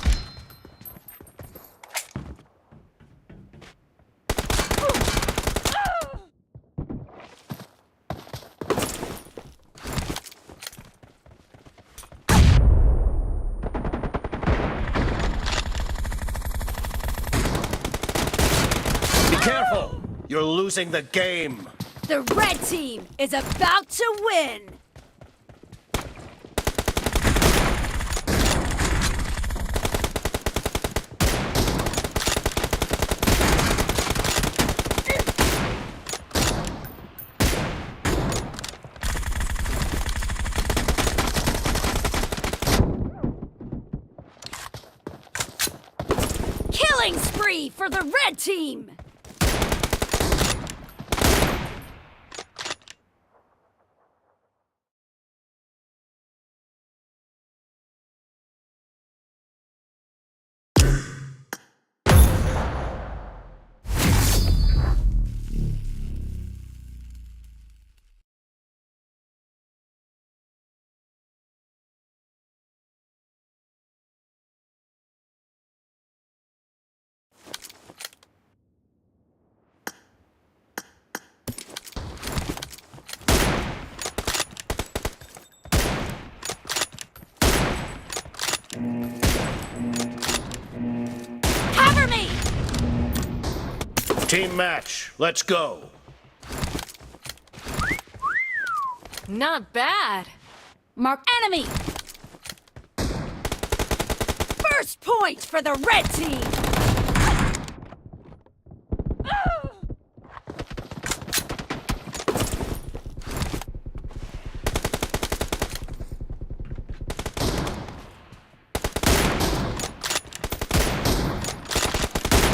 Be careful! You're losing the game. The red team is about to win! Killing spree for the red team! Cover me! Team match. Let's go. Not bad. Mark enemy! First point for the red team!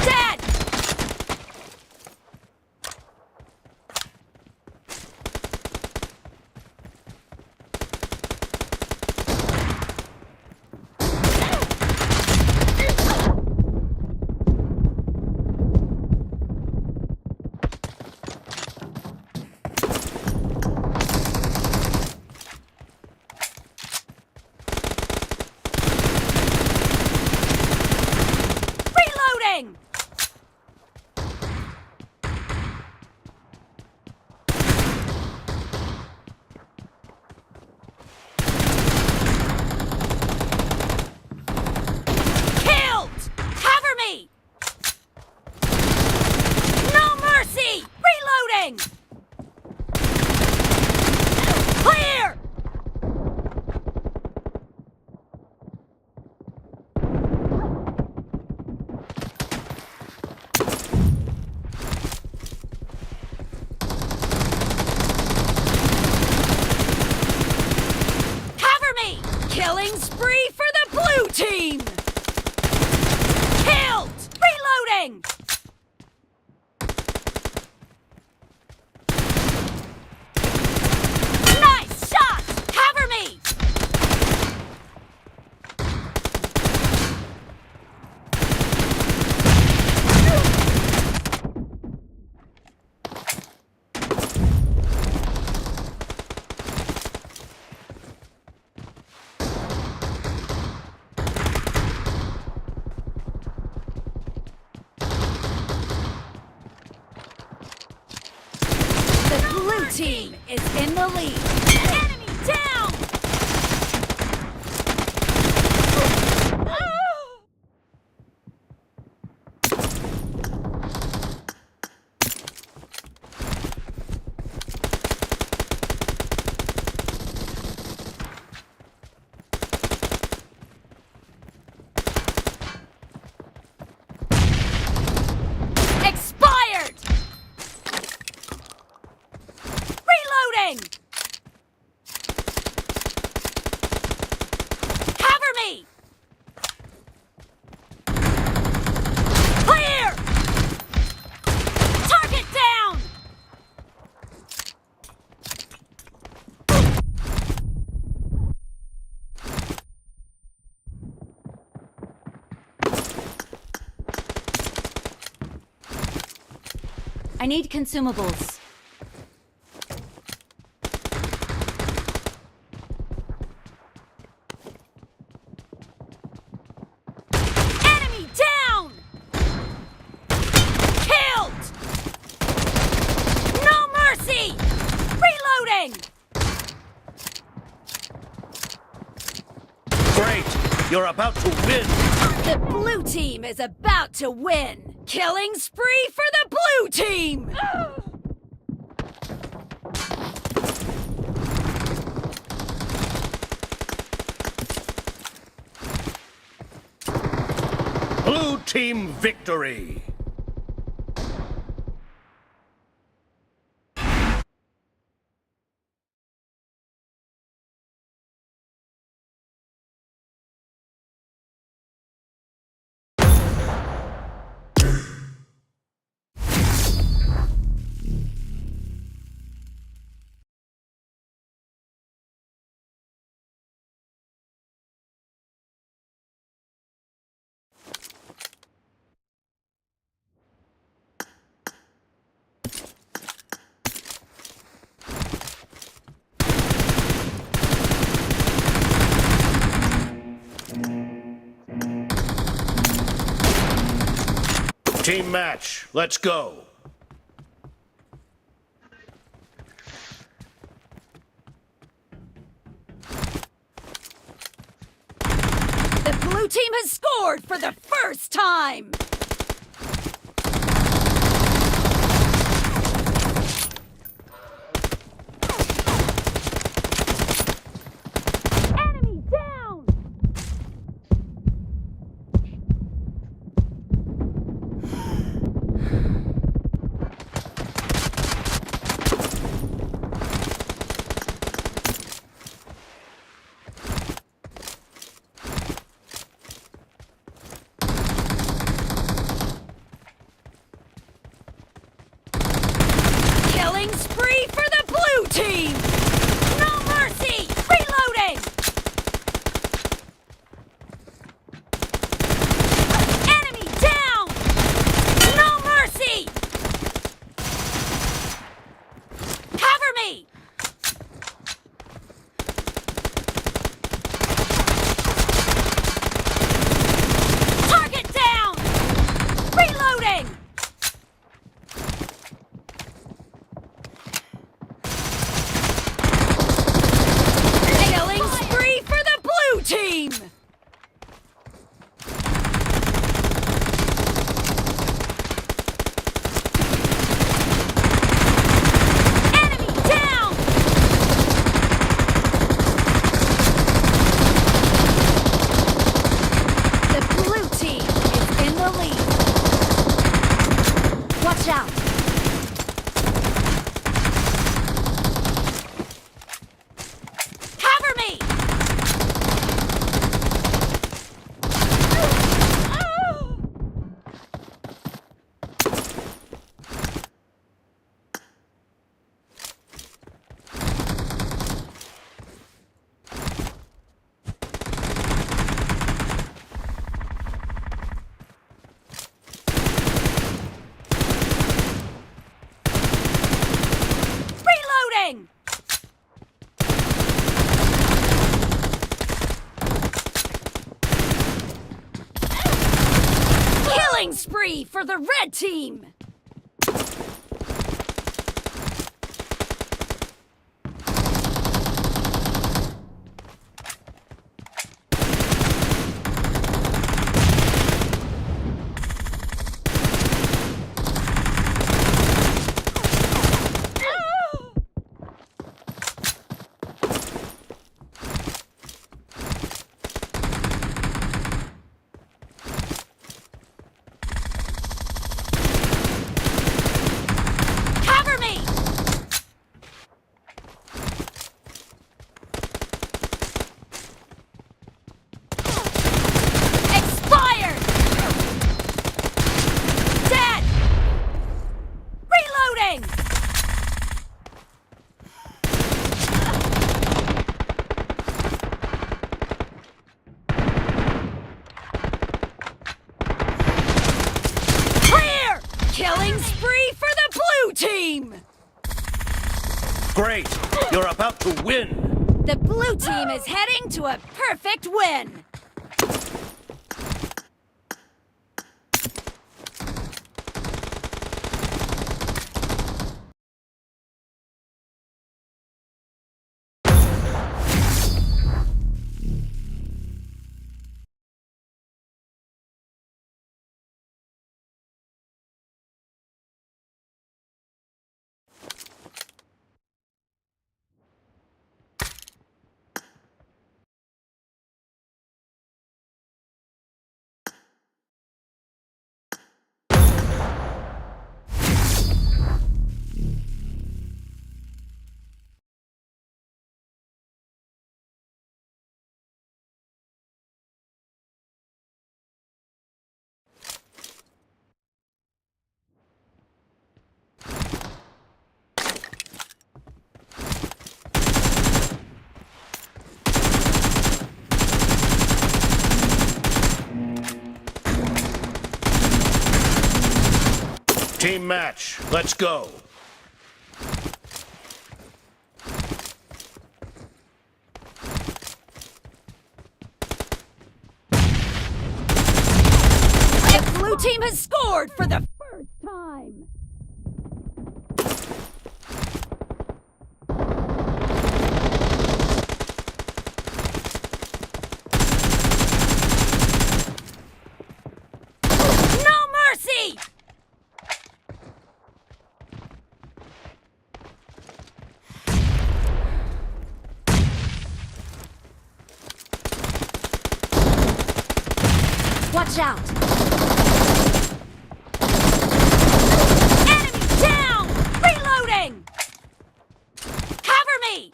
Dead! Reloading! Killed! Cover me! No mercy! Reloading! Clear! Cover me! Killing spree for the blue team! Killed! Reloading! Nice shot! Cover me! blue team is in the lead. Enemy down! Expired! Reloading! Cover me! Clear! Target down! I need consumables. Enemy down! Killed! No mercy! Reloading! Great! You're about to win! The blue team is about to win! Killing spree for the blue team! Blue team victory! Team match, let's go. The blue team has scored for the first time! Enemy down! Killing spree for the blue team! No mercy! Reloading! Enemy down! No mercy! Cover me! Target down! Reloading! Killing spree for the blue team! Enemy down! The blue team is in the lead. Watch out! Cover me! Reloading! Killing spree for the red team! team! Great! You're about to win! The blue team is heading to a perfect win! Team match, let's go! The blue team has scored for the first time! No mercy! Watch out! Enemy down! Reloading! Cover me!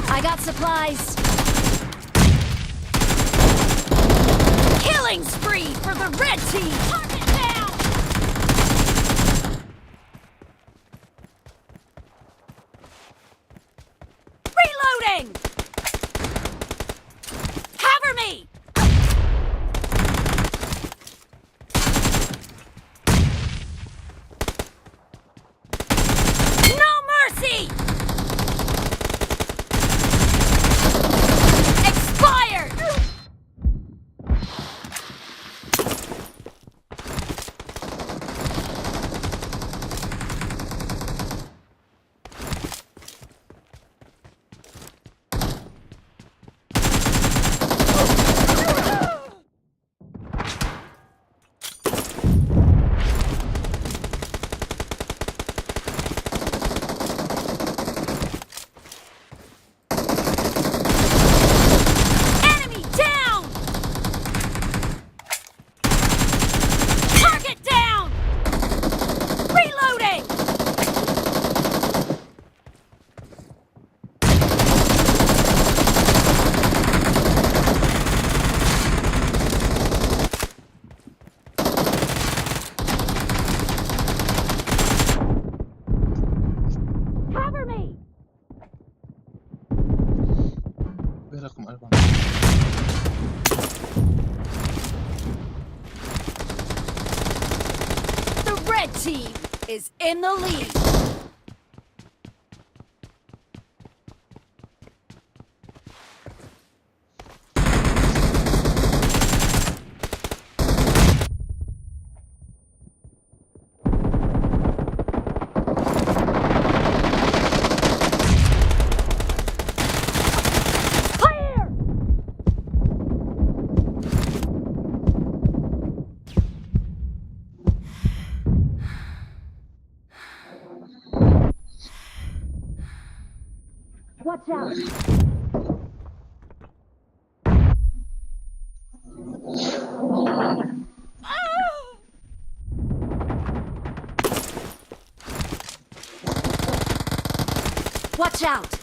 I got supplies. Killing spree for the red team! Target down! Reloading! Cover me! No mercy! Expired! Enemy down! Target down! Reloading! Cover me! بينكم أربعة. The red team is in the lead. Clear! Watch out! Watch out!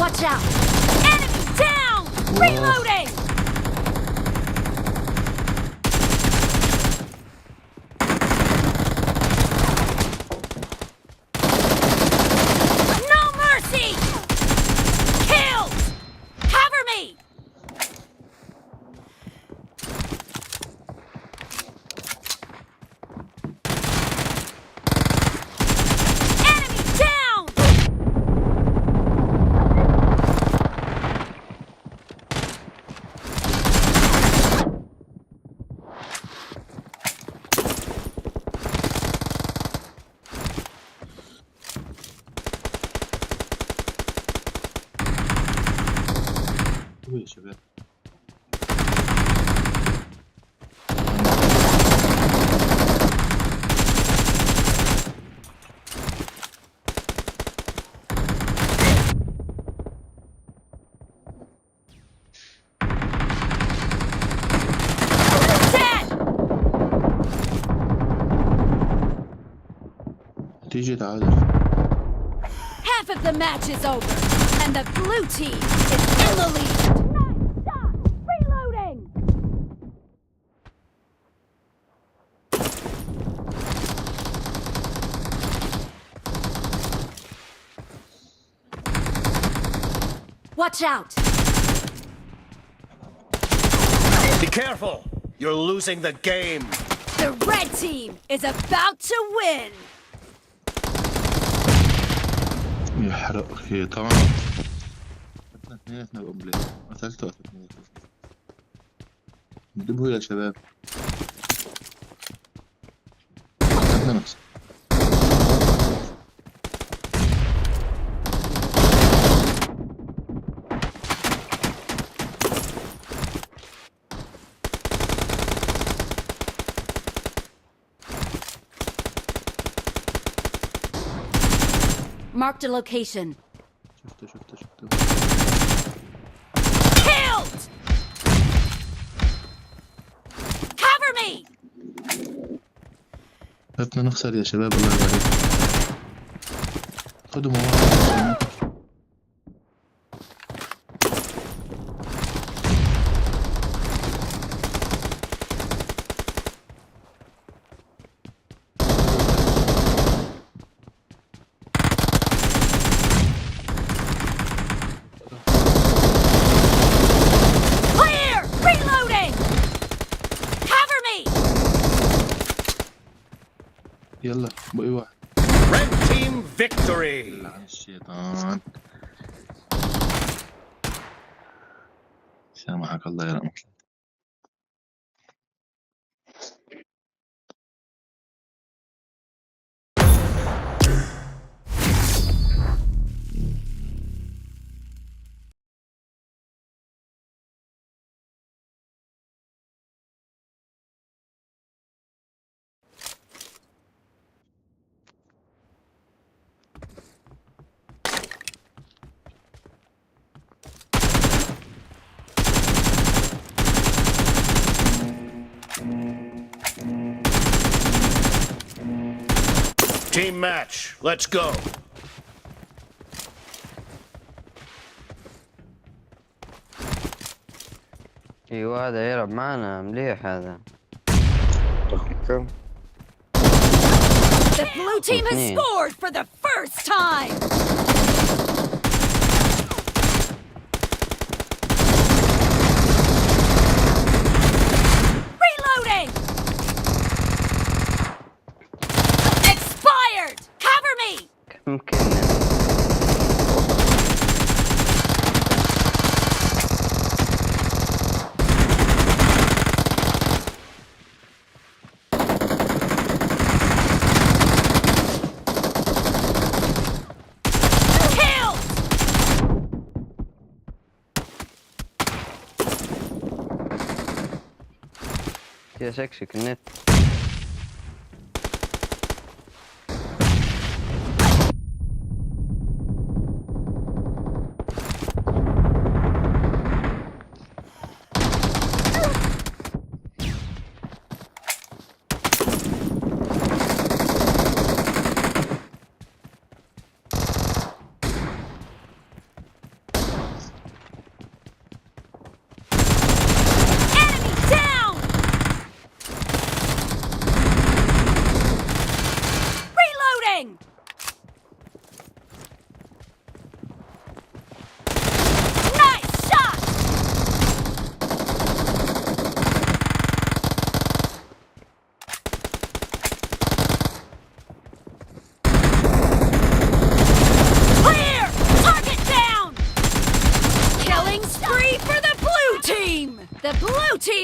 Watch out! Enemy down! Reloading! No mercy! Killed! Cover me! Enemy down! هو يا شباب Dead! تيجي تعادل Half of the match is over, and the blue team is in the lead. Nice shot! Reloading! Watch out! Be careful! You're losing the game. The red team is about to win! يحرق هي طبعا اثنيناتنا بأمبليت قتلته اثنيناتنا انتبهوا يا شباب احنا نفس Marked a location. شفته Killed! Cover me! احنا نخسر يا شباب الله يبارك خدوا مواقع Clear! Reloading! Cover me! يلا بقي واحد Red team victory. لعن الشيطان سامحك الله يا رحمة Team match. Let's go. ايوه هذا يلعب معنا مليح هذا. كم The blue team has scored for the first time! Reloading! Expired! Cover me! كم كنا Killed! يا سكسك النت.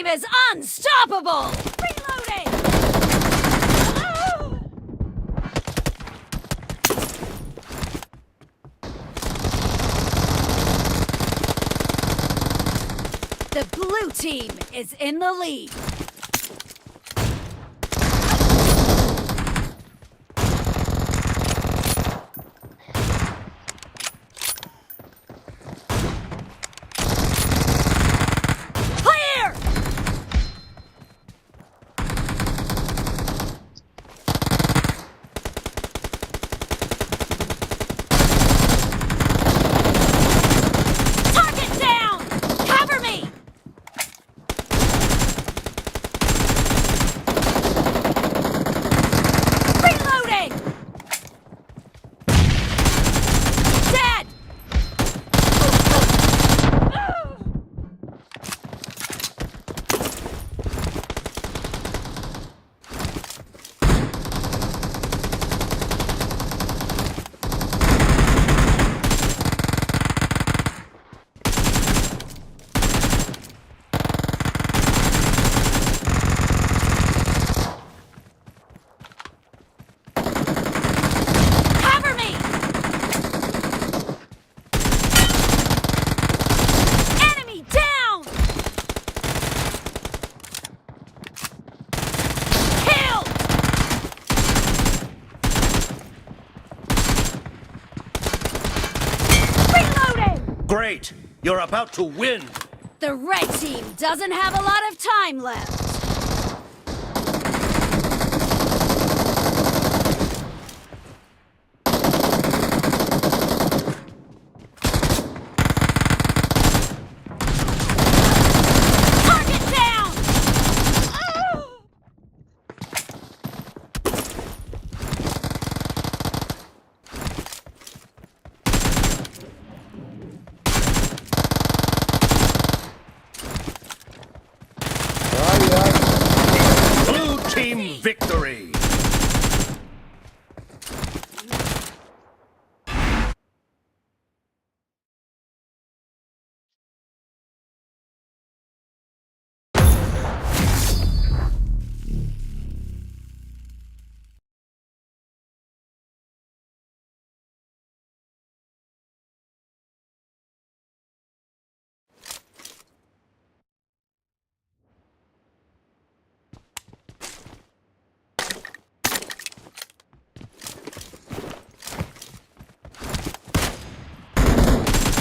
team is unstoppable! Reloading! The blue team is in the lead. Clear! Target down! Cover me! Reloading! Dead! Cover me! Enemy down! Killed! Reloading! Great! You're about to win! The red team doesn't have a lot of time left. Target down! Blue team victory!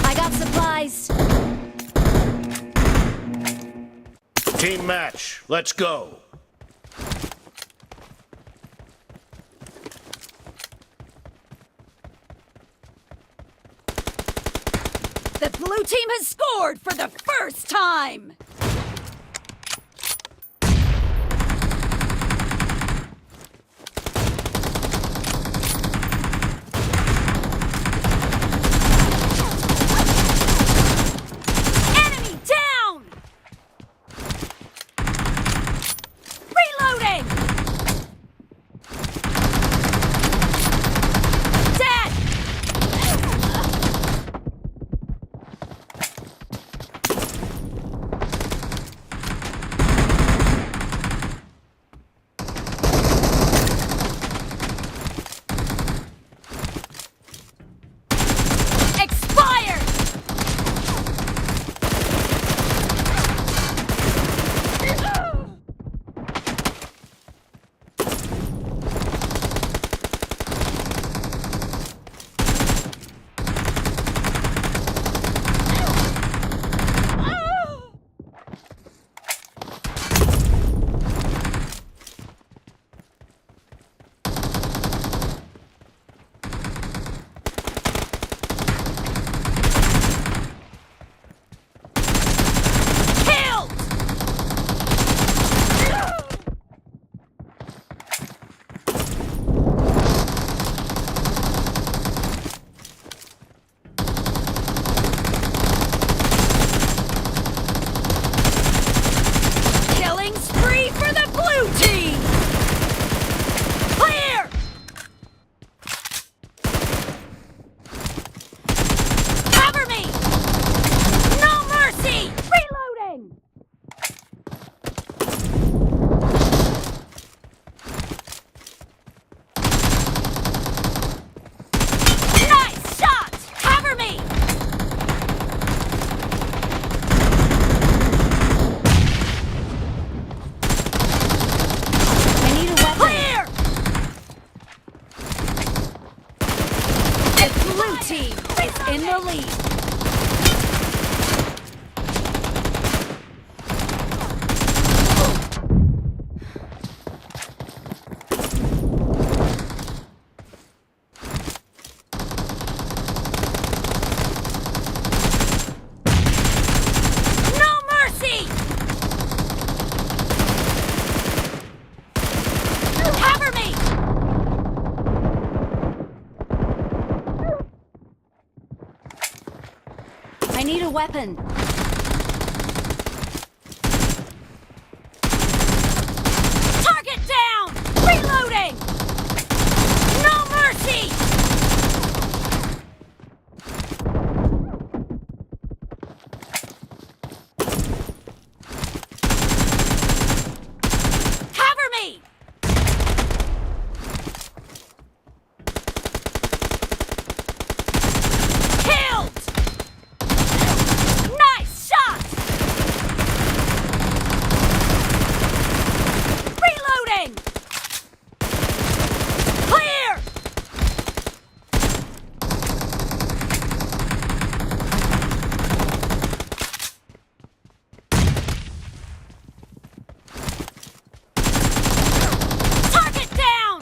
I got supplies. Team match, let's go! The blue team has scored for the first time! Enemy down! Reloading! Dead! is in the lead. No mercy! Cover me! I need a weapon. Target down! Reloading! No mercy! Cover me! Killed! Nice shot! Reloading! Clear! Target down!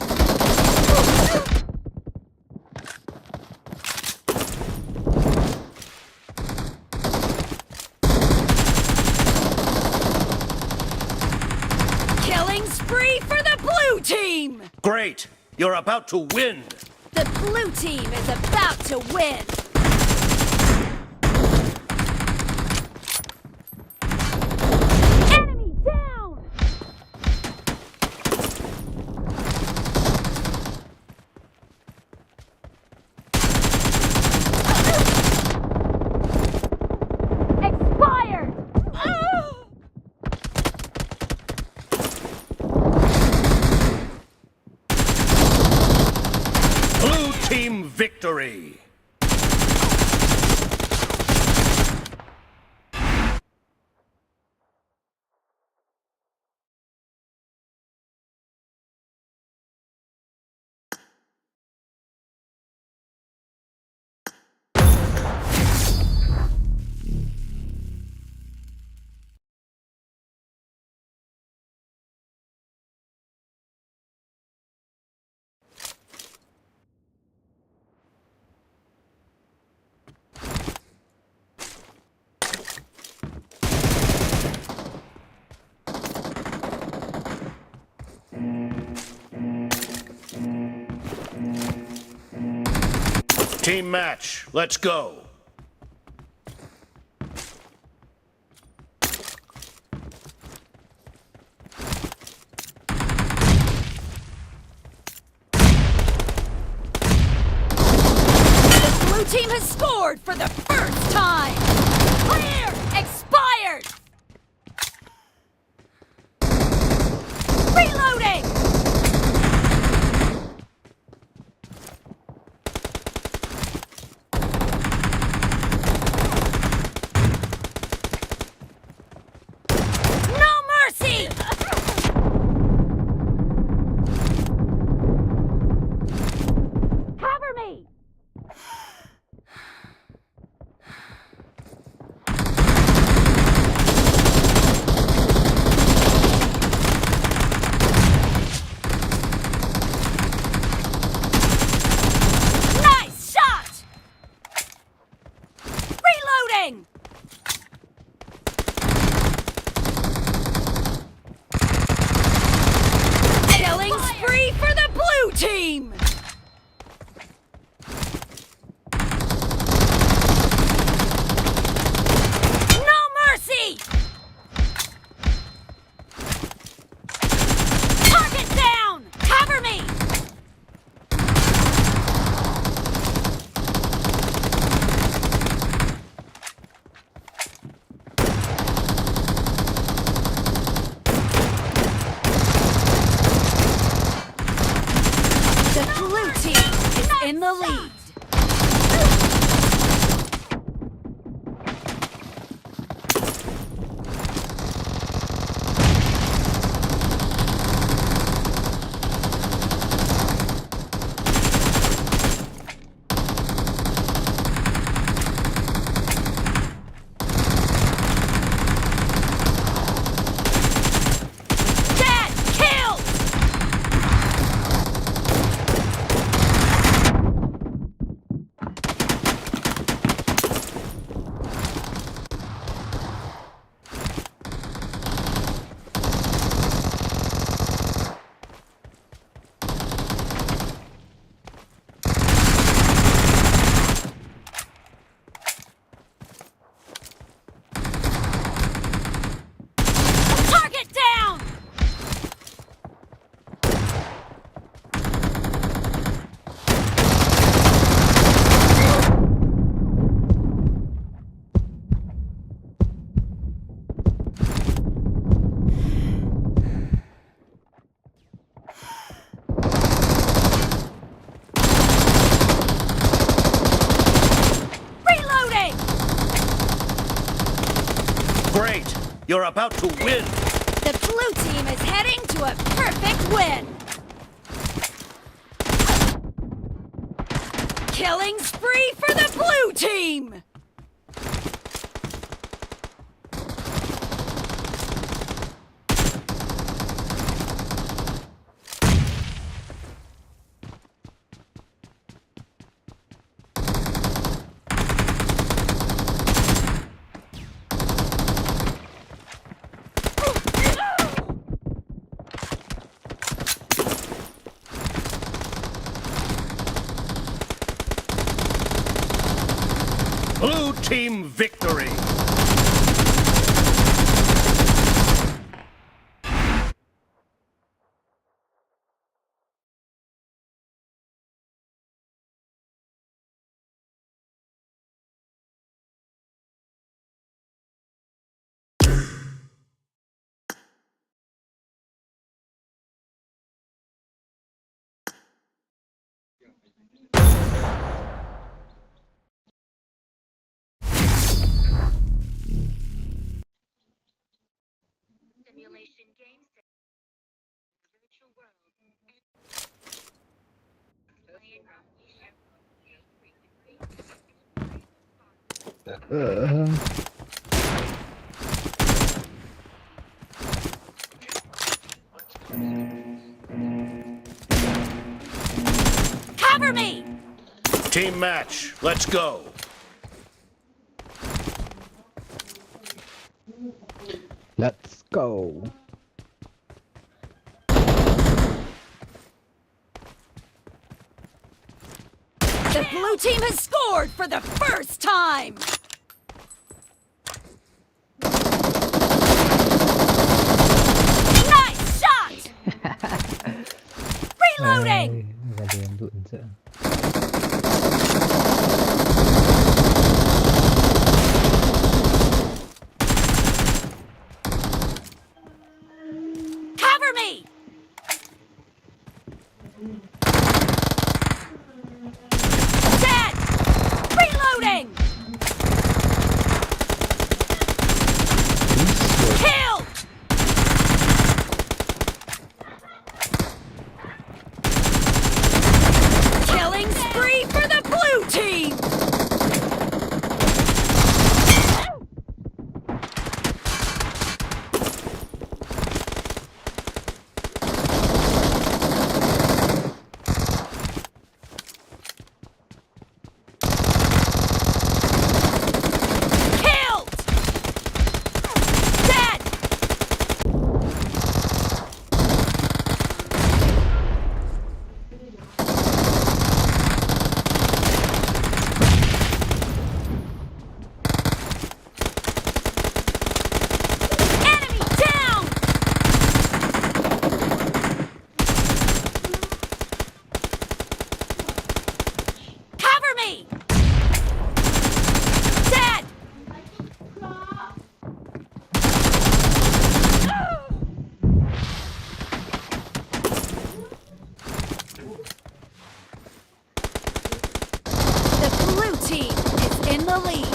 Killing spree for the blue team! Great! You're about to win! The blue team is about to win! Enemy down! Expired! Blue team victory! Team match, let's go! The blue team has scored for the first time! Clear! Expired! Reloading! No mercy! Cover me! Nice shot! Reloading! Killing spree for the blue team! No mercy! Target down! Cover me! You're about to win. The blue team is heading to a perfect win. Killing spree for the blue team. Blue team victory. Cover me! Team match. Let's go. Let's go. The blue team has scored for the first time! Nice shot! Reloading! Gak ada yang duk je. Cover me! Dead! Reloading! Kill! Killing spree for the blue team! Killed! Dead! Enemy down! Cover me! Dead! The blue team is in the lead.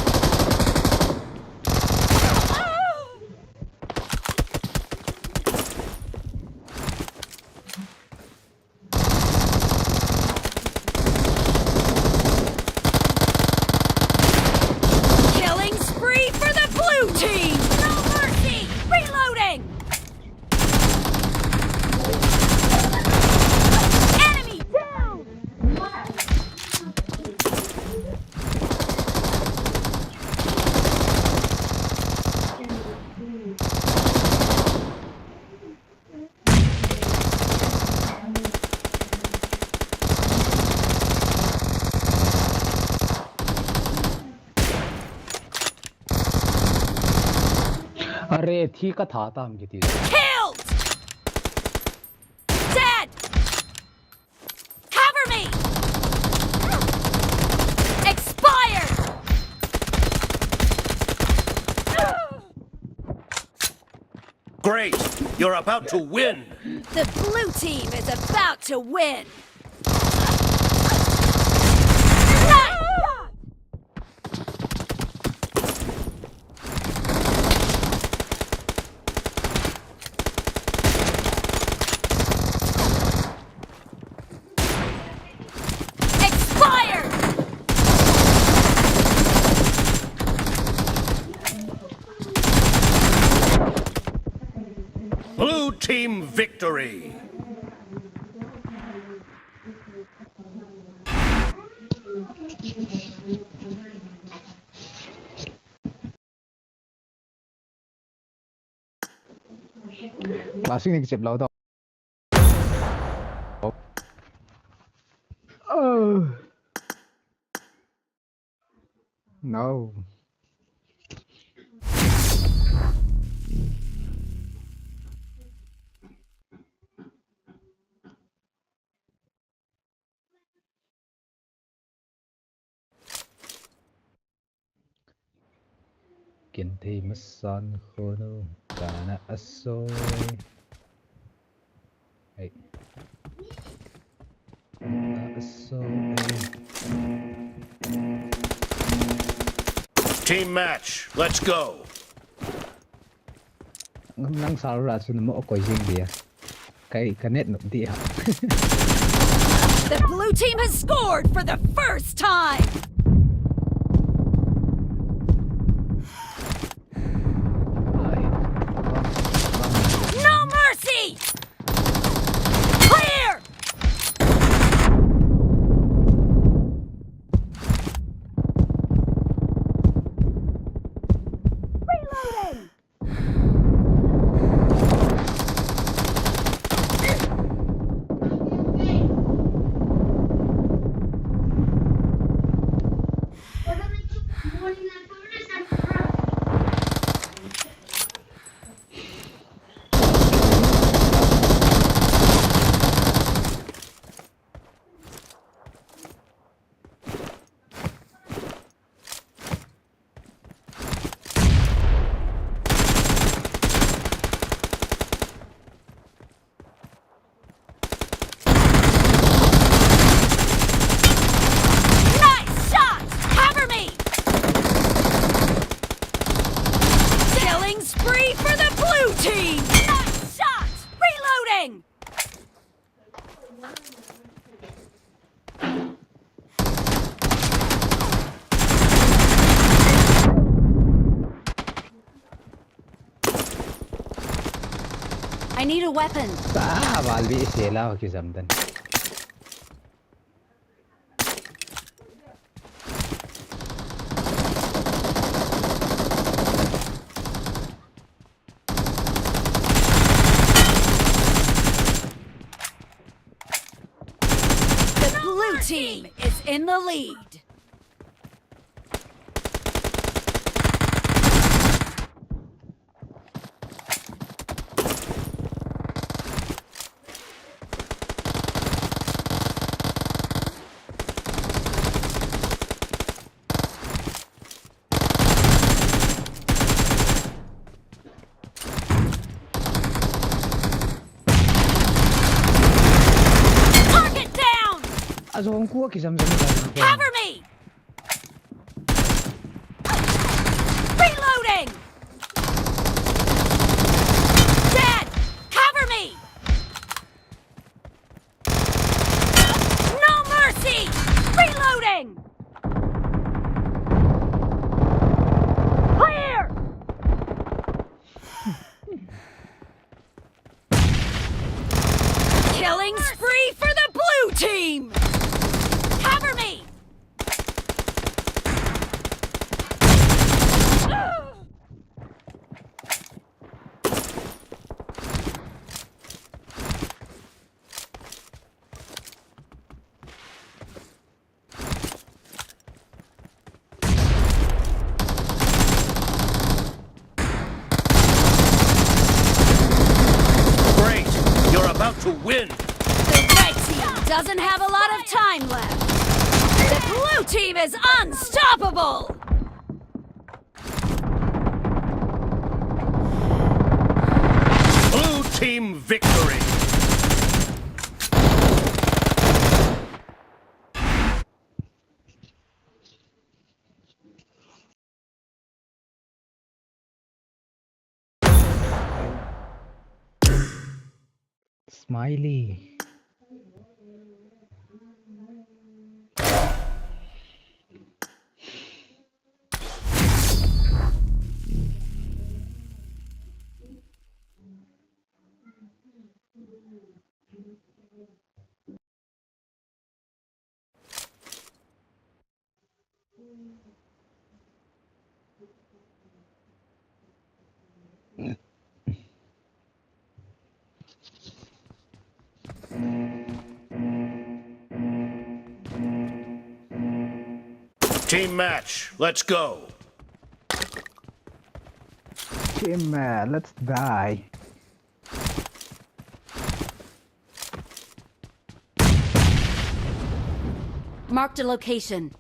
Killing spree for the blue team! No mercy! Reloading! Enemy down! अरे थी का था हमकी थी. Killed! Dead! Cover me! Expired! Great. You're about to win. The blue team is about to win! Nice shot! team victory. Classic này chụp lâu đâu. Oh. No. Kiến thi mất son khô nô cả na asoy. Hey. Asoy. Team match, let's go. Nang sao ra sun mo ko jing dia. Cái net nụ dia. The blue team has scored for the first time! No mercy! Clear! Reloading! Nice shot! Cover me! Killing spree for the blue team! Nice shot! Reloading! I need a weapon. Valbi sela ki zamdan. The blue team is in the lead. Target down! Azong kuwa ki zamdan. Cover me! Reloading! Dead! Cover me! No mercy! Reloading! Clear! Killing spree for the blue team! Cover me! Great, you're about to win. The red team doesn't have a lot of time left. The blue team is unstoppable! Blue team victory. Smiley. Team match. Let's go. Team, let's die. Marked a location.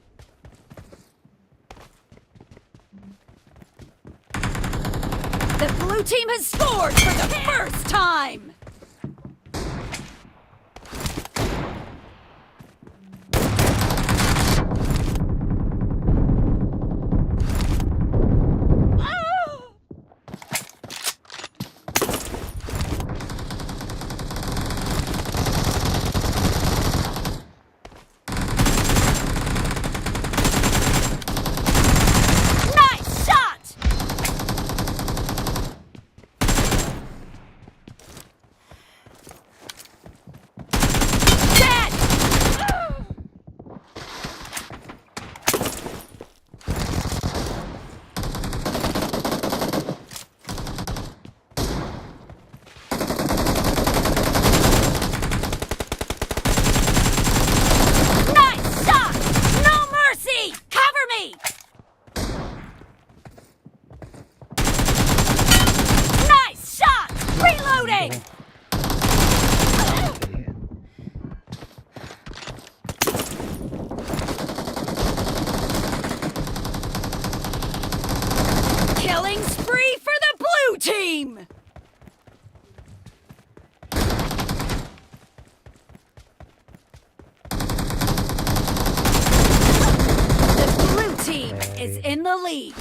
The blue team has scored for the first time! Nice shot! Dead! Nice shot! No mercy! Cover me! Nice shot! Reloading! Killing spree for the blue team! The blue team is in the lead.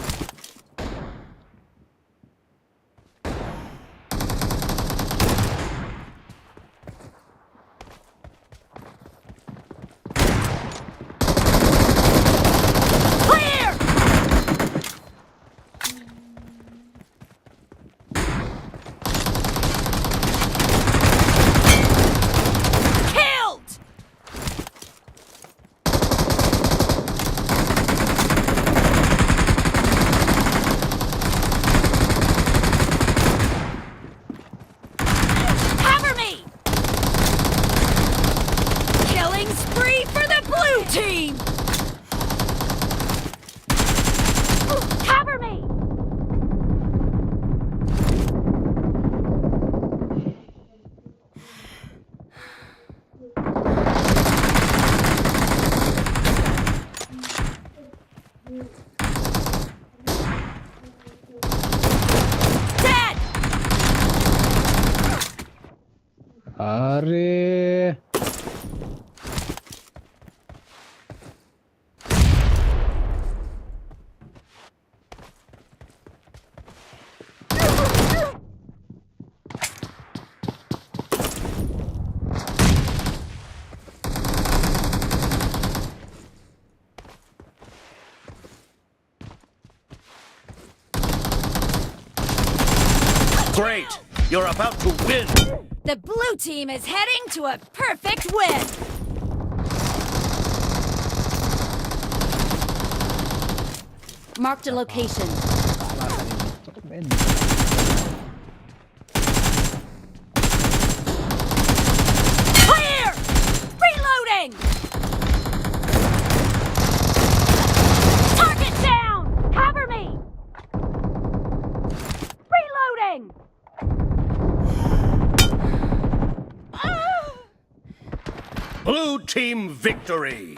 Clear! Killed! Cover me! Killing spree for the blue team! Cover me! Dead! Are. Great. You're about to win. The blue team is heading to a perfect win! Marked a location. Clear! Reloading! Target down! Cover me! Reloading! Blue team victory.